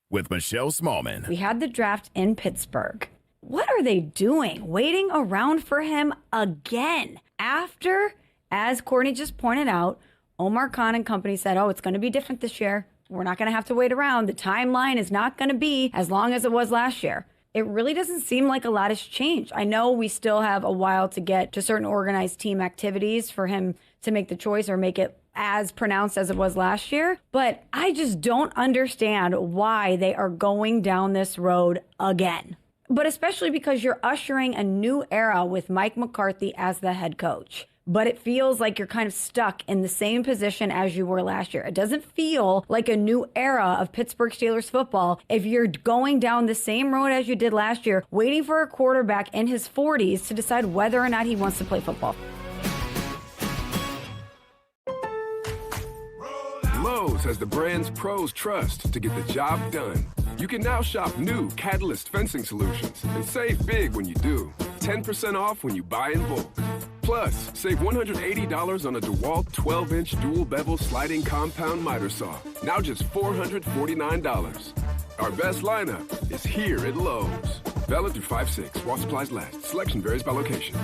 S28: with Michelle Smallman.
S7: We had the draft in Pittsburgh. What are they doing? Waiting around for him again after... As Courtney just pointed out, Omar Khan and company said, it's going to be different this year. We're not going to have to wait around. The timeline is not going to be as long as it was last year. It really doesn't seem like a lot has changed. I know we still have a while to get to certain organized team activities for him to make the choice or make it as pronounced as it was last year. But I just don't understand why they are going down this road again. But especially because you're ushering a new era with Mike McCarthy as the head coach. But it feels like you're kind of stuck in the same position as you were last year. It doesn't feel like a new era of Pittsburgh Steelers football if you're going down the same road as you did last year, waiting for a quarterback in his 40s to decide whether or not he wants to play football.
S15: Lowe's has the brand's pros trust to get the job done. You can now shop new Catalyst fencing solutions and save big when you do. 10% off when you buy in bulk. Plus, save $180 on a DeWalt 12-inch dual bevel sliding compound miter saw. Now just $449. Our best lineup is here at Lowe's. Valid through 5/6 while supplies last. Selection varies by location.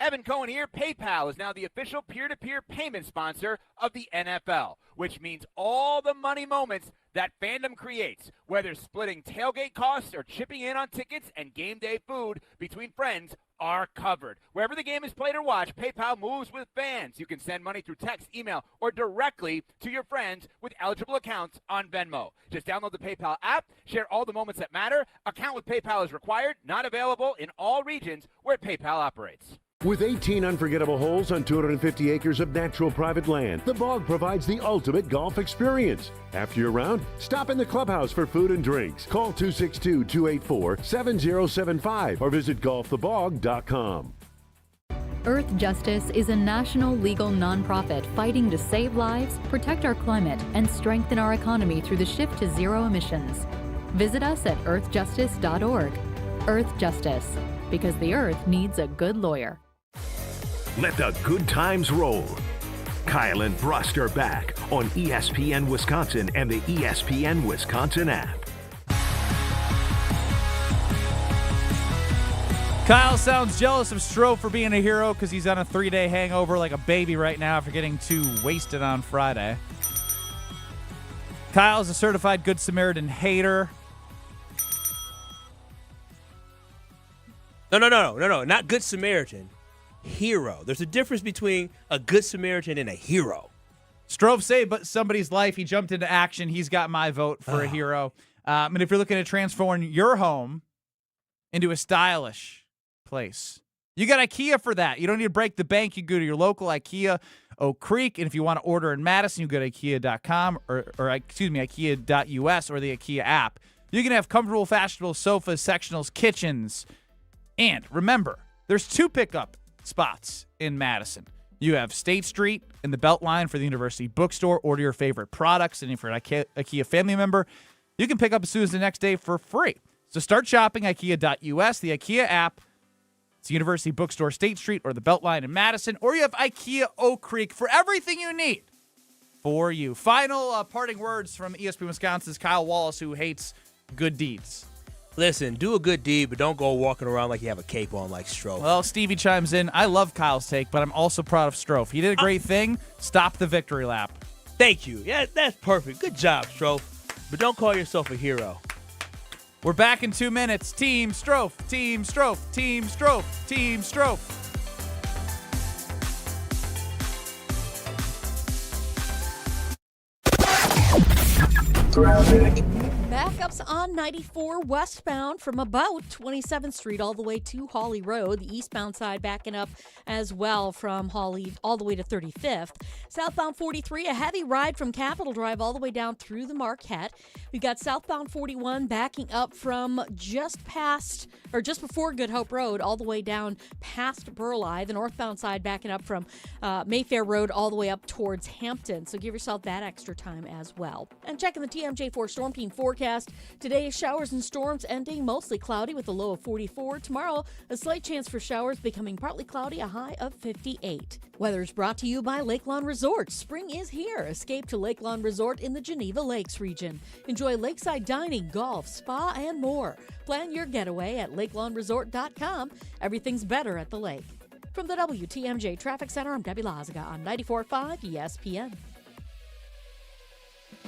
S20: Evan Cohen here. PayPal is now the official peer-to-peer payment sponsor of the NFL, which means all the money moments that fandom creates, whether splitting tailgate costs or chipping in on tickets and game day food between friends, are covered. Wherever the game is played or watched, PayPal moves with fans. You can send money through text, email, or directly to your friends with eligible accounts on Venmo. Just download the PayPal app, share all the moments that matter. Account with PayPal is required, not available in all regions where PayPal operates.
S22: With 18 unforgettable holes on 250 acres of natural private land, the Bog provides the ultimate golf experience. After your round, stop in the clubhouse for food and drinks. Call 262-284-7075 or visit golfthebog.com.
S23: Earth Justice is a national legal nonprofit fighting to save lives, protect our climate, and strengthen our economy through the shift to zero emissions. Visit us at earthjustice.org. Earth Justice, because the earth needs a good lawyer.
S3: Let the good times roll. Kyle and Brust are back on ESPN Wisconsin and the ESPN Wisconsin app.
S2: Kyle sounds jealous of Stroh for being a hero because he's on a 3-day hangover like a baby right now after getting too wasted on Friday. Kyle's a certified Good Samaritan hater.
S13: No, not Good Samaritan. Hero. There's a difference between a Good Samaritan and a hero.
S2: Stroh saved somebody's life. He jumped into action. He's got my vote for a hero. And if you're looking to transform your home into a stylish place, you got IKEA for that. You don't need to break the bank. You go to your local IKEA, Oak Creek. And if you want to order in Madison, you go to IKEA.com or IKEA.us or the IKEA app. You can have comfortable, fashionable sofas, sectionals, kitchens. And remember, There's 2 pickup spots in Madison. You have State Street and the Beltline for the University Bookstore. Order your favorite products. And if you're an IKEA family member, you can pick up as soon as the next day for free. So start shopping IKEA.us, the IKEA app. It's University Bookstore, State Street, or the Beltline in Madison. Or you have IKEA Oak Creek for everything you need for you. Final parting words from ESPN Wisconsin's Kyle Wallace, who hates good deeds.
S13: Listen, do a good deed, but don't go walking around like you have a cape on like Stroh.
S2: Well, Stevie chimes in. I love Kyle's take, but I'm also proud of Stroh. He did a great thing. Stop the victory lap.
S13: Thank you. Yeah, that's perfect. Good job, Stroh. But don't call yourself a hero.
S2: We're back in 2 minutes. Team Stroh, Team Stroh, Team Stroh, Team Stroh.
S1: Backups on 94 westbound from about 27th Street all the way to Hawley Road. The eastbound side backing up as well from Hawley all the way to 35th. Southbound 43, a heavy ride from Capitol Drive all the way down through the Marquette. We've got southbound 41 backing up from just before Good Hope Road all the way down past Burleigh. The northbound side backing up from Mayfair Road all the way up towards Hampton. So give yourself that extra time as well. And checking the TMJ4 Storm Team forecast. Today, showers and storms ending mostly cloudy with a low of 44. Tomorrow, a slight chance for showers becoming partly cloudy, a high of 58. Weather is brought to you by Lake Lawn Resort. Spring is here. Escape to Lake Lawn Resort in the Geneva Lakes region. Enjoy lakeside dining, golf, spa, and more. Plan your getaway at lakelawnresort.com. Everything's better at the lake. From the WTMJ Traffic Center, I'm Debbie Lazaga on 94.5 ESPN.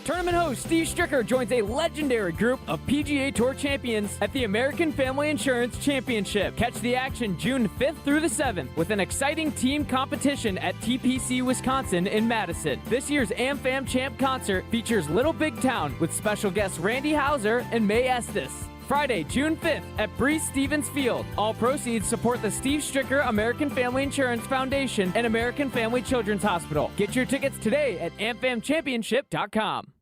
S21: Tournament host Steve Stricker joins a legendary group of PGA Tour champions at the American Family Insurance Championship. Catch the action June 5th through the 7th with an exciting team competition at TPC Wisconsin in Madison. This year's AmFam Champ concert features Little Big Town with special guests Randy Houser and May Estes. Friday, June 5th at Breeze Stevens Field. All proceeds support the Steve Stricker American Family Insurance Foundation and American Family Children's Hospital. Get your tickets today at amfamchampionship.com.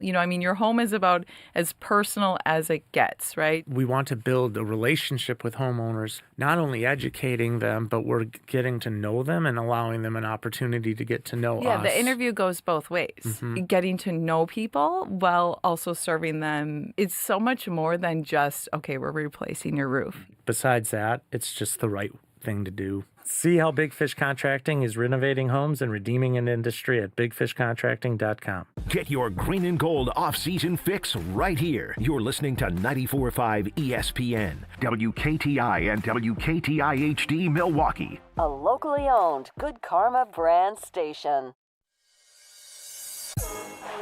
S5: You know, I mean, your home is about as personal as it gets, right?
S6: We want to build a relationship with homeowners, not only educating them, but we're getting to know them and allowing them an opportunity to get to know us.
S5: Yeah, the interview goes both ways. Mm-hmm. Getting to know people while also serving them. It's so much more than just, okay, we're replacing your roof.
S6: Besides that, it's just the right thing to do. See how Big Fish Contracting is renovating homes and redeeming an industry at bigfishcontracting.com.
S3: Get your green and gold off-season fix right here. You're listening to 94.5 ESPN, WKTI and WKTI-HD Milwaukee.
S19: A locally owned Good Karma brand station.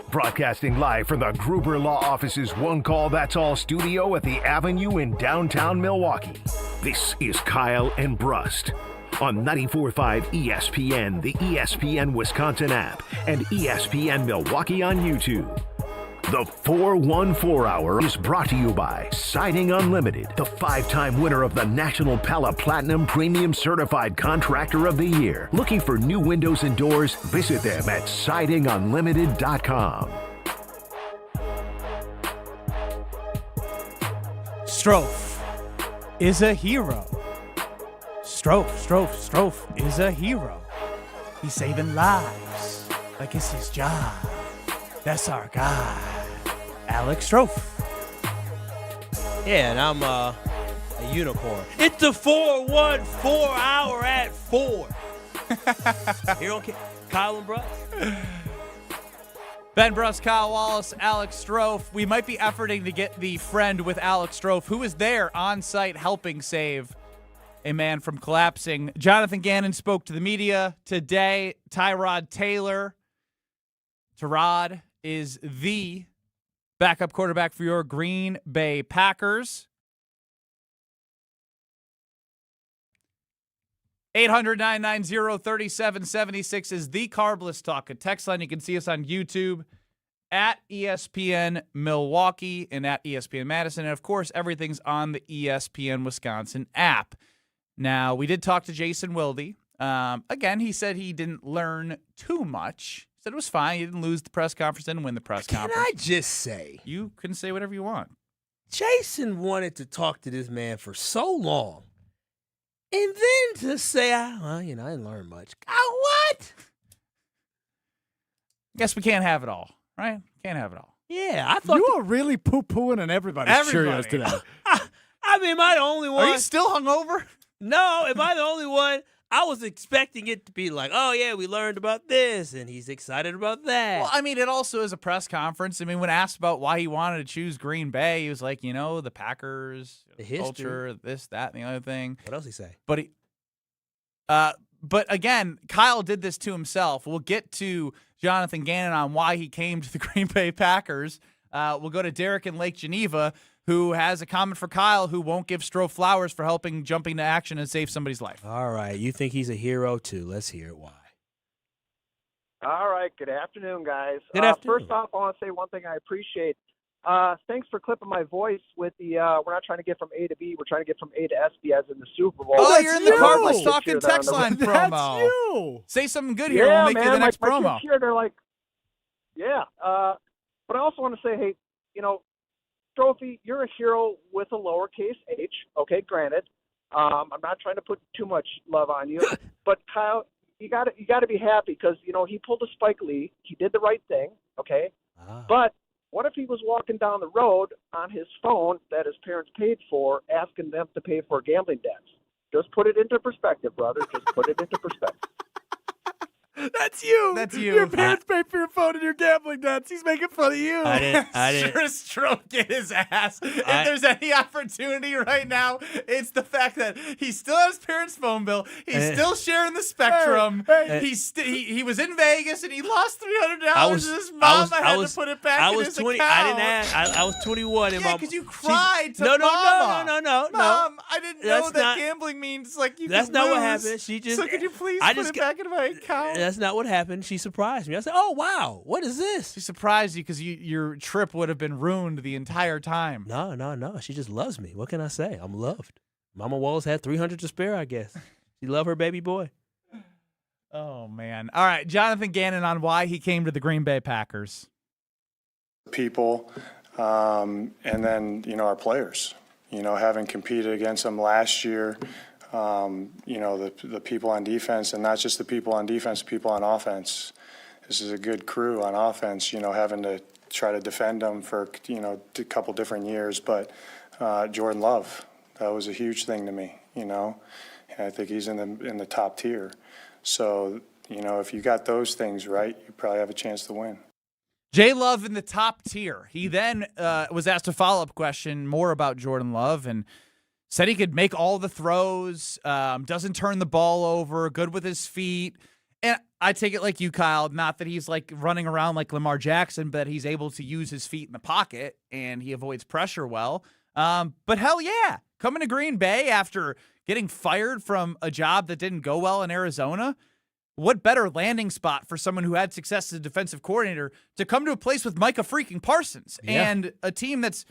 S3: Broadcasting live from the Gruber Law Office's One Call That's All studio at the Avenue in downtown Milwaukee. This is Kyle and Brust on 94.5 ESPN, the ESPN Wisconsin app, and ESPN Milwaukee on YouTube. The 414 Hour is brought to you by Siding Unlimited, the 5-time winner of the National Pella Platinum Premium Certified Contractor of the Year. Looking for new windows and doors? Visit them at sidingunlimited.com.
S2: Stroh is a hero. Stroh is a hero. He's saving lives like it's his job. That's our guy, Alex Stroh.
S13: Yeah, and I'm a unicorn. It's the 414 Hour at 4. Here on Kyle and Brust.
S2: Ben Brust, Kyle Wallace, Alex Stroh. We might be efforting to get the friend with Alex Stroh, who is there on site helping save a man from collapsing. Jonathan Gannon spoke to the media today. Tyrod Taylor. Tyrod is the backup quarterback for your Green Bay Packers. 800-990-3776 is the Carbless Talk, a text line. You can see us on YouTube at ESPN Milwaukee and at ESPN Madison. And, of course, everything's on the ESPN Wisconsin app. Now, we did talk to Jason Wilde. Again, he said he didn't learn too much. He said it was fine. He didn't lose the press conference, didn't win the press conference.
S13: Can I just say?
S2: You can say whatever you want.
S13: Jason wanted to talk to this man for so long. And then to say, I didn't learn much. What?
S2: Guess we can't have it all, right? Can't have it all.
S13: Yeah, I thought
S14: you are really poo-pooing on everybody's Cheerios today.
S13: I mean, am I the only one?
S2: Are you still hungover?
S13: No, am I the only one? I was expecting it to be like, oh, yeah, we learned about this, and he's excited about that.
S2: Well, I mean, it also is a press conference. I mean, when asked about why he wanted to choose Green Bay, he was like, the Packers,
S13: the history,
S2: culture, this, that, and the other thing.
S13: What else he say?
S2: But again, Kyle did this to himself. We'll get to Jonathan Gannon on why he came to the Green Bay Packers. We'll go to Derek in Lake Geneva, who has a comment for Kyle, who won't give Stroh flowers for helping jumping to action and save somebody's life.
S13: All right. You think he's a hero, too. Let's hear it. Why?
S8: All right. Good afternoon, guys.
S13: Good afternoon.
S8: First off, I want to say one thing I appreciate. Thanks for clipping my voice with the we're not trying to get from A to B, we're trying to get from A to S B as in the Super Bowl.
S2: Oh, you're in the Cardinals
S8: Like
S2: talking text line promo.
S14: That's you.
S2: Say something good here.
S8: Yeah,
S2: We'll make you the next
S8: my
S2: promo.
S8: kids here, they're like, yeah. But I also want to say, hey, Trophy, you're a hero with a lowercase h. Okay, granted. I'm not trying to put too much love on you, but Kyle, you got to be happy because he pulled a Spike Lee. He did the right thing. Okay, but what if he was walking down the road on his phone that his parents paid for, asking them to pay for gambling debts? Just put it into perspective, brother. Just put it into perspective.
S14: That's you.
S2: That's you.
S14: Your parents pay for your phone and your gambling debts. He's making fun of you.
S13: I didn't.
S2: Sure, stroke his ass. If there's any opportunity right now, it's the fact that he still has his parents' phone bill. He's still sharing the spectrum. He was in Vegas and he lost $300. And his mom had to put it back in his
S13: 20.
S2: account.
S13: I didn't ask. I was 21.
S2: Yeah, because you cried to
S13: no,
S2: Mama.
S13: No.
S2: Mom, I didn't know
S13: That's
S2: that
S13: not-
S2: gambling means like you
S13: That's
S2: can
S13: not
S2: lose.
S13: what happened. She just.
S2: So could you please
S13: I
S2: put
S13: just
S2: it back into my account?
S13: That's not what happened. She surprised me. I said, "Oh wow, what is this?"
S2: She surprised you because your trip would have been ruined the entire time.
S13: No. She just loves me. What can I say? I'm loved. Mama Wallace had 300 to spare, I guess. She loved her baby boy.
S2: Oh man! All right, Jonathan Gannon on why he came to the Green Bay Packers.
S9: People, and then our players. Having competed against them last year. The people on defense, and not just the people on defense, people on offense. This is a good crew on offense, having to try to defend them for, a couple different years. But Jordan Love, that was a huge thing to me, and I think he's in the top tier. So, if you got those things right, you probably have a chance to win.
S2: Jay Love in the top tier. He then was asked a follow-up question more about Jordan Love and said he could make all the throws, doesn't turn the ball over, good with his feet. And I take it like you, Kyle, not that he's like running around like Lamar Jackson, but he's able to use his feet in the pocket and he avoids pressure well. But hell yeah, coming to Green Bay after getting fired from a job that didn't go well in Arizona, what better landing spot for someone who had success as a defensive coordinator to come to a place with Micah freaking Parsons and a team that's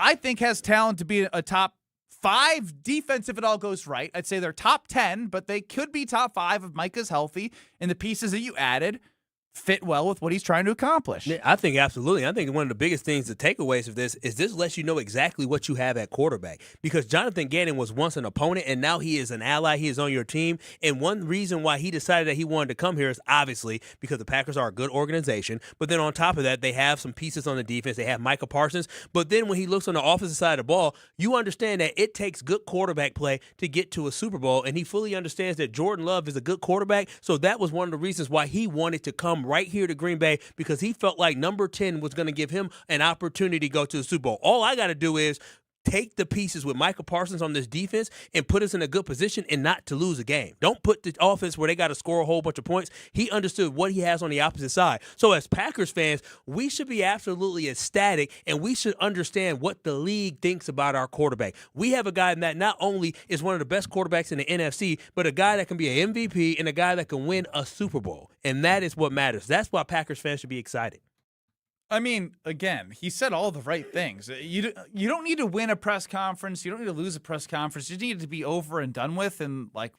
S2: I think has talent to be a top 5 defense if it all goes right. I'd say they're top 10, but they could be top 5 if Micah's healthy and the pieces that you added fit well with what he's trying to accomplish.
S13: Yeah, I think absolutely. I think one of the biggest things, the takeaways of this, is this lets you know exactly what you have at quarterback. Because Jonathan Gannon was once an opponent, and now he is an ally. He is on your team. And one reason why he decided that he wanted to come here is obviously because the Packers are a good organization. But then on top of that, they have some pieces on the defense. They have Micah Parsons. But then when he looks on the offensive side of the ball, you understand that it takes good quarterback play to get to a Super Bowl. And he fully understands that Jordan Love is a good quarterback. So that was one of the reasons why he wanted to come right here to Green Bay, because he felt like number 10 was going to give him an opportunity to go to the Super Bowl. All I got to do is take the pieces with Micah Parsons on this defense and put us in a good position and not to lose a game. Don't put the offense where they got to score a whole bunch of points. He understood what he has on the opposite side. So as Packers fans, we should be absolutely ecstatic, and we should understand what the league thinks about our quarterback. We have a guy that not only is one of the best quarterbacks in the NFC, but a guy that can be an MVP and a guy that can win a Super Bowl. And that is what matters. That's why Packers fans should be excited.
S2: I mean, again, he said all the right things. You don't need to win a press conference. You don't need to lose a press conference. You just need it to be over and done with and, like,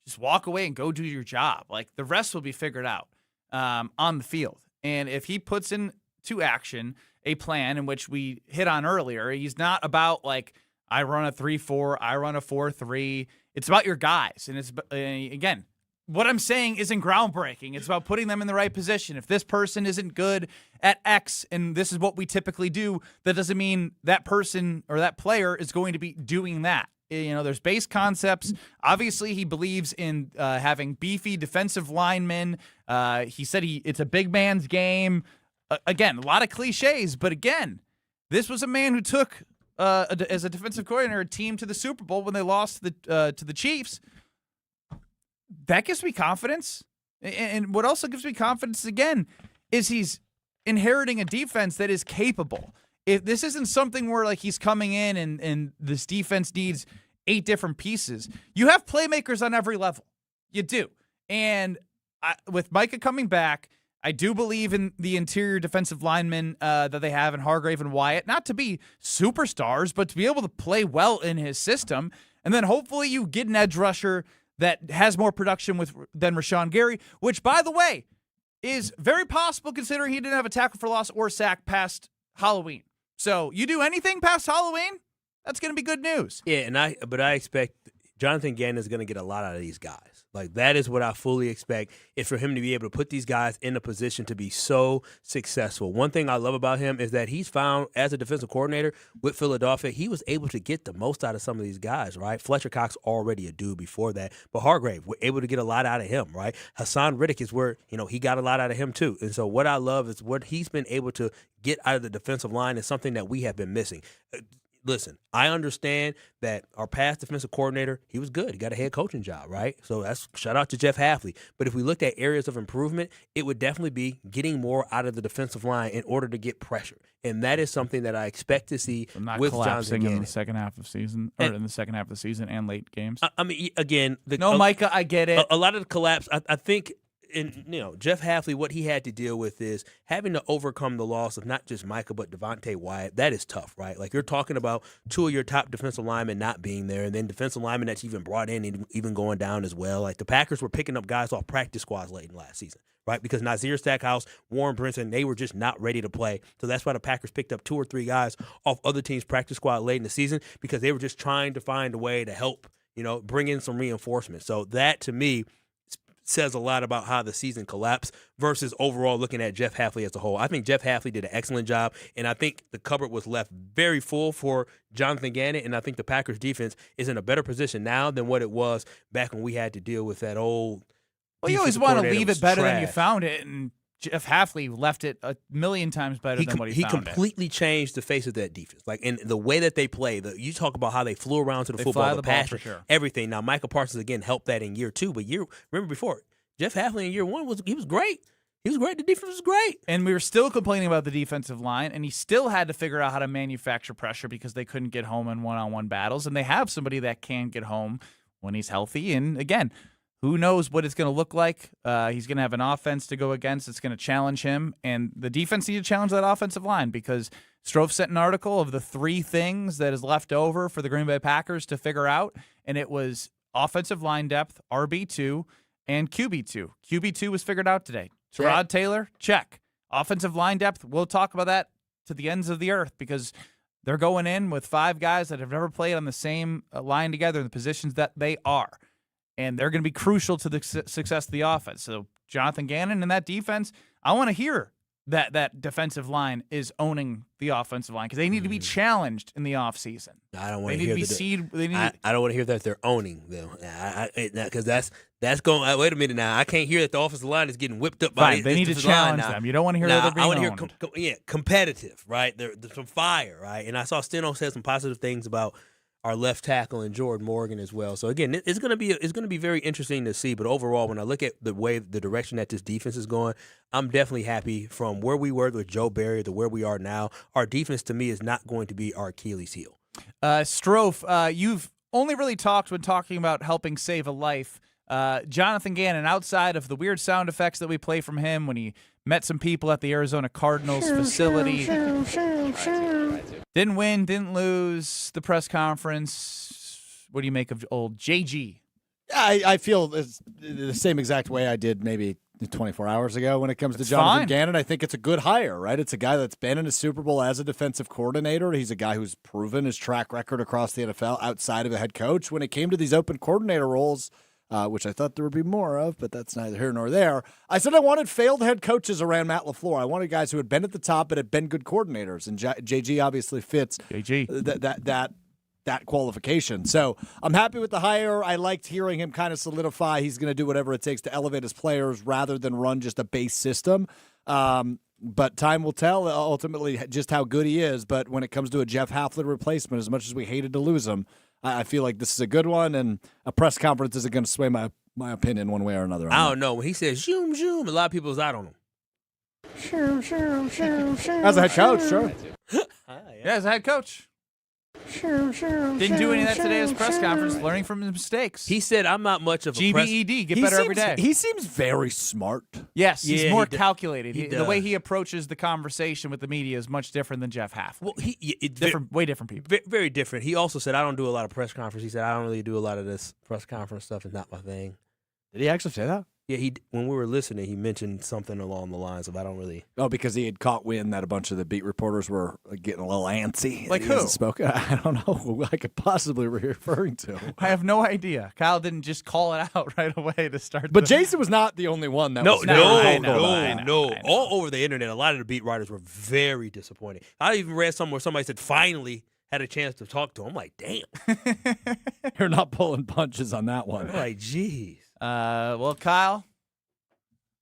S2: just walk away and go do your job. Like, the rest will be figured out on the field. And if he puts into action a plan in which we hit on earlier, he's not about, like, I run a 3-4, I run a 4-3. It's about your guys. And it's, again, what I'm saying isn't groundbreaking. It's about putting them in the right position. If this person isn't good at X and this is what we typically do, that doesn't mean that person or that player is going to be doing that. There's base concepts. Obviously, he believes in having beefy defensive linemen. He said it's a big man's game. Again, a lot of cliches, but again, this was a man who took, as a defensive coordinator, a team to the Super Bowl when they lost to the Chiefs. That gives me confidence. And what also gives me confidence, again, is he's inheriting a defense that is capable. If this isn't something where like he's coming in and this defense needs 8 different pieces, you have playmakers on every level. You do. And with Micah coming back, I do believe in the interior defensive linemen that they have in Hargrave and Wyatt, not to be superstars, but to be able to play well in his system. And then hopefully you get an edge rusher that has more production than Rashawn Gary, which, by the way, is very possible considering he didn't have a tackle for loss or sack past Halloween. So you do anything past Halloween, that's going to be good news.
S13: Yeah, but I expect Jonathan Gannon is going to get a lot out of these guys. Like, that is what I fully expect, is for him to be able to put these guys in a position to be so successful. One thing I love about him is that he's found, as a defensive coordinator with Philadelphia, he was able to get the most out of some of these guys, right? Fletcher Cox already a dude before that, but Hargrave, we're able to get a lot out of him, right? Hassan Riddick is where, he got a lot out of him too. And so what I love is what he's been able to get out of the defensive line is something that we have been missing. Listen, I understand that our past defensive coordinator, he was good. He got a head coaching job, right? So that's shout out to Jeff Hafley. But if we looked at areas of improvement, it would definitely be getting more out of the defensive line in order to get pressure. And that is something that I expect to see with Jonathan Gannon.
S2: In the second half of the season, or in the second half of the season and late games.
S13: I mean, again,
S2: Micah, I get it.
S13: A lot of the collapse, I think. And, Jeff Hafley, what he had to deal with is having to overcome the loss of not just Micah, but Devontae Wyatt. That is tough, right? Like, you're talking about 2 of your top defensive linemen not being there, and then defensive linemen that's even brought in even going down as well. Like, the Packers were picking up guys off practice squads late in last season, right? Because Nazir Stackhouse, Warren Brinson, they were just not ready to play. So that's why the Packers picked up 2 or 3 guys off other teams' practice squad late in the season, because they were just trying to find a way to help, bring in some reinforcements. So that, to me, says a lot about how the season collapsed versus overall looking at Jeff Hafley as a whole. I think Jeff Hafley did an excellent job, and I think the cupboard was left very full for Jonathan Gannon, and I think the Packers defense is in a better position now than what it was back when we had to deal with that old.
S2: Well, you always want to leave it better than you found it, and Jeff Hafley left it a million times better than what he found it.
S13: He completely changed the face of that defense. Like, in the way that they play, you talk about how they flew around to the football, the pass, everything. Now, Michael Parsons, again, helped that in year 2, but remember before, Jeff Hafley in year 1 was great. He was great. The defense was great.
S2: And we were still complaining about the defensive line, and he still had to figure out how to manufacture pressure because they couldn't get home in one-on-one battles, and they have somebody that can get home when he's healthy. And, again, who knows what it's going to look like. He's going to have an offense to go against. It's going to challenge him. And the defense needs to challenge that offensive line because Strofe sent an article of the 3 things that is left over for the Green Bay Packers to figure out, and it was offensive line depth, RB2, and QB2. QB2 was figured out today. Tyrod Taylor, check. Offensive line depth, we'll talk about that to the ends of the earth because they're going in with 5 guys that have never played on the same line together in the positions that they are. And they're going to be crucial to the success of the offense. So Jonathan Gannon and that defense, I want to hear that defensive line is owning the offensive line because they need to be challenged in the offseason.
S13: I don't want to hear I don't want to hear that they're owning them because that's going. Wait a minute now. I can't hear that the offensive line is getting whipped up by.
S2: They need to challenge them. You don't want to hear that they're being owned.
S13: I want to hear competitive, right? There's some fire, right? And I saw Steno said some positive things about our left tackle and Jordan Morgan as well. So again, it's going to be very interesting to see. But overall, when I look at the direction that this defense is going, I'm definitely happy from where we were with Joe Barry to where we are now. Our defense, to me, is not going to be our Achilles heel.
S2: Strofe, you've only really talked when talking about helping save a life. Jonathan Gannon, outside of the weird sound effects that we play from him when he met some people at the Arizona Cardinals facility. Didn't win, didn't lose the press conference. What do you make of old JG?
S14: I feel the same exact way I did maybe 24 hours ago when it comes to
S2: It's
S14: Jonathan
S2: fine.
S14: Gannon. I think it's a good hire, right? It's a guy that's been in a Super Bowl as a defensive coordinator. He's a guy who's proven his track record across the NFL outside of a head coach. When it came to these open coordinator roles, which I thought there would be more of, but that's neither here nor there, I said I wanted failed head coaches around Matt LaFleur. I wanted guys who had been at the top but had been good coordinators, and JG obviously fits that qualification. So I'm happy with the hire. I liked hearing him kind of solidify he's going to do whatever it takes to elevate his players rather than run just a base system. But time will tell ultimately just how good he is. But when it comes to a Jeff Haflett replacement, as much as we hated to lose him, I feel like this is a good one, and a press conference isn't going to sway my opinion one way or another.
S13: I don't know. When he says zoom, zoom, a lot of people's out on him.
S14: As a head coach, sure.
S2: Yeah, as a head coach. Didn't do any of that today at his press conference, learning from his mistakes.
S13: He said, I'm not much of a
S2: GBED, get better every day.
S14: He seems very smart.
S2: Yes, he's
S13: Yeah,
S2: more
S13: he
S2: calculated.
S13: he
S2: The way
S13: does.
S2: he approaches the conversation with the media is much different than Jeff Haflett.
S13: Well,
S2: way different people.
S13: Very different. He also said, I don't do a lot of press conference. He said, I don't really do a lot of this press conference stuff. It's not my thing.
S14: Did he actually say that?
S13: Yeah, when we were listening, he mentioned something along the lines of, I don't really.
S14: Oh, because he had caught wind that a bunch of the beat reporters were getting a little antsy.
S2: Like
S14: He
S2: who?
S14: hasn't spoken. I don't know who I could possibly be referring to.
S2: I have no idea. Kyle didn't just call it out right away to start.
S14: But Jason was not the only one that was.
S2: I know.
S13: All over the internet, a lot of the beat writers were very disappointed. I even read somewhere where somebody said, finally had a chance to talk to him. I'm like, damn.
S14: You're not pulling punches on that one.
S13: I'm like, geez.
S2: Well, Kyle,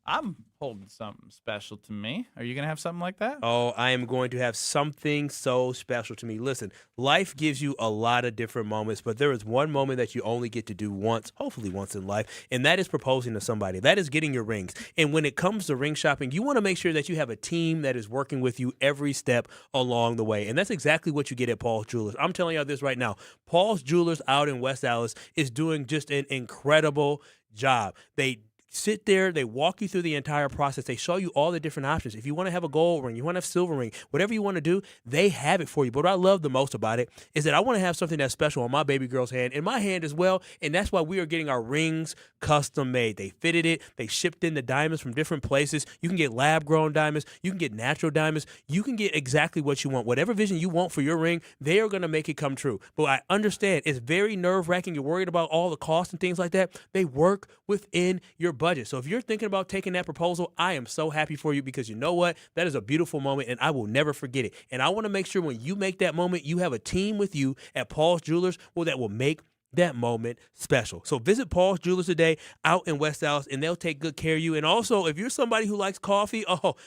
S2: I'm holding something special to me. Are you going to have something like that?
S13: Oh, I am going to have something so special to me. Listen, life gives you a lot of different moments, but there is one moment that you only get to do once, hopefully once in life, and that is proposing to somebody. That is getting your rings. And when it comes to ring shopping, you want to make sure that you have a team that is working with you every step along the way. And that's exactly what you get at Paul's Jewelers. I'm telling y'all this right now. Paul's Jewelers out in West Allis is doing just an incredible job. They sit there, they walk you through the entire process. They show you all the different options. If you want to have a gold ring, you want to have a silver ring, whatever you want to do, they have it for you. But what I love the most about it is that I want to have something that's special on my baby girl's hand, in my hand as well, and that's why we are getting our rings custom made. They fitted it. They shipped in the diamonds from different places. You can get lab-grown diamonds. You can get natural diamonds. You can get exactly what you want. Whatever vision you want for your ring, they are going to make it come true. But I understand it's very nerve-wracking. You're worried about all the costs and things like that. They work within your budget. So if you're thinking about taking that proposal, I am so happy for you, because you know what? That is a beautiful moment, and I will never forget it. And I want to make sure when you make that moment, you have a team with you at Paul's Jewelers that will make that moment special. So visit Paul's Jewelers today out in West Allis, and they'll take good care of you. And also, if you're somebody who likes coffee,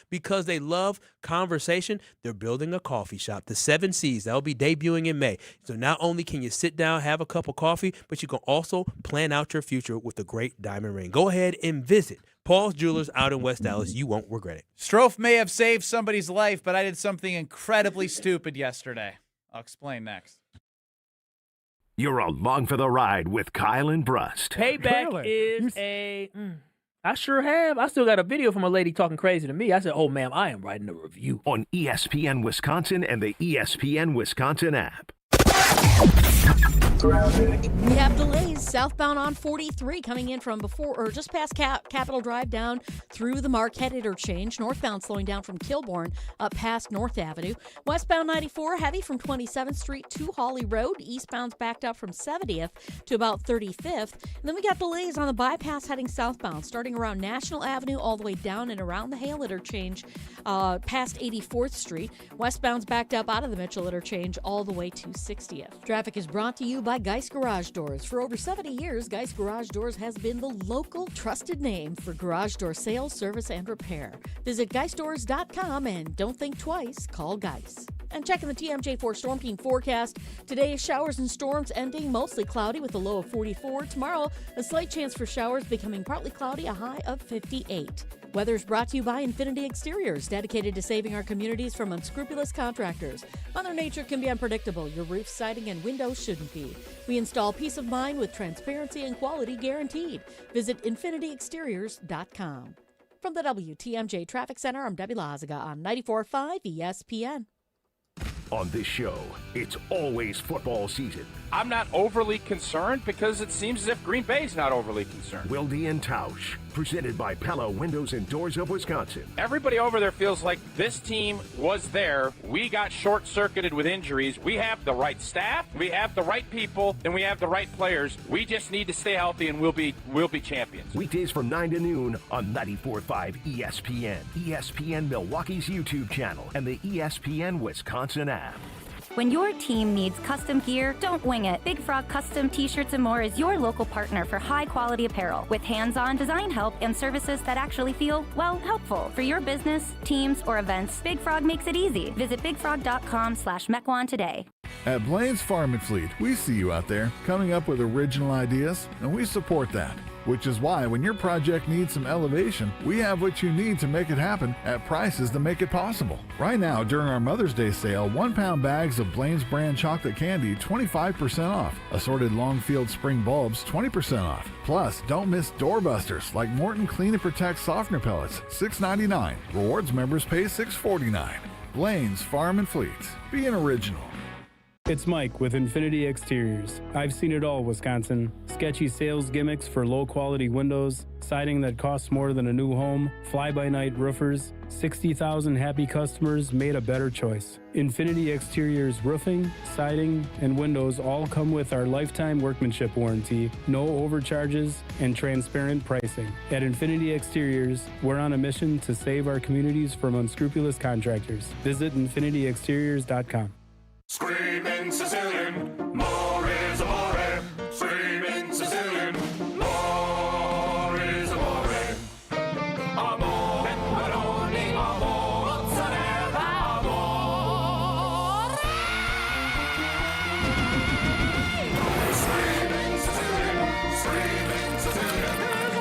S13: because they love conversation, they're building a coffee shop, the 7 C's. That'll be debuting in May. So not only can you sit down, have a cup of coffee, but you can also plan out your future with a great diamond ring. Go ahead and visit Paul's Jewelers out in West Dallas. You won't regret it.
S2: Strofe may have saved somebody's life, but I did something incredibly stupid yesterday. I'll explain next.
S3: You're along for the ride with Kyle and Brust.
S13: Payback is I sure have. I still got a video from a lady talking crazy to me. I said, oh, ma'am, I am writing a review.
S3: On ESPN Wisconsin and the ESPN Wisconsin app.
S1: We have delays southbound on 43 coming in from just past Capitol Drive down through the Marquette interchange. Northbound slowing down from Kilbourne up past North Avenue. Westbound 94 heavy from 27th Street to Hawley Road. Eastbound's backed up from 70th to about 35th. And then we got delays on the bypass heading southbound, starting around National Avenue all the way down and around the Hale interchange past 84th Street. Westbound's backed up out of the Mitchell interchange all the way to 60th. Traffic is brought to you by Geist Garage Doors. For over 70 years, Geist Garage Doors has been the local trusted name for garage door sales, service, and repair. Visit GeistDoors.com and don't think twice, call Geist. And checking the TMJ4 Storm Team forecast. Today, showers and storms ending mostly cloudy with a low of 44. Tomorrow, a slight chance for showers becoming partly cloudy, a high of 58. Weather's brought to you by Infinity Exteriors, dedicated to saving our communities from unscrupulous contractors. Mother Nature can be unpredictable. Your roof, siding, and windows shouldn't be. We install peace of mind with transparency and quality guaranteed. Visit infinityexteriors.com. From the WTMJ Traffic Center, I'm Debbie Lazaga on 94.5 ESPN.
S3: On this show, it's always football season.
S4: I'm not overly concerned because it seems as if Green Bay's not overly concerned.
S3: Wilde and Tausch. Presented by Pella Windows and Doors of Wisconsin.
S4: Everybody over there feels like this team was there. We got short-circuited with injuries. We have the right staff, we have the right people, and we have the right players. We just need to stay healthy, and we'll be champions.
S3: Weekdays from 9 to noon on 94.5 ESPN, ESPN Milwaukee's YouTube channel, and the ESPN Wisconsin app.
S10: When your team needs custom gear, don't wing it. Big Frog Custom T-Shirts and More is your local partner for high-quality apparel with hands-on design help and services that actually feel, well, helpful. For your business, teams, or events, Big Frog makes it easy. Visit bigfrog.com/Mequon today.
S11: At Blaine's Farm and Fleet, we see you out there coming up with original ideas, and we support that. Which is why when your project needs some elevation, we have what you need to make it happen at prices that make it possible. Right now, during our Mother's Day sale, 1-pound bags of Blaine's brand chocolate candy, 25% off. Assorted Longfield spring bulbs, 20% off. Plus, don't miss doorbusters like Morton Clean and Protect softener pellets, $6.99. Rewards members pay $6.49. Blaine's Farm and Fleet. Be an original.
S12: It's Mike with Infinity Exteriors. I've seen it all, Wisconsin. Sketchy sales gimmicks for low-quality windows, siding that costs more than a new home, fly-by-night roofers. 60,000 happy customers made a better choice. Infinity Exteriors roofing, siding, and windows all come with our lifetime workmanship warranty, no overcharges, and transparent pricing. At Infinity Exteriors, we're on a mission to save our communities from unscrupulous contractors. Visit infinityexteriors.com.
S16: Screaming Sicilian, more is amore. Screaming Sicilian, more is amore. Amore, pepperoni, amore, mozzarella, amore. Screaming Sicilian,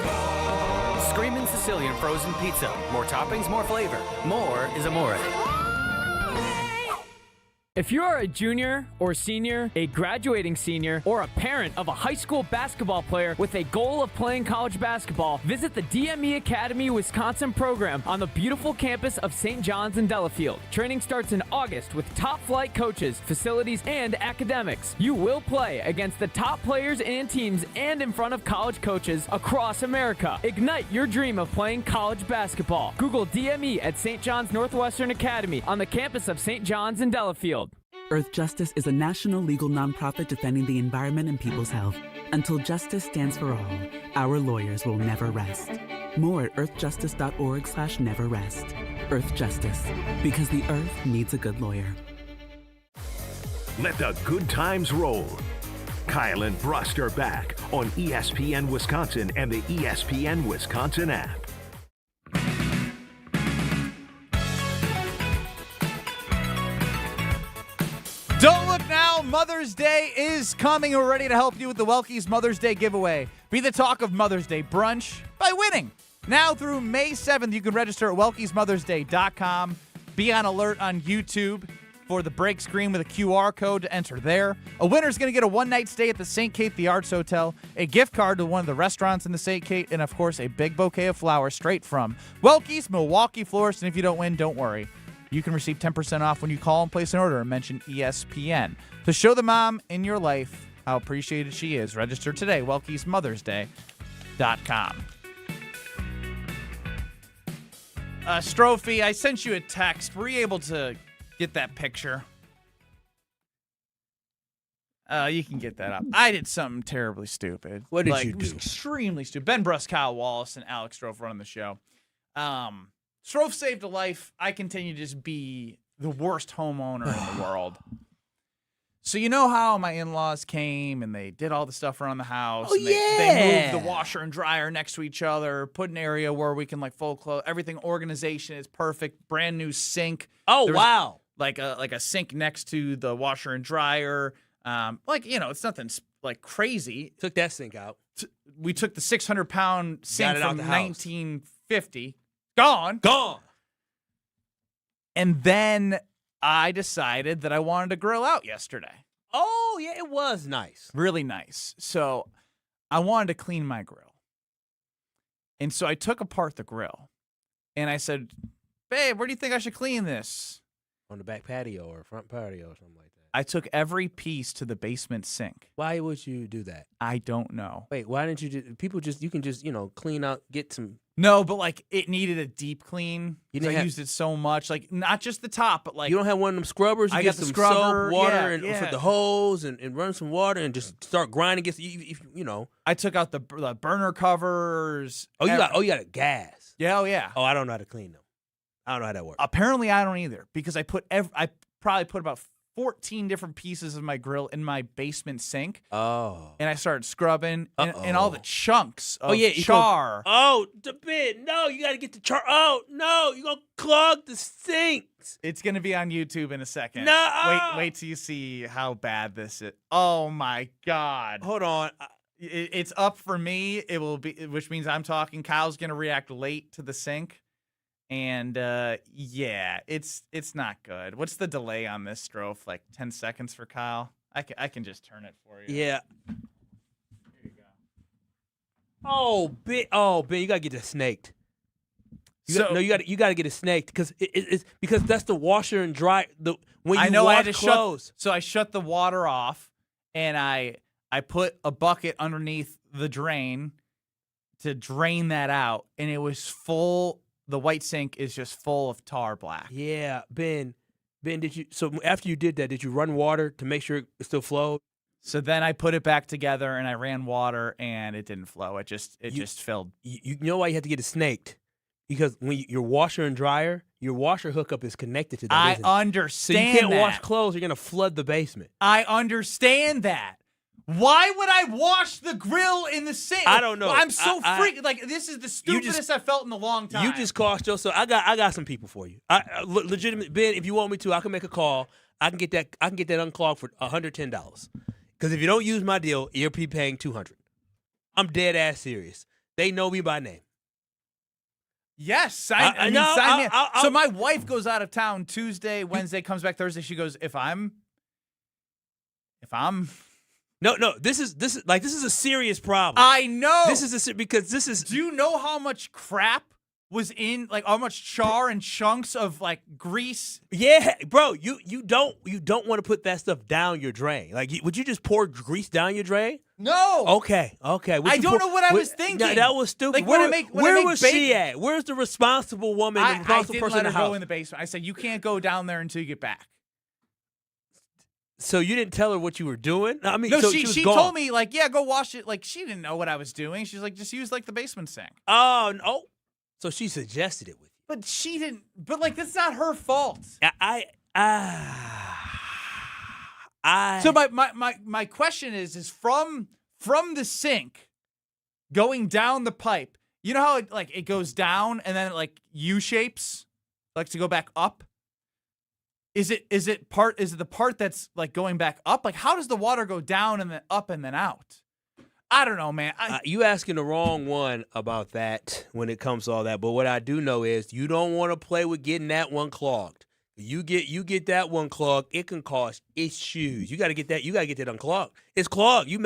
S16: more.
S24: Screaming Sicilian frozen pizza. More toppings, more flavor. More is amore.
S21: If you are a junior or senior, a graduating senior, or a parent of a high school basketball player with a goal of playing college basketball, visit the DME Academy Wisconsin program on the beautiful campus of St. John's in Delafield. Training starts in August with top flight coaches, facilities, and academics. You will play against the top players and teams and in front of college coaches across America. Ignite your dream of playing college basketball. Google DME at St. John's Northwestern Academy on the campus of St. John's in Delafield.
S25: Earth Justice is a national legal nonprofit defending the environment and people's health. Until justice stands for all, our lawyers will never rest. More at earthjustice.org/neverrest. Earth Justice, because the earth needs a good lawyer.
S3: Let the good times roll. Kyle and Brust are back on ESPN Wisconsin and the ESPN Wisconsin app.
S2: Don't look now. Mother's Day is coming. We're ready to help you with the Welke's Mother's Day giveaway. Be the talk of Mother's Day brunch by winning. Now through May 7th, you can register at welkesmothersday.com. Be on alert on YouTube for the break screen with a QR code to enter there. A winner's going to get a one-night stay at the St. Kate The Arts Hotel, a gift card to one of the restaurants in the St. Kate, and, of course, a big bouquet of flowers straight from Welke's Milwaukee Florist. And if you don't win, don't worry. You can receive 10% off when you call and place an order and mention ESPN. To show the mom in your life how appreciated she is, register today, welkesmothersday.com. Strophy, I sent you a text. Were you able to get that picture? You can get that up. I did something terribly stupid.
S13: What did you do?
S2: It was extremely stupid. Ben Brust, Kyle Wallace, and Alex Strofe running the show. Strofe saved a life. I continue to just be the worst homeowner in the world. So you know how my in-laws came and they did all the stuff around the house.
S13: Oh,
S2: and
S13: yeah.
S2: They moved the washer and dryer next to each other, put an area where we can fold clothes. Everything, organization is perfect. Brand new sink.
S13: Oh,
S2: There's
S13: wow.
S2: Like a sink next to the washer and dryer. It's nothing crazy.
S13: Took that sink out.
S2: We took the 600-pound sink
S13: it out
S2: from
S13: the house.
S2: 1950. Gone. And then I decided that I wanted to grill out yesterday.
S13: Oh, yeah, it was nice.
S2: Really nice. So I wanted to clean my grill. And so I took apart the grill. And I said, babe, where do you think I should clean this?
S13: On the back patio or front patio or something like that.
S2: I took every piece to the basement sink.
S13: Why would you do that?
S2: I don't know.
S13: Wait, why didn't you you can just, clean out, get some.
S2: No, but like it needed a deep clean.
S13: You
S2: 'cause
S13: didn't
S2: I
S13: have-
S2: used it so much. Like not just the top, but like
S13: You don't have one of them scrubbers? You
S2: I
S13: get
S2: got the
S13: some
S2: scrubber,
S13: soap, water,
S2: yeah,
S13: and
S2: yeah.
S13: for the hose and run some water and just start grinding.
S2: I took out the burner covers.
S13: Oh, you got a gas.
S2: Yeah, oh yeah.
S13: Oh, I don't know how to clean them. I don't know how that works.
S2: Apparently, I don't either because I probably put about 14 different pieces of my grill in my basement sink.
S13: Oh.
S2: And I started scrubbing and all the chunks of
S13: you
S2: char.
S13: The bin. No, you got to get the char. Oh, no, you're going to clog the sinks.
S2: It's going to be on YouTube in a second.
S13: No.
S2: Wait till you see how bad this is. Oh, my God.
S13: Hold on.
S2: It's up for me. It will be, which means I'm talking. Kyle's going to react late to the sink. And yeah, it's not good. What's the delay on this, Strofe? Like 10 seconds for Kyle? I can just turn it for you.
S13: Yeah.
S2: Here you go.
S13: Oh, Ben, you gotta get it snaked. You gotta get it snaked because it's because that's the washer and dry. When you
S2: I
S13: wash
S2: had to
S13: clothes.
S2: So I shut the water off, and I put a bucket underneath the drain to drain that out, and it was full. The white sink is just full of tar black.
S13: Yeah, Ben, so after you did that, did you run water to make sure it still flowed?
S2: So then I put it back together and I ran water and it didn't flow. It just filled.
S13: You know why you have to get it snaked? Because when your washer and dryer, your washer hookup is connected to that.
S2: I understand.
S13: So you can't
S2: that.
S13: wash clothes. You're gonna flood the basement.
S2: I understand that. Why would I wash the grill in the sink?
S13: I don't know.
S2: I'm so freaked. Like this is the stupidest I've felt in a long time.
S13: You just cost yourself. I got some people for you. Legitimate Ben, if you want me to, I can make a call. I can get that unclogged for $110. Because if you don't use my deal, you'll be paying $200. I'm dead ass serious. They know me by name.
S2: Yes, sign me up. So my wife goes out of town Tuesday, Wednesday, comes back Thursday. She goes, if I'm
S13: No, this is a serious problem.
S2: I know.
S13: Because this is.
S2: Do you know how much crap was in, like, how much char and chunks of like grease?
S13: Yeah, bro. You don't want to put that stuff down your drain. Like, would you just pour grease down your drain?
S2: No.
S13: Okay.
S2: I don't know what I was thinking.
S13: That was stupid.
S2: Like,
S13: where was she at? Where's the responsible woman? The responsible
S2: I didn't
S13: person
S2: let
S13: in the
S2: her
S13: house?
S2: go in the basement. I said, you can't go down there until you get back.
S13: So you didn't tell her what you were doing? I mean,
S2: no,
S13: so
S2: she told me, like, yeah, go wash it. Like, she didn't know what I was doing. She's like, just use, like, the basement sink.
S13: Oh, no. So she suggested it with you.
S2: But she didn't. But, like, that's not her fault. So my question is from the sink going down the pipe, you know how it goes down and then it, like, U-shapes, like, to go back up? Is it the part that's like going back up? Like, how does the water go down and then up and then out? I don't know, man.
S13: You asking the wrong one about that when it comes to all that. But what I do know is you don't want to play with getting that one clogged. You get that one clogged, it can cause issues. You got to get that. You got to get that unclogged. It's clogged. You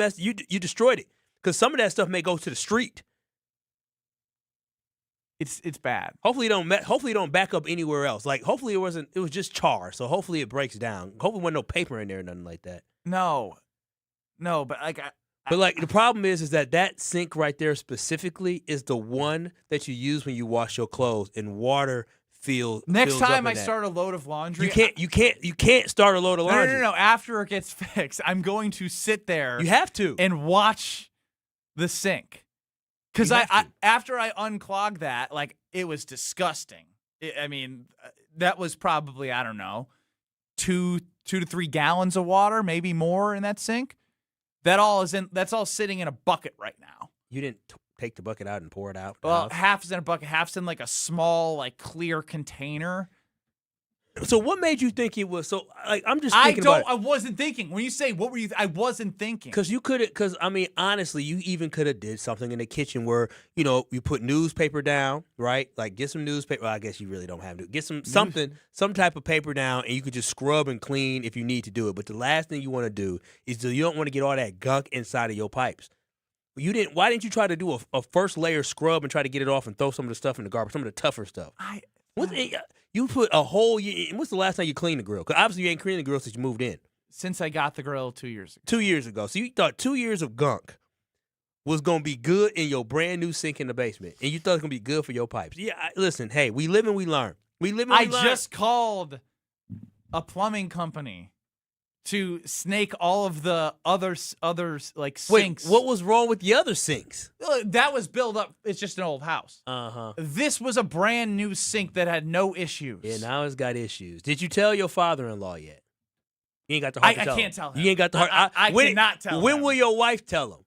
S13: destroyed it because some of that stuff may go to the street.
S2: It's bad.
S13: Hopefully you don't back up anywhere else. Like, hopefully it was just char. So hopefully it breaks down. Hopefully there wasn't no paper in there or nothing like that.
S2: No, but like.
S13: The problem is that sink right there specifically is the one that you use when you wash your clothes and water
S2: Next time I
S13: that.
S2: start a load of laundry,
S13: you can't start a load of laundry.
S2: No. After it gets fixed, I'm going to sit there.
S13: You have to
S2: and watch the sink. Because after I unclogged that, like, it was disgusting. I mean, that was probably, I don't know, 2 to 3 gallons of water, maybe more in that sink. That's all sitting in a bucket right now.
S13: You didn't take the bucket out and pour it out?
S2: Well, half's in a bucket, half's in like a small, like, clear container.
S13: So what made you think it was so? Like, I'm just thinking about it.
S2: I wasn't thinking. When you say what were you? I wasn't thinking.
S13: Because I mean, honestly, you even could have did something in the kitchen where you put newspaper down, right? Like, get some newspaper. Well, I guess you really don't have to get some type of paper down, and you could just scrub and clean if you need to do it. But the last thing you want to do is you don't want to get all that gunk inside of your pipes. Why didn't you try to do a first layer scrub and try to get it off and throw some of the stuff in the garbage, some of the tougher stuff? You put a whole year. What's the last time you cleaned the grill? Because obviously you ain't cleaned the grill since you moved in.
S2: since I got the grill 2 years ago.
S13: 2 years ago. So you thought 2 years of gunk was going to be good in your brand new sink in the basement, and you thought it was going to be good for your pipes. Yeah, listen, hey, we live and we learn.
S2: I just called a plumbing company to snake all of the others like sinks.
S13: Wait, what was wrong with the other sinks?
S2: That was built up. It's just an old house. This was a brand new sink that had no issues.
S13: Yeah, now it's got issues. Did you tell your father-in-law yet? You ain't got the heart to tell him.
S2: I can't tell him.
S13: You ain't got the heart.
S2: I cannot tell him.
S13: When will your wife tell him?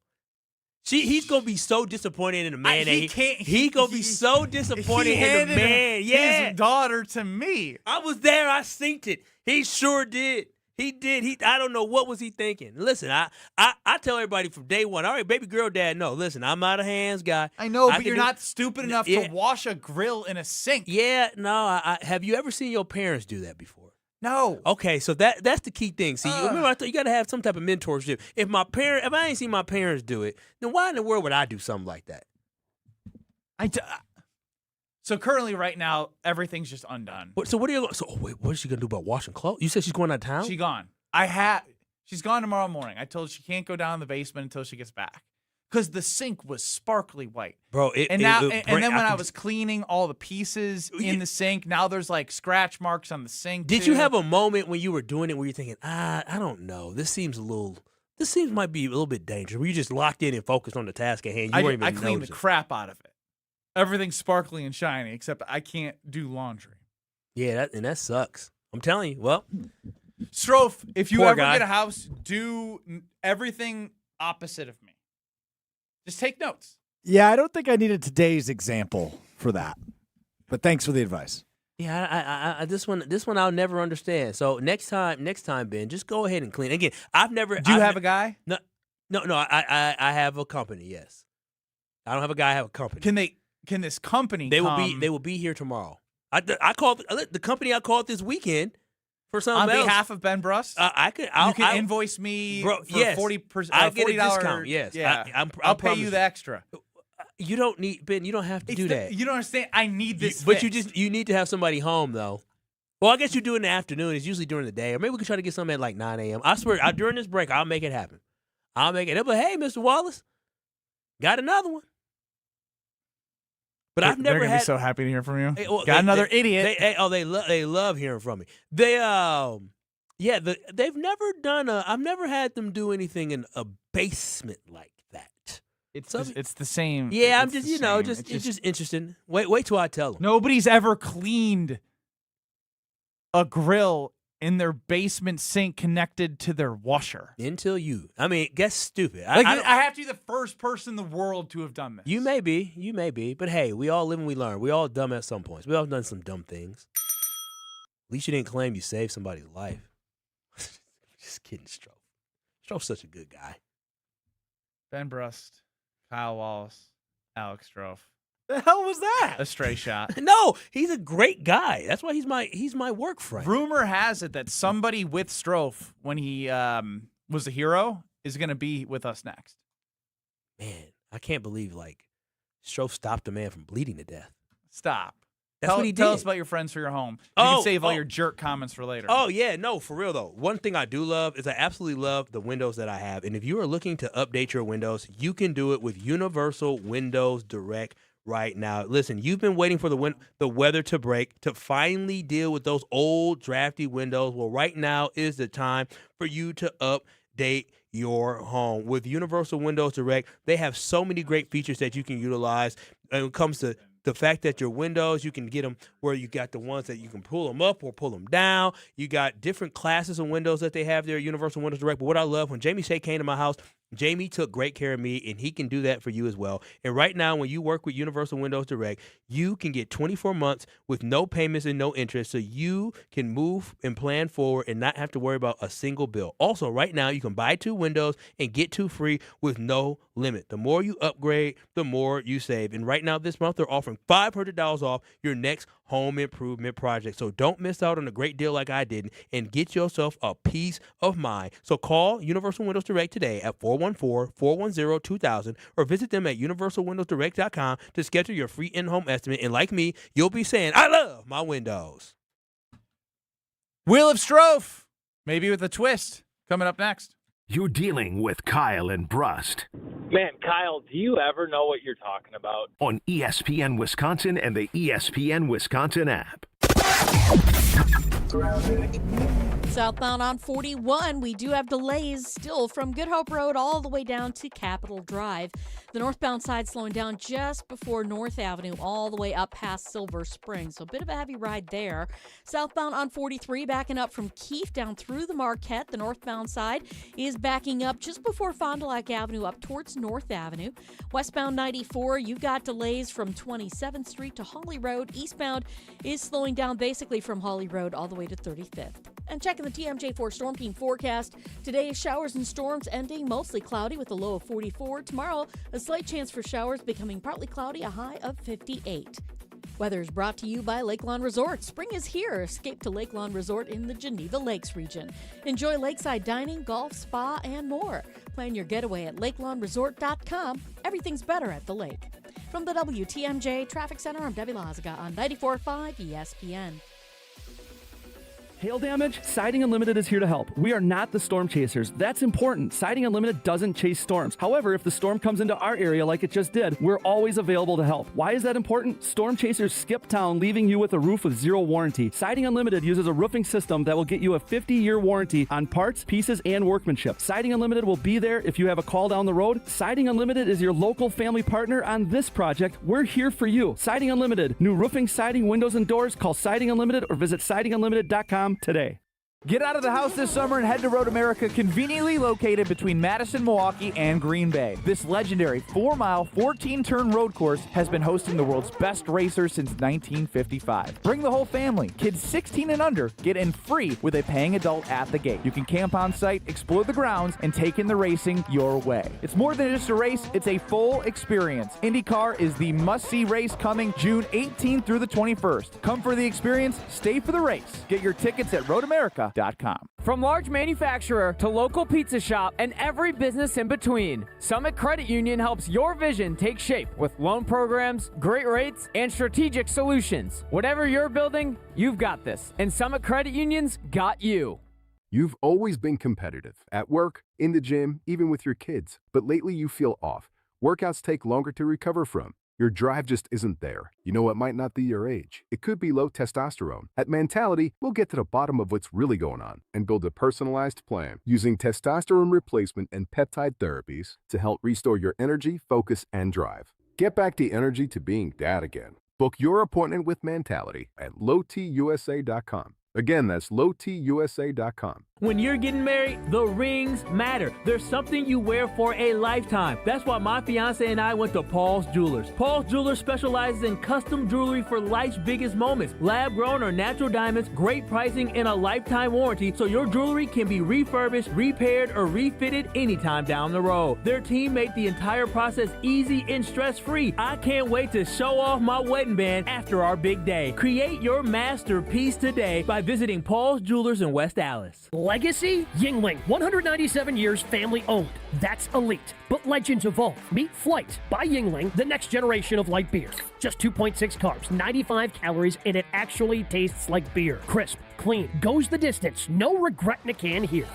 S13: He's gonna be so disappointed in the man. He's gonna be so disappointed in the man. Yeah,
S2: his daughter to me.
S13: I was there. I synced it. He sure did. He did. I don't know what was he thinking. Listen, I tell everybody from day one. All right, baby girl, dad. No, listen, I'm not a hands guy.
S2: I know, but you're not stupid enough to wash a grill in a sink.
S13: Yeah, no. Have you ever seen your parents do that before?
S2: No.
S13: Okay, so that's the key thing. See, remember I thought you got to have some type of mentorship. If I ain't seen my parents do it, then why in the world would I do something like that?
S2: So currently, right now, everything's just undone.
S13: So what are you? So wait, what is she gonna do about washing clothes? You said she's going out of town.
S2: She's gone. She's gone tomorrow morning. I told her she can't go down in the basement until she gets back. Because the sink was sparkly white,
S13: bro.
S2: And then when I was cleaning all the pieces in the sink, now there's like scratch marks on the sink.
S13: Did you have a moment when you were doing it where you're thinking, I don't know, this might be a little bit dangerous? Were you just locked in and focused on the task at hand? I
S2: cleaned the crap out of it. Everything's sparkly and shiny, except I can't do laundry.
S13: Yeah, that sucks. I'm telling you. Well,
S2: Strofe, if you ever get a house, do everything opposite of me. Just take notes.
S14: Yeah, I don't think I needed today's example for that. But thanks for the advice.
S13: Yeah, this one I'll never understand. So next time, Ben, just go ahead and clean. Again, I've never.
S2: Do you have a guy?
S13: No. I have a company. Yes, I don't have a guy. I have a company.
S2: Can this company?
S13: They will be here tomorrow. I called the company. I called this weekend for something
S2: on
S13: else.
S2: behalf of Ben Brust.
S13: You
S2: can invoice me for
S13: yes.
S2: 40%.
S13: I get a discount. Yes,
S2: yeah. I'll pay you the extra.
S13: You don't need Ben. You don't have to do that.
S2: You don't understand. I need this.
S13: But you need to have somebody home though. Well, I guess you do it in the afternoon. It's usually during the day, or maybe we can try to get something at like 9 a.m. I swear, during this break, I'll make it happen. I'll make it. But hey, Mr. Wallace, got another one. But I've never
S2: be so happy to hear from you.
S13: Got
S2: another idiot.
S13: They love hearing from me. They've never done I've never had them do anything in a basement like that.
S2: It's the same.
S13: Yeah, I'm just it's just interesting. Wait till I tell them.
S2: Nobody's ever cleaned a grill in their basement sink connected to their washer.
S13: Until you. I mean, guess stupid.
S2: I have to be the first person in the world to have done this.
S13: You may be. But hey, we all live and we learn. We all dumb at some points. We all done some dumb things. At least you didn't claim you saved somebody's life. Just kidding, Strofe. Strofe's such a good guy.
S2: Ben Brust, Kyle Wallace, Alex Strofe.
S14: The hell was that?
S2: A stray shot.
S13: No, he's a great guy. That's why he's my work friend.
S2: Rumor has it that somebody with Strofe, when he was a hero, is going to be with us next.
S13: Man, I can't believe Strofe stopped a man from bleeding to death.
S2: Stop.
S13: That's what he did.
S2: Tell us about your friends for your home. You can save all your jerk comments for later.
S13: Oh, yeah. No, for real, though. One thing I do love is I absolutely love the windows that I have. And if you are looking to update your windows, you can do it with Universal Windows Direct right now. Listen, you've been waiting for the weather to break to finally deal with those old drafty windows. Well, right now is the time for you to update your home. With Universal Windows Direct, they have so many great features that you can utilize when it comes to the fact that your windows, you can get them where you got the ones that you can pull them up or pull them down. You got different classes of windows that they have there at Universal Windows Direct. But what I love, when Jamie Shea came to my house, Jamie took great care of me, and he can do that for you as well. And right now, when you work with Universal Windows Direct, you can get 24 months with no payments and no interest, so you can move and plan forward and not have to worry about a single bill. Also, right now, you can buy 2 windows and get 2 free with no limit. The more you upgrade, the more you save. And right now, this month, they're offering $500 off your next home improvement project. So don't miss out on a great deal like I did and get yourself a peace of mind. So call Universal Windows Direct today at 414-410-2000 or visit them at universalwindowsdirect.com to schedule your free in-home estimate. And like me, you'll be saying, I love my windows.
S2: Wheel of Strofe, maybe with a twist. Coming up next.
S3: You're dealing with Kyle and Brust
S7: Man, Kyle, do you ever know what you're talking about?
S3: on ESPN Wisconsin and the ESPN Wisconsin app.
S1: Southbound on 41, we do have delays still from Good Hope Road all the way down to Capitol Drive. The northbound side slowing down just before North Avenue all the way up past Silver Spring. So a bit of a heavy ride there. Southbound on 43 backing up from Keefe down through the Marquette. The northbound side is backing up just before Fond du Lac Avenue up towards North Avenue. Westbound 94, you've got delays from 27th Street to Holly Road. Eastbound is slowing down basically from Holly Road all the way to 35th. And checking the TMJ4 Storm Team forecast. Today, showers and storms ending mostly cloudy with a low of 44. Tomorrow, a slight chance for showers becoming partly cloudy, a high of 58. Weather is brought to you by Lakeland Resort. Spring is here. Escape to Lakeland Resort in the Geneva Lakes region. Enjoy lakeside dining, golf, spa, and more. Plan your getaway at lakelandresort.com. Everything's better at the lake. From the WTMJ Traffic Center, I'm Debbie Lazaga on 94.5 ESPN.
S15: Hail damage? Siding Unlimited is here to help. We are not the storm chasers. That's important. Siding Unlimited doesn't chase storms. However, if the storm comes into our area like it just did, we're always available to help. Why is that important? Storm chasers skip town, leaving you with a roof with zero warranty. Siding Unlimited uses a roofing system that will get you a 50-year warranty on parts, pieces, and workmanship. Siding Unlimited will be there if you have a call down the road. Siding Unlimited is your local family partner on this project. We're here for you. Siding Unlimited. New roofing, siding, windows, and doors. Call Siding Unlimited or visit sidingunlimited.com today.
S17: Get out of the house this summer and head to Road America, conveniently located between Madison, Milwaukee, and Green Bay. This legendary 4-mile, 14-turn road course has been hosting the world's best racers since 1955. Bring the whole family. Kids 16 and under get in free with a paying adult at the gate. You can camp on site, explore the grounds, and take in the racing your way. It's more than just a race, it's a full experience. IndyCar is the must-see race coming June 18th through the 21st. Come for the experience, stay for the race. Get your tickets at roadamerica.com.
S21: From large manufacturer to local pizza shop and every business in between, Summit Credit Union helps your vision take shape with loan programs, great rates, and strategic solutions. Whatever you're building, you've got this. And Summit Credit Union's got you.
S18: You've always been competitive at work, in the gym, even with your kids. But lately you feel off. Workouts take longer to recover from. Your drive just isn't there. You know, it might not be your age. It could be low testosterone. At Mentality, we'll get to the bottom of what's really going on and build a personalized plan using testosterone replacement and peptide therapies to help restore your energy, focus, and drive. Get back the energy to being dad again. Book your appointment with Mentality at lowtusa.com. Again, that's lowtusa.com.
S20: When you're getting married, the rings matter. There's something you wear for a lifetime. That's why my fiance and I went to Paul's Jewelers. Paul's Jewelers specializes in custom jewelry for life's biggest moments. Lab-grown or natural diamonds, great pricing, and a lifetime warranty, so your jewelry can be refurbished, repaired, or refitted anytime down the road. Their team made the entire process easy and stress-free. I can't wait to show off my wedding band after our big day. Create your masterpiece today by visiting Paul's Jewelers in West Allis.
S26: Legacy? Yuengling, 197 years family owned. That's elite. But legends evolve. Meet Flight by Yuengling, the next generation of light beer. Just 2.6 carbs, 95 calories, and it actually tastes like beer. Crisp, clean, goes the distance. No regret in a can here.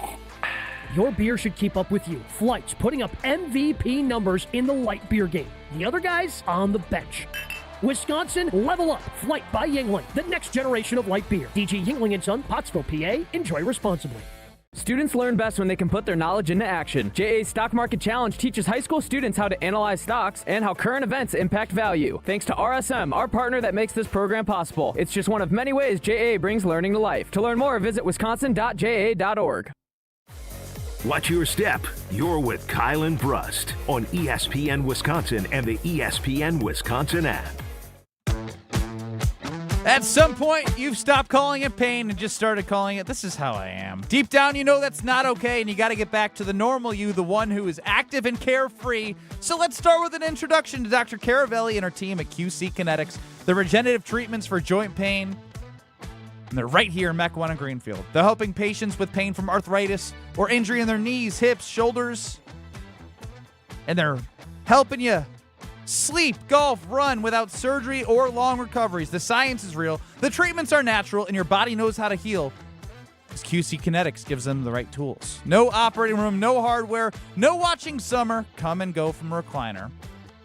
S26: Your beer should keep up with you. Flight's putting up MVP numbers in the light beer game. The other guys on the bench. Wisconsin, level up. Flight by Yuengling, the next generation of light beer. DG Yuengling & Son, Pottsville, PA. Enjoy responsibly.
S21: Students learn best when they can put their knowledge into action. JA's Stock Market Challenge teaches high school students how to analyze stocks and how current events impact value. Thanks to RSM, our partner that makes this program possible. It's just one of many ways JA brings learning to life. To learn more, visit wisconsin.ja.org.
S3: Watch your step. You're with Kyle and Brust on ESPN Wisconsin and the ESPN Wisconsin app.
S2: At some point, you've stopped calling it pain and just started calling it, this is how I am. Deep down, you know that's not okay, and you got to get back to the normal you, the one who is active and carefree. So let's start with an introduction to Dr. Caravelli and her team at QC Kinetics, the regenerative treatments for joint pain. And they're right here in Mequon and Greenfield. They're helping patients with pain from arthritis or injury in their knees, hips, shoulders. And they're helping you sleep, golf, run without surgery or long recoveries. The science is real, the treatments are natural, and your body knows how to heal. Because QC Kinetics gives them the right tools. No operating room, no hardware, no watching summer. Come and go from a recliner.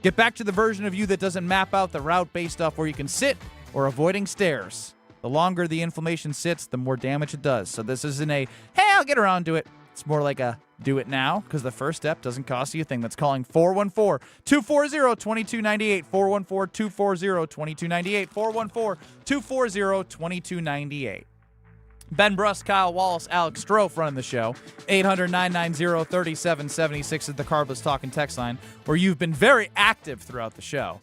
S2: Get back to the version of you that doesn't map out the route based off where you can sit or avoiding stairs. The longer the inflammation sits, the more damage it does. So this isn't a, hey, I'll get around to it. It's more like a do it now, because the first step doesn't cost you a thing. That's calling 414-240-2298, 414-240-2298, 414-240-2298. Ben Brust, Kyle Wallace, Alex Strofe running the show. 800-990-3776 is the Carbless Talking text line, where you've been very active throughout the show.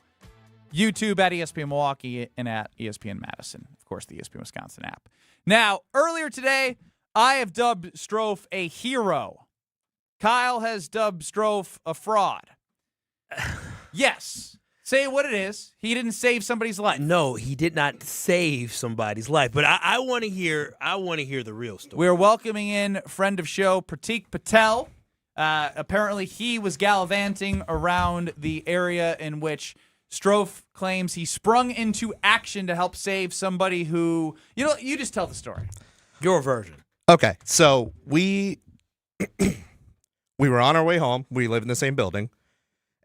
S2: YouTube at ESPN Milwaukee and at ESPN Madison. Of course, the ESPN Wisconsin app. Now, earlier today, I have dubbed Strofe a hero. Kyle has dubbed Strofe a fraud. Yes. Say what it is. He didn't save somebody's life.
S13: No, he did not save somebody's life. But I want to hear. I want to hear the real story.
S2: We're welcoming in friend of show Pratik Patel. Apparently, he was gallivanting around the area in which Strofe claims he sprung into action to help save somebody who. You just tell the story.
S13: Your version.
S5: Okay, so we were on our way home. We live in the same building.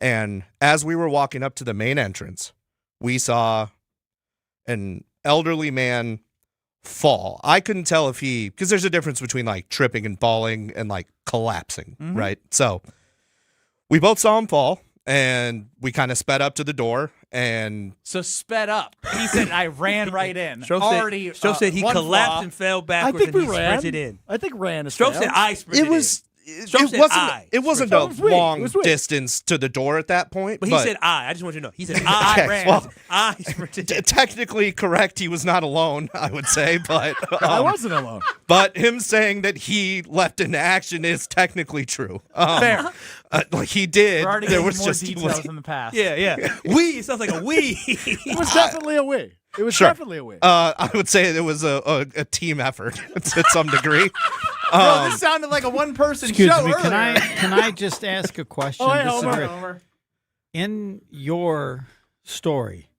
S5: And as we were walking up to the main entrance, we saw an elderly man fall. I couldn't tell if because there's a difference between like tripping and falling and like collapsing, right? So we both saw him fall, and we kind of sped up to the door. And
S2: so sped up. He said, I ran right in.
S13: Strofe said he collapsed and fell backwards, and he sprinted in.
S14: I think ran.
S13: Strofe said I sprinted in.
S5: It wasn't a long distance to the door at that point.
S13: But he said I just want you to know. He said I ran.
S5: Well,
S13: I sprinted in.
S5: Technically correct. He was not alone, I would say. But
S14: I wasn't alone.
S5: But him saying that he leapt into action is technically true.
S2: Fair.
S5: Like he did.
S2: We're already
S5: there
S2: getting
S5: was
S2: more
S5: just
S2: details in the past.
S13: Yeah. We. It sounds like a we.
S14: It was definitely a we. It was
S5: Sure.
S14: definitely a we.
S5: I would say it was a team effort to some degree.
S2: Bro, this sounded like a one-person show
S6: Excuse me,
S2: earlier.
S6: can I just ask a question?
S14: Oh, hey,
S6: This is
S14: Homer.
S6: very- In your story,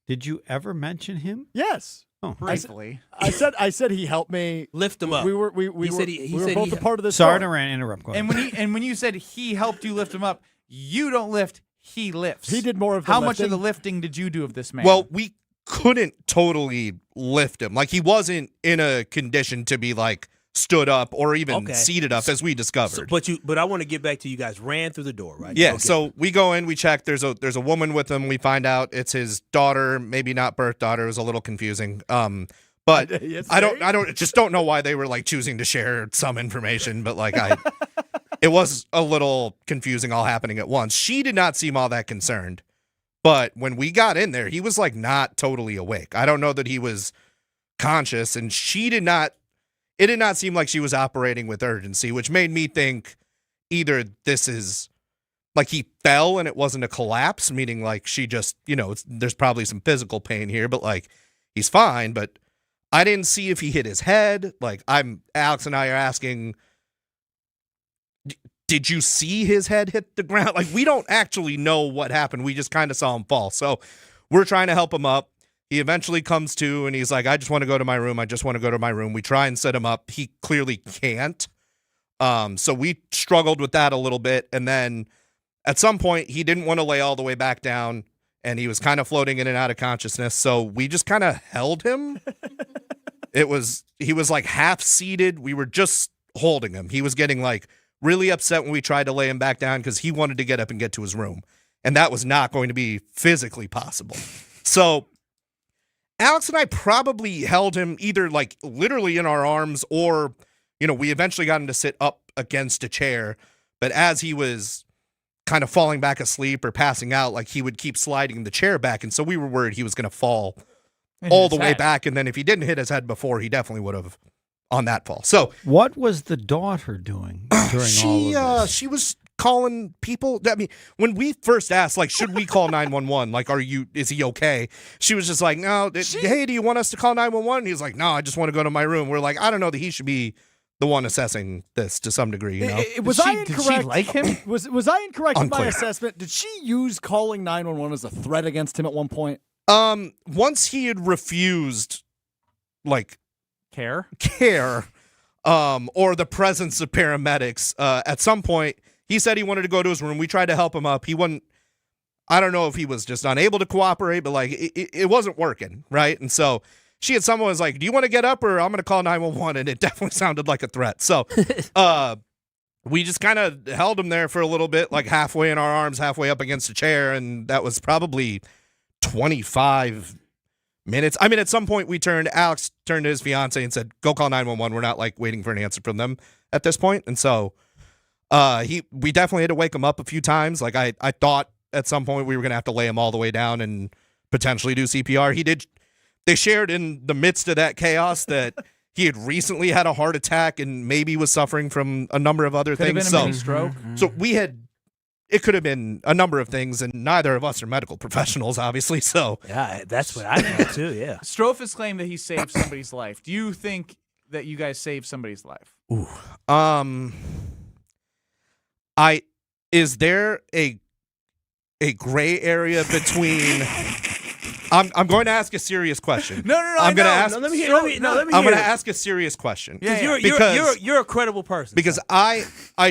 S6: did you ever mention him?
S14: Yes.
S6: Oh,
S2: briefly.
S14: I said he helped me
S13: lift him up.
S14: We were
S13: He
S14: were
S13: said
S14: both
S13: he-
S14: a part of this.
S6: Sorry
S14: story.
S6: to interrupt. Go ahead.
S2: And when you said he helped you lift him up, you don't lift, he lifts.
S14: He did more of the
S2: How much of
S14: lifting.
S2: the lifting did you do of this man?
S5: Well, we couldn't totally lift him. Like he wasn't in a condition to be like stood up or even seated up, as we discovered.
S13: But I want to get back to you guys. Ran through the door, right?
S5: Yeah,
S13: Okay.
S5: so we go in, we check. There's a woman with him. We find out it's his daughter, maybe not birth daughter. It was a little confusing. But
S14: Yes,
S5: I don't know why they were like choosing to share some information. But like it was a little confusing, all happening at once. She did not seem all that concerned. But when we got in there, he was like not totally awake. I don't know that he was conscious, and she did not. It did not seem like she was operating with urgency, which made me think either this is like he fell and it wasn't a collapse, meaning like she just, there's probably some physical pain here, but like he's fine. But I didn't see if he hit his head. Like Alex and I are asking, did you see his head hit the ground? Like we don't actually know what happened. We just kind of saw him fall. So we're trying to help him up. He eventually comes to, and he's like, I just want to go to my room. I just want to go to my room. We try and set him up. He clearly can't. So we struggled with that a little bit. And then at some point, he didn't want to lay all the way back down, and he was kind of floating in and out of consciousness. So we just kind of held him. He was like half seated. We were just holding him. He was getting like really upset when we tried to lay him back down because he wanted to get up and get to his room. And that was not going to be physically possible. So Alex and I probably held him either like literally in our arms or, we eventually got him to sit up against a chair. But as he was kind of falling back asleep or passing out, like he would keep sliding the chair back. And so we were worried he was going to fall all the way back. And then if he didn't hit his head before, he definitely would have on that fall. So
S6: what was the daughter doing during all of this?
S5: She was calling people. I mean, when we first asked, like, should we call 911? Like, is he okay? She was just like, no, hey, do you want us to call 911? And he was like, no, I just want to go to my room. We're like, I don't know that he should be the one assessing this to some degree,
S14: Was I incorrect?
S2: Did she like him?
S14: Was I incorrect in my
S5: Unclear.
S14: assessment? Did she use calling 911 as a threat against him at one point?
S5: Once he had refused, like,
S2: care,
S5: or the presence of paramedics. At some point, he said he wanted to go to his room. We tried to help him up. He wouldn't. I don't know if he was just unable to cooperate, but like it wasn't working, right? And so someone was like, "Do you want to get up, or I'm going to call 911?" And it definitely sounded like a threat. So, we just kind of held him there for a little bit, like halfway in our arms, halfway up against a chair, and that was probably 25 minutes. I mean, at some point, Alex turned to his fiance and said, "Go call 911. We're not like waiting for an answer from them at this point." And so, we definitely had to wake him up a few times. Like I thought at some point we were going to have to lay him all the way down and potentially do CPR. They shared in the midst of that chaos that he had recently had a heart attack and maybe was suffering from a number of other things.
S2: Could have been a mini stroke.
S5: So it could have been a number of things, and neither of us are medical professionals, obviously. So
S13: yeah, that's what I thought too. Yeah,
S2: Strofe has claimed that he saved somebody's life. Do you think that you guys saved somebody's life?
S5: Ooh. Is there a gray area between? I'm going to ask a serious question.
S2: No.
S5: I'm going to ask.
S13: Let me hear.
S5: I'm going to ask a serious question.
S13: You're a credible person.
S5: Because I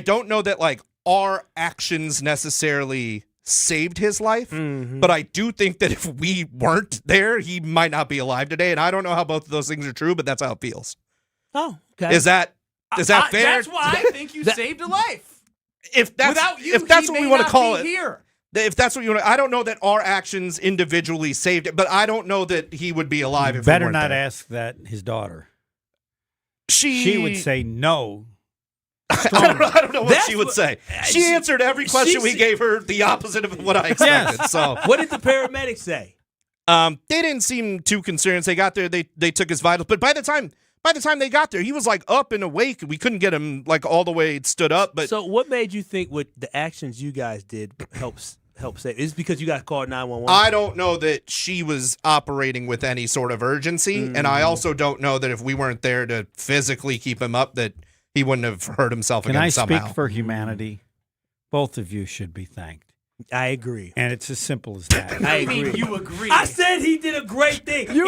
S5: don't know that like our actions necessarily saved his life, but I do think that if we weren't there, he might not be alive today. And I don't know how both of those things are true, but that's how it feels.
S13: Oh, okay.
S5: Is that fair?
S2: That's why I think you saved a life.
S5: If that's
S2: Without you,
S5: if that's
S2: he
S5: what we
S2: may
S5: want to
S2: not
S5: call
S2: be
S5: it.
S2: Here.
S5: If that's what you want, I don't know that our actions individually saved it, but I don't know that he would be alive if we
S6: Better
S5: weren't
S6: not
S5: there.
S6: ask that his daughter.
S5: She
S6: She would say no.
S5: I don't know what she would say. She answered every question we gave her the opposite of what I expected. So
S13: what did the paramedics say?
S5: They didn't seem too concerned. They got there, they took his vitals, but by the time they got there, he was like up and awake. We couldn't get him like all the way stood up. But
S13: so what made you think what the actions you guys did help save? Is it because you guys called 911?
S5: I don't know that she was operating with any sort of urgency, and I also don't know that if we weren't there to physically keep him up, that he wouldn't have hurt himself
S6: Can
S5: again
S6: I
S5: somehow.
S6: speak for humanity? Both of you should be thanked.
S13: I agree.
S6: And it's as simple as that.
S13: I agree.
S2: You agree.
S13: I said he did a great thing.
S6: No,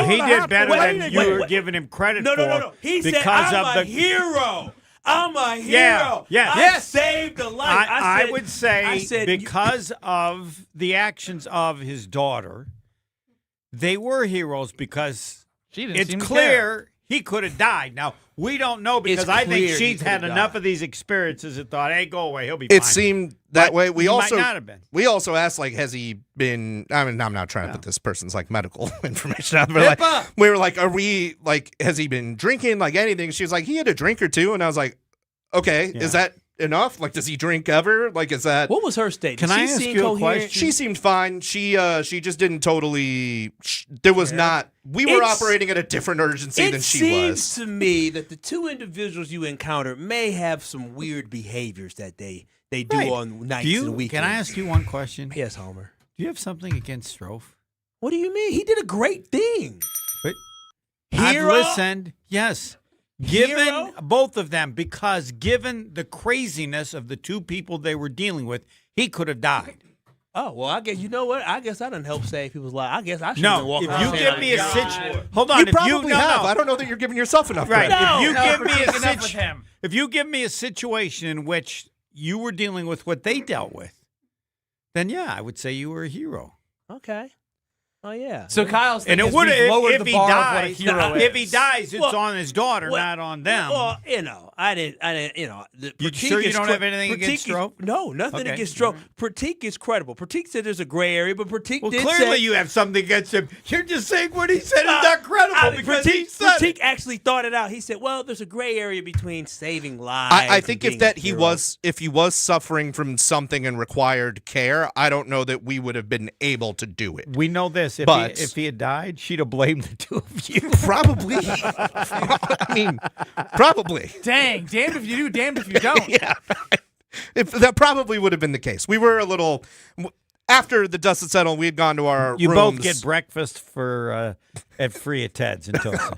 S6: he did better than you were giving him credit for.
S13: No. He said, I'm a hero. I'm a hero.
S6: Yeah.
S13: I saved a life.
S6: I would say because of the actions of his daughter, they were heroes because it's clear he could have died. Now, we don't know because I think she's had enough of these experiences and thought, hey, go away, he'll be fine.
S5: It seemed that way. We also
S6: might not have been.
S5: We also asked, like, has he been? I mean, I'm not trying to put this person's like medical information out, but like, we were like, are we like, has he been drinking like anything? She was like, he had a drink or two, and I was like, okay, is that enough? Like, does he drink ever? Like, is that?
S13: What was her state?
S6: Can I ask you a question?
S5: She seemed fine. She just didn't totally. There was not. We were operating at a different urgency than she was.
S13: It seems to me that the two individuals you encountered may have some weird behaviors that they do on nights and weekends.
S6: Can I ask you one question?
S13: Yes, Homer.
S6: Do you have something against Strofe?
S13: What do you mean? He did a great thing.
S6: But
S13: Hero?
S6: I've listened. Yes. Given both of them, because given the craziness of the two people they were dealing with, he could have died.
S13: Oh, well, I guess, you know what? I guess I didn't help save people's lives. I guess I should have been walking around.
S6: If you give me a situation, hold on.
S5: You probably have. I don't know that you're giving yourself enough
S6: credit.
S5: Right.
S6: If you give me a situation in which you were dealing with what they dealt with, then yeah, I would say you were a hero.
S13: Okay. Oh yeah.
S2: So Kyle's
S6: and
S2: thing
S6: it would
S2: lowered
S6: if
S2: the
S6: he
S2: bar
S6: dies.
S2: of what a hero is.
S6: If he dies, it's on his daughter, not on them.
S13: Well, I didn't.
S6: You sure you don't have anything against Strofe?
S13: No, nothing against Strofe. Pratik is credible. Pratik said there's a gray area, but Pratik did
S6: clearly
S13: say,
S6: you have something against him. You're just saying what he said is not credible because he said
S13: Pratik
S6: it.
S13: actually thought it out. He said, "Well, there's a gray area between saving lives."
S5: I think if he was suffering from something and required care, I don't know that we would have been able to do it.
S6: We know this. If he had died, she'd have blamed the two of you.
S5: Probably. I mean, probably.
S2: Dang, damned if you do, damned if you don't.
S5: Yeah. If that probably would have been the case. We were a little after the dust had settled. We had gone to our
S6: You
S5: rooms.
S6: both get breakfast for at free at Ted's in Tulsa.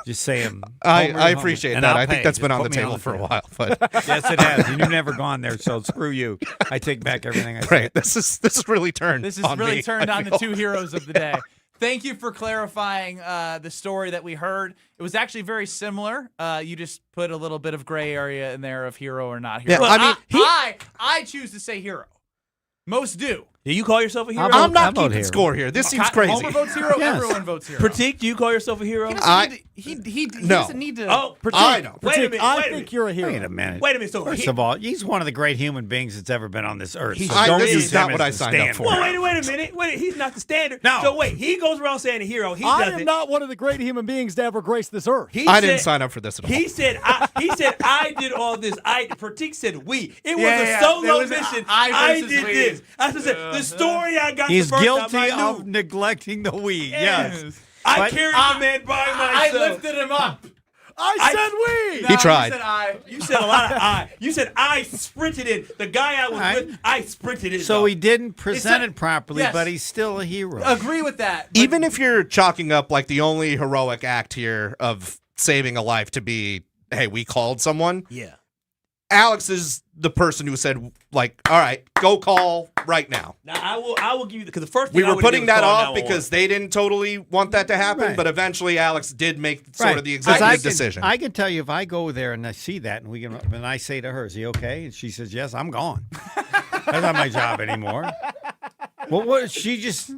S6: Just saying.
S5: I appreciate that. I think that's
S6: Just
S5: been on
S6: put
S5: the
S6: me
S5: table for a while. But
S6: yes, it has. You've never gone there, so screw you. I take back everything I said.
S5: Right. This is really turned.
S2: This is
S5: on
S2: really
S5: me,
S2: turned
S5: I
S2: on the
S5: feel.
S2: two heroes of the day. Thank you for clarifying the story that we heard. It was actually very similar. You just put a little bit of gray area in there of hero or not hero.
S5: Yeah, I mean,
S2: I choose to say hero. Most do.
S13: Do you call yourself a hero?
S5: I'm not keeping score here. This seems crazy.
S2: Homer votes hero.
S5: Yes.
S2: Everyone votes hero.
S13: Pratik, do you call yourself a hero?
S2: He
S5: No.
S2: doesn't need to.
S13: Oh, Pratik.
S5: I know.
S13: Wait a minute.
S14: I
S13: wait a
S14: think
S13: minute.
S14: you're a hero.
S6: Wait a minute.
S13: Wait a minute. So
S6: First of all, he's one of the great human beings that's ever been on this earth. So don't
S5: this
S6: use
S5: is not
S6: him
S5: what
S6: as
S5: I
S6: the
S5: signed up
S6: standard.
S5: for.
S13: Well, wait a minute. He's not the standard.
S6: No.
S13: So wait, he goes around saying a hero. He
S14: I
S13: doesn't.
S14: am not one of the great human beings to ever grace this earth.
S5: I didn't sign up for this at all.
S13: He said I did all this. Pratik said we. It was
S2: Yeah,
S13: a
S2: yeah.
S13: solo
S2: There was
S13: mission.
S2: I
S13: I
S2: versus
S13: did
S2: we.
S13: this. I said the story I got.
S6: He's
S13: the first
S6: guilty
S13: time I
S6: of
S13: knew.
S6: neglecting the we.
S13: Yes.
S6: Yes.
S13: I
S6: But-
S13: carried the man by
S2: I
S13: myself.
S2: lifted him up.
S14: I said we.
S5: He tried.
S2: You said I.
S13: You said a lot of I. You said I sprinted in. The guy I was with, I sprinted in.
S6: So
S13: though.
S6: he didn't present
S2: It's
S6: it properly,
S2: yes.
S6: but he's still a hero.
S2: Agree with that.
S5: Even if you're chalking up like the only heroic act here of saving a life to be, hey, we called someone.
S13: Yeah.
S5: Alex is the person who said, like, all right, go call right now.
S13: Now I will give you because the first thing
S5: We
S13: I
S5: were
S13: would've
S5: putting
S13: did was
S5: that
S13: call
S5: off
S13: 911.
S5: because they didn't totally want that to happen,
S6: Right.
S5: but eventually Alex did make sort
S6: Right.
S5: of the
S6: 'Cause I
S5: executive
S6: can-
S5: decision.
S6: I can tell you if I go there and I see that and I say to her, "Is he okay?" and she says, "Yes," I'm gone. That's not my job anymore. Well, what she just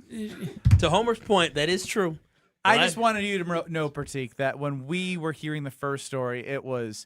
S13: To Homer's point, that is true.
S2: I just wanted you to know, Pratik, that when we were hearing the first story, it was.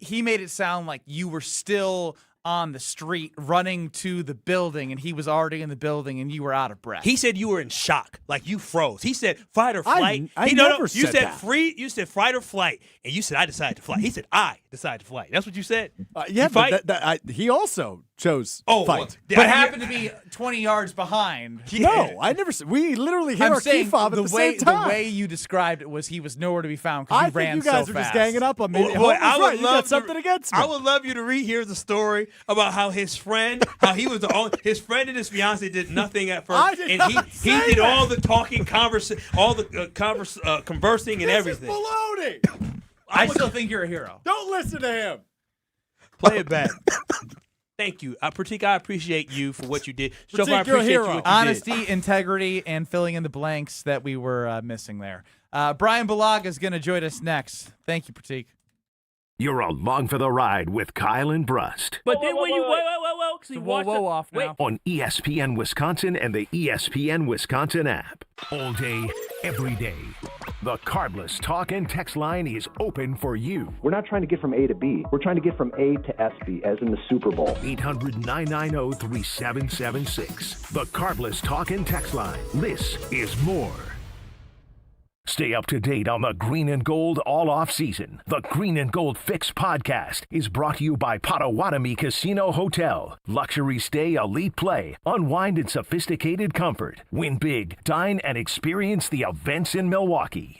S2: He made it sound like you were still on the street running to the building and he was already in the building and you were out of breath.
S13: He said you were in shock, like you froze. He said fight or flight.
S14: I
S13: You
S14: never
S13: said
S14: said that.
S13: free. You said fight or flight, and you said I decided to fly. He said I decided to fly. That's what you said.
S14: Yeah,
S13: You fight.
S14: but he also chose
S13: Oh,
S14: fight.
S13: well,
S2: but happened to be 20 yards behind.
S14: No, I never said. We literally hit
S2: I'm
S14: our key
S2: saying
S14: fob at the
S2: way
S14: same time.
S2: the way you described it was he was nowhere to be found because
S14: I
S2: he
S14: think
S2: ran
S14: you guys
S2: so
S14: are
S2: fast.
S14: just ganging up on me.
S13: Boy,
S14: Homer's
S13: I would
S14: right. You
S13: love
S14: got something against me.
S13: I would love you to rehear the story about how his friend, how he was the only, his friend and his fiance did nothing at first,
S14: I did
S13: and
S14: not
S13: he
S14: say
S13: did
S14: that.
S13: all the talking, all the conversing and
S14: This
S13: everything.
S14: is baloney.
S2: I still think you're a hero.
S14: Don't listen to him.
S13: Play it back. Thank you. Pratik, I appreciate you for what you did.
S14: Pratik,
S13: Shofar, I
S14: you're a
S13: appreciate you
S14: hero.
S13: what you did.
S2: Honesty, integrity, and filling in the blanks that we were missing there. Bryan Bulaga is going to join us next. Thank you, Pratik.
S3: You're along for the ride with Kyle and Brust
S20: But then when you whoa, so you watch
S1: Whoa off
S20: wait,
S1: now.
S3: on ESPN Wisconsin and the ESPN Wisconsin app. All day, every day. The Cardless Talk and Text line is open for you.
S4: We're not trying to get from A to B. We're trying to get from A to SB, as in the Super Bowl.
S3: 800-990-3776. The Cardless Talk and Text line. This is more. Stay up to date on the Green and Gold all off season. The Green and Gold Fix podcast is brought to you by Potawatomi Casino Hotel. Luxury stay, elite play, unwind in sophisticated comfort. Win big, dine, and experience the events in Milwaukee.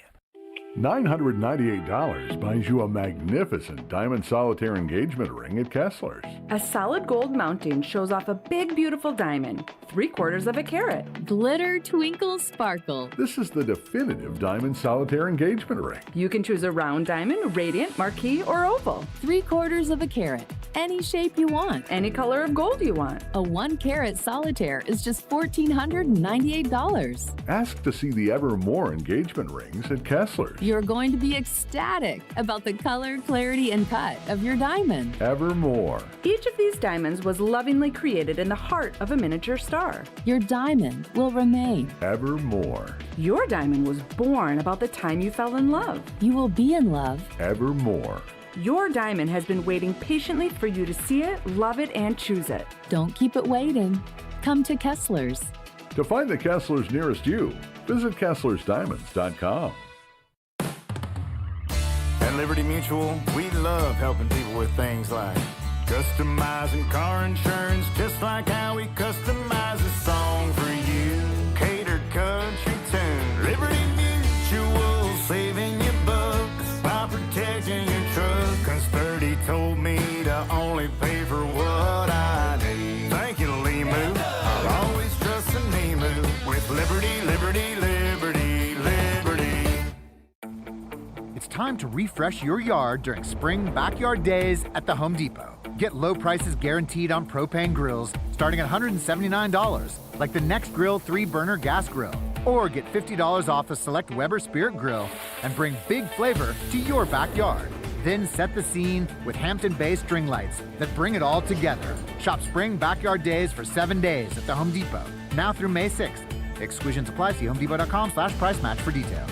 S11: $998 buys you a magnificent diamond solitaire engagement ring at Kessler's.
S8: A solid gold mounting shows off a big, beautiful diamond, 3/4 of a carat.
S9: Glitter, twinkle, sparkle.
S11: This is the definitive diamond solitaire engagement ring.
S8: You can choose a round diamond, radiant, marquise, or oval.
S9: 3/4 of a carat. Any shape you want.
S8: Any color of gold you want.
S9: A 1-carat solitaire is just $1,498.
S11: Ask to see the Evermore engagement rings at Kessler's.
S9: You're going to be ecstatic about the color, clarity, and cut of your diamond.
S11: Evermore.
S8: Each of these diamonds was lovingly created in the heart of a miniature star.
S9: Your diamond will remain.
S11: Evermore.
S8: Your diamond was born about the time you fell in love.
S9: You will be in love.
S11: Evermore.
S8: Your diamond has been waiting patiently for you to see it, love it, and choose it.
S9: Don't keep it waiting. Come to Kessler's.
S11: To find the Kessler's nearest you, visit KesslersDiamonds.com.
S19: At Liberty Mutual, we love helping people with things like customizing car insurance, just like how we customize a song for you. Catered country tune. Liberty Mutual, saving you bucks by protecting your truck. 'Cause 30 told me to only pay for what I need. Thank you, Limu. I'll always trust the Nemu with Liberty, Liberty, Liberty, Liberty.
S22: It's time to refresh your yard during spring backyard days at the Home Depot.
S10: Get low prices guaranteed on propane grills starting at $179, like the Next Grill 3-burner gas grill. Or get $50 off a select Weber Spirit grill and bring big flavor to your backyard. Then set the scene with Hampton Bay string lights that bring it all together. Shop Spring Backyard Days for 7 days at the Home Depot, now through May 6th. Exclusions apply. See homedepot.com/price match for details.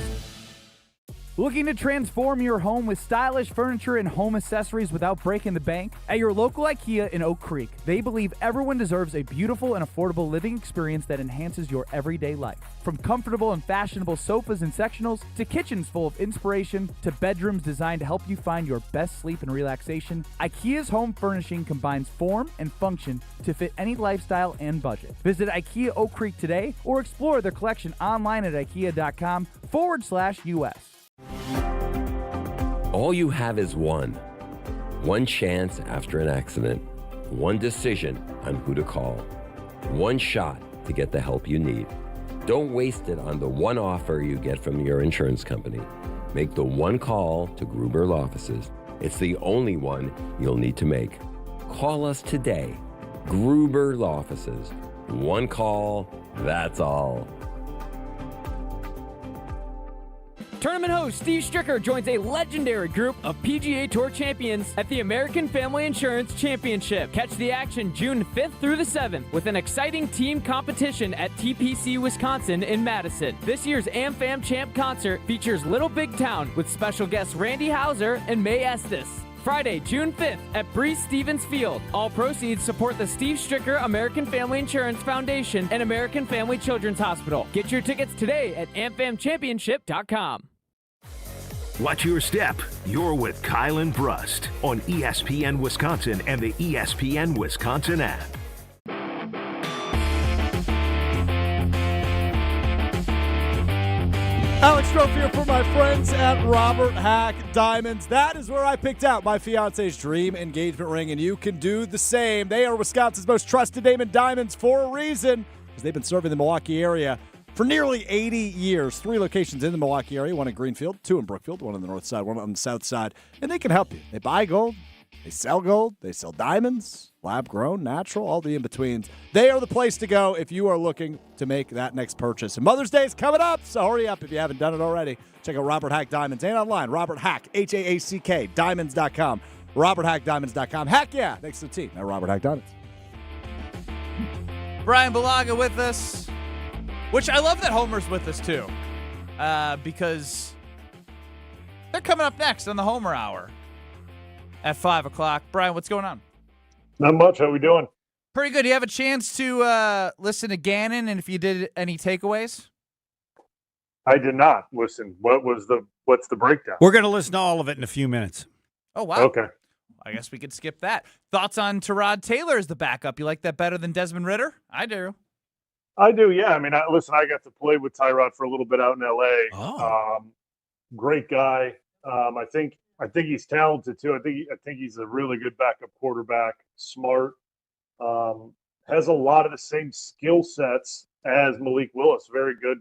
S17: Looking to transform your home with stylish furniture and home accessories without breaking the bank? At your local IKEA in Oak Creek, they believe everyone deserves a beautiful and affordable living experience that enhances your everyday life. From comfortable and fashionable sofas and sectionals, to kitchens full of inspiration, to bedrooms designed to help you find your best sleep and relaxation, IKEA's home furnishing combines form and function to fit any lifestyle and budget. Visit IKEA Oak Creek today or explore their collection online at ikea.com/US.
S12: All you have is one chance after an accident, one decision on who to call, one shot to get the help you need. Don't waste it on the one offer you get from your insurance company. Make the one call to Gruber Law Offices. It's the only one you'll need to make. Call us today. Gruber Law Offices. One call, that's all.
S21: Tournament host Steve Stricker joins a legendary group of PGA Tour champions at the American Family Insurance Championship. Catch the action June 5th through the 7th with an exciting team competition at TPC Wisconsin in Madison. This year's AmFam Champ concert features Little Big Town with special guests Randy Houser and May Estes. Friday, June 5th at Breese Stevens Field. All proceeds support the Steve Stricker American Family Insurance Foundation and American Family Children's Hospital. Get your tickets today at amfamchampionship.com.
S3: Watch your step. You're with Kyle and Brust on ESPN Wisconsin and the ESPN Wisconsin app.
S14: Alex Strofe here for my friends at Robert Hack Diamonds. That is where I picked out my fiance's dream engagement ring, and you can do the same. They are Wisconsin's most trusted name in diamonds for a reason, because they've been serving the Milwaukee area for nearly 80 years. 3 locations in the Milwaukee area, 1 in Greenfield, 2 in Brookfield, 1 on the north side, 1 on the south side. And they can help you. They buy gold, they sell diamonds, lab-grown, natural, all the in-betweens. They are the place to go if you are looking to make that next purchase. And Mother's Day is coming up, so hurry up if you haven't done it already. Check out Robert Hack Diamonds and online, Robert Hack, H-A-A-C-K, diamonds.com, roberthackdiamonds.com. Heck yeah, thanks to the team at Robert Hack Diamonds.
S2: Bryan Bulaga with us. Which I love that Homer's with us, too, because they're coming up next on the Homer Hour at 5 o'clock. Bryan, what's going on?
S16: Not much. How we doing?
S2: Pretty good. You have a chance to listen to Gannon, and if you did any takeaways?
S16: I did not listen. What's the breakdown?
S6: We're going to listen to all of it in a few minutes.
S2: Oh, wow.
S16: Okay.
S2: I guess we could skip that. Thoughts on Tyrod Taylor as the backup? You like that better than Desmond Ridder? I do.
S16: I do, yeah. I mean, I got to play with Tyrod for a little bit out in L.A.
S2: Oh.
S16: Great guy. I think he's talented too. I think he's a really good backup quarterback. Smart. Has a lot of the same skill sets as Malik Willis. Very good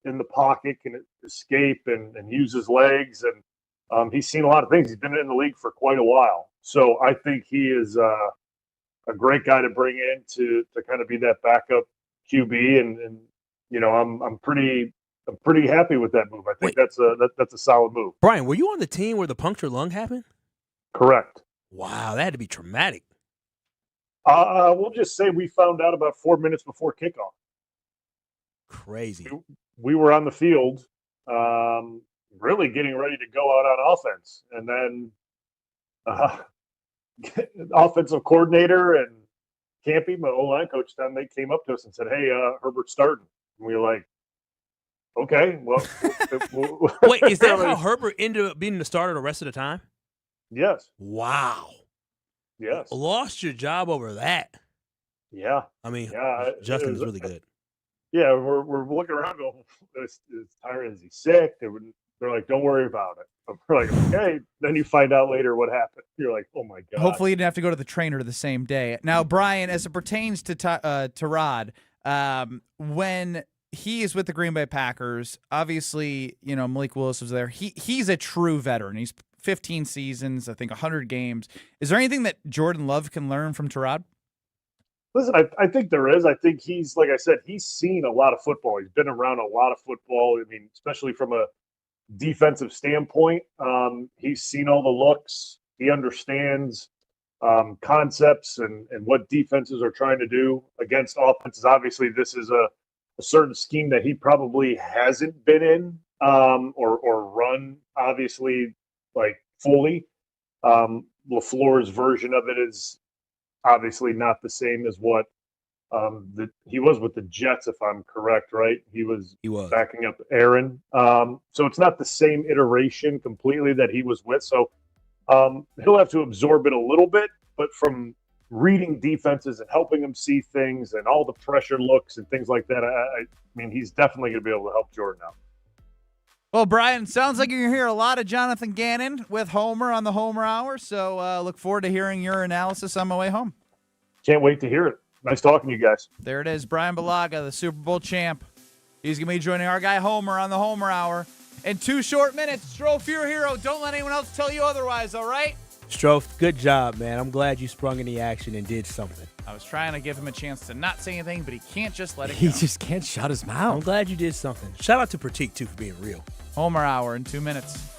S16: in the pocket, can escape and use his legs. And he's seen a lot of things. He's been in the league for quite a while. So I think he is a great guy to bring in to kind of be that backup QB, and you know, I'm pretty happy with that move. I think that's a solid move.
S13: Bryan, were you on the team where the punctured lung happened?
S16: Correct.
S13: Wow, that had to be traumatic.
S16: We'll just say we found out about 4 minutes before kickoff.
S13: Crazy.
S16: We were on the field, really getting ready to go out on offense, and then offensive coordinator and Campy, my O-line coach, then they came up to us and said, "Hey, Herbert's starting." And we were like, "Okay, well."
S13: Wait, is that how Herbert ended up being the starter the rest of the time?
S16: Yes.
S13: Wow.
S16: Yes.
S13: Lost your job over that.
S16: Yeah.
S13: I mean,
S16: yeah,
S13: Justin's really good.
S16: Yeah, we're looking around going, is Tyron, is he sick? They're like, "Don't worry about it." We're like, okay. Then you find out later what happened. You're like, oh, my God.
S2: Hopefully you didn't have to go to the trainer the same day. Now, Bryan, as it pertains to Tyrod, when he is with the Green Bay Packers, obviously, you know, Malik Willis was there. He's a true veteran. He's 15 seasons, I think 100 games. Is there anything that Jordan Love can learn from Tyrod?
S16: Listen, I think there is. I think he's, like I said, he's seen a lot of football. He's been around a lot of football. I mean, especially from a defensive standpoint. He's seen all the looks. He understands concepts and what defenses are trying to do against offenses. Obviously, this is a certain scheme that he probably hasn't been in or run, obviously, like fully. LaFleur's version of it is obviously not the same as what he was with the Jets, if I'm correct, right? He was backing up Aaron. So it's not the same iteration completely that he was with. So he'll have to absorb it a little bit, but from reading defenses and helping him see things and all the pressure looks and things like that, I mean, he's definitely going to be able to help Jordan out.
S2: Well, Bryan, sounds like you're going to hear a lot of Jonathan Gannon with Homer on the Homer Hour, so look forward to hearing your analysis on my way home.
S16: Can't wait to hear it. Nice talking to you guys.
S2: There it is, Bryan Bulaga, the Super Bowl champ. He's going to be joining our guy Homer on the Homer Hour in 2 short minutes. Strofe, you're a hero. Don't let anyone else tell you otherwise, all right?
S13: Strofe, good job, man. I'm glad you sprung in the action and did something.
S2: I was trying to give him a chance to not say anything, but he can't just let it go.
S14: He just can't shut his mouth.
S13: I'm glad you did something. Shout out to Pratik, too, for being real.
S2: Homer Hour in 2 minutes.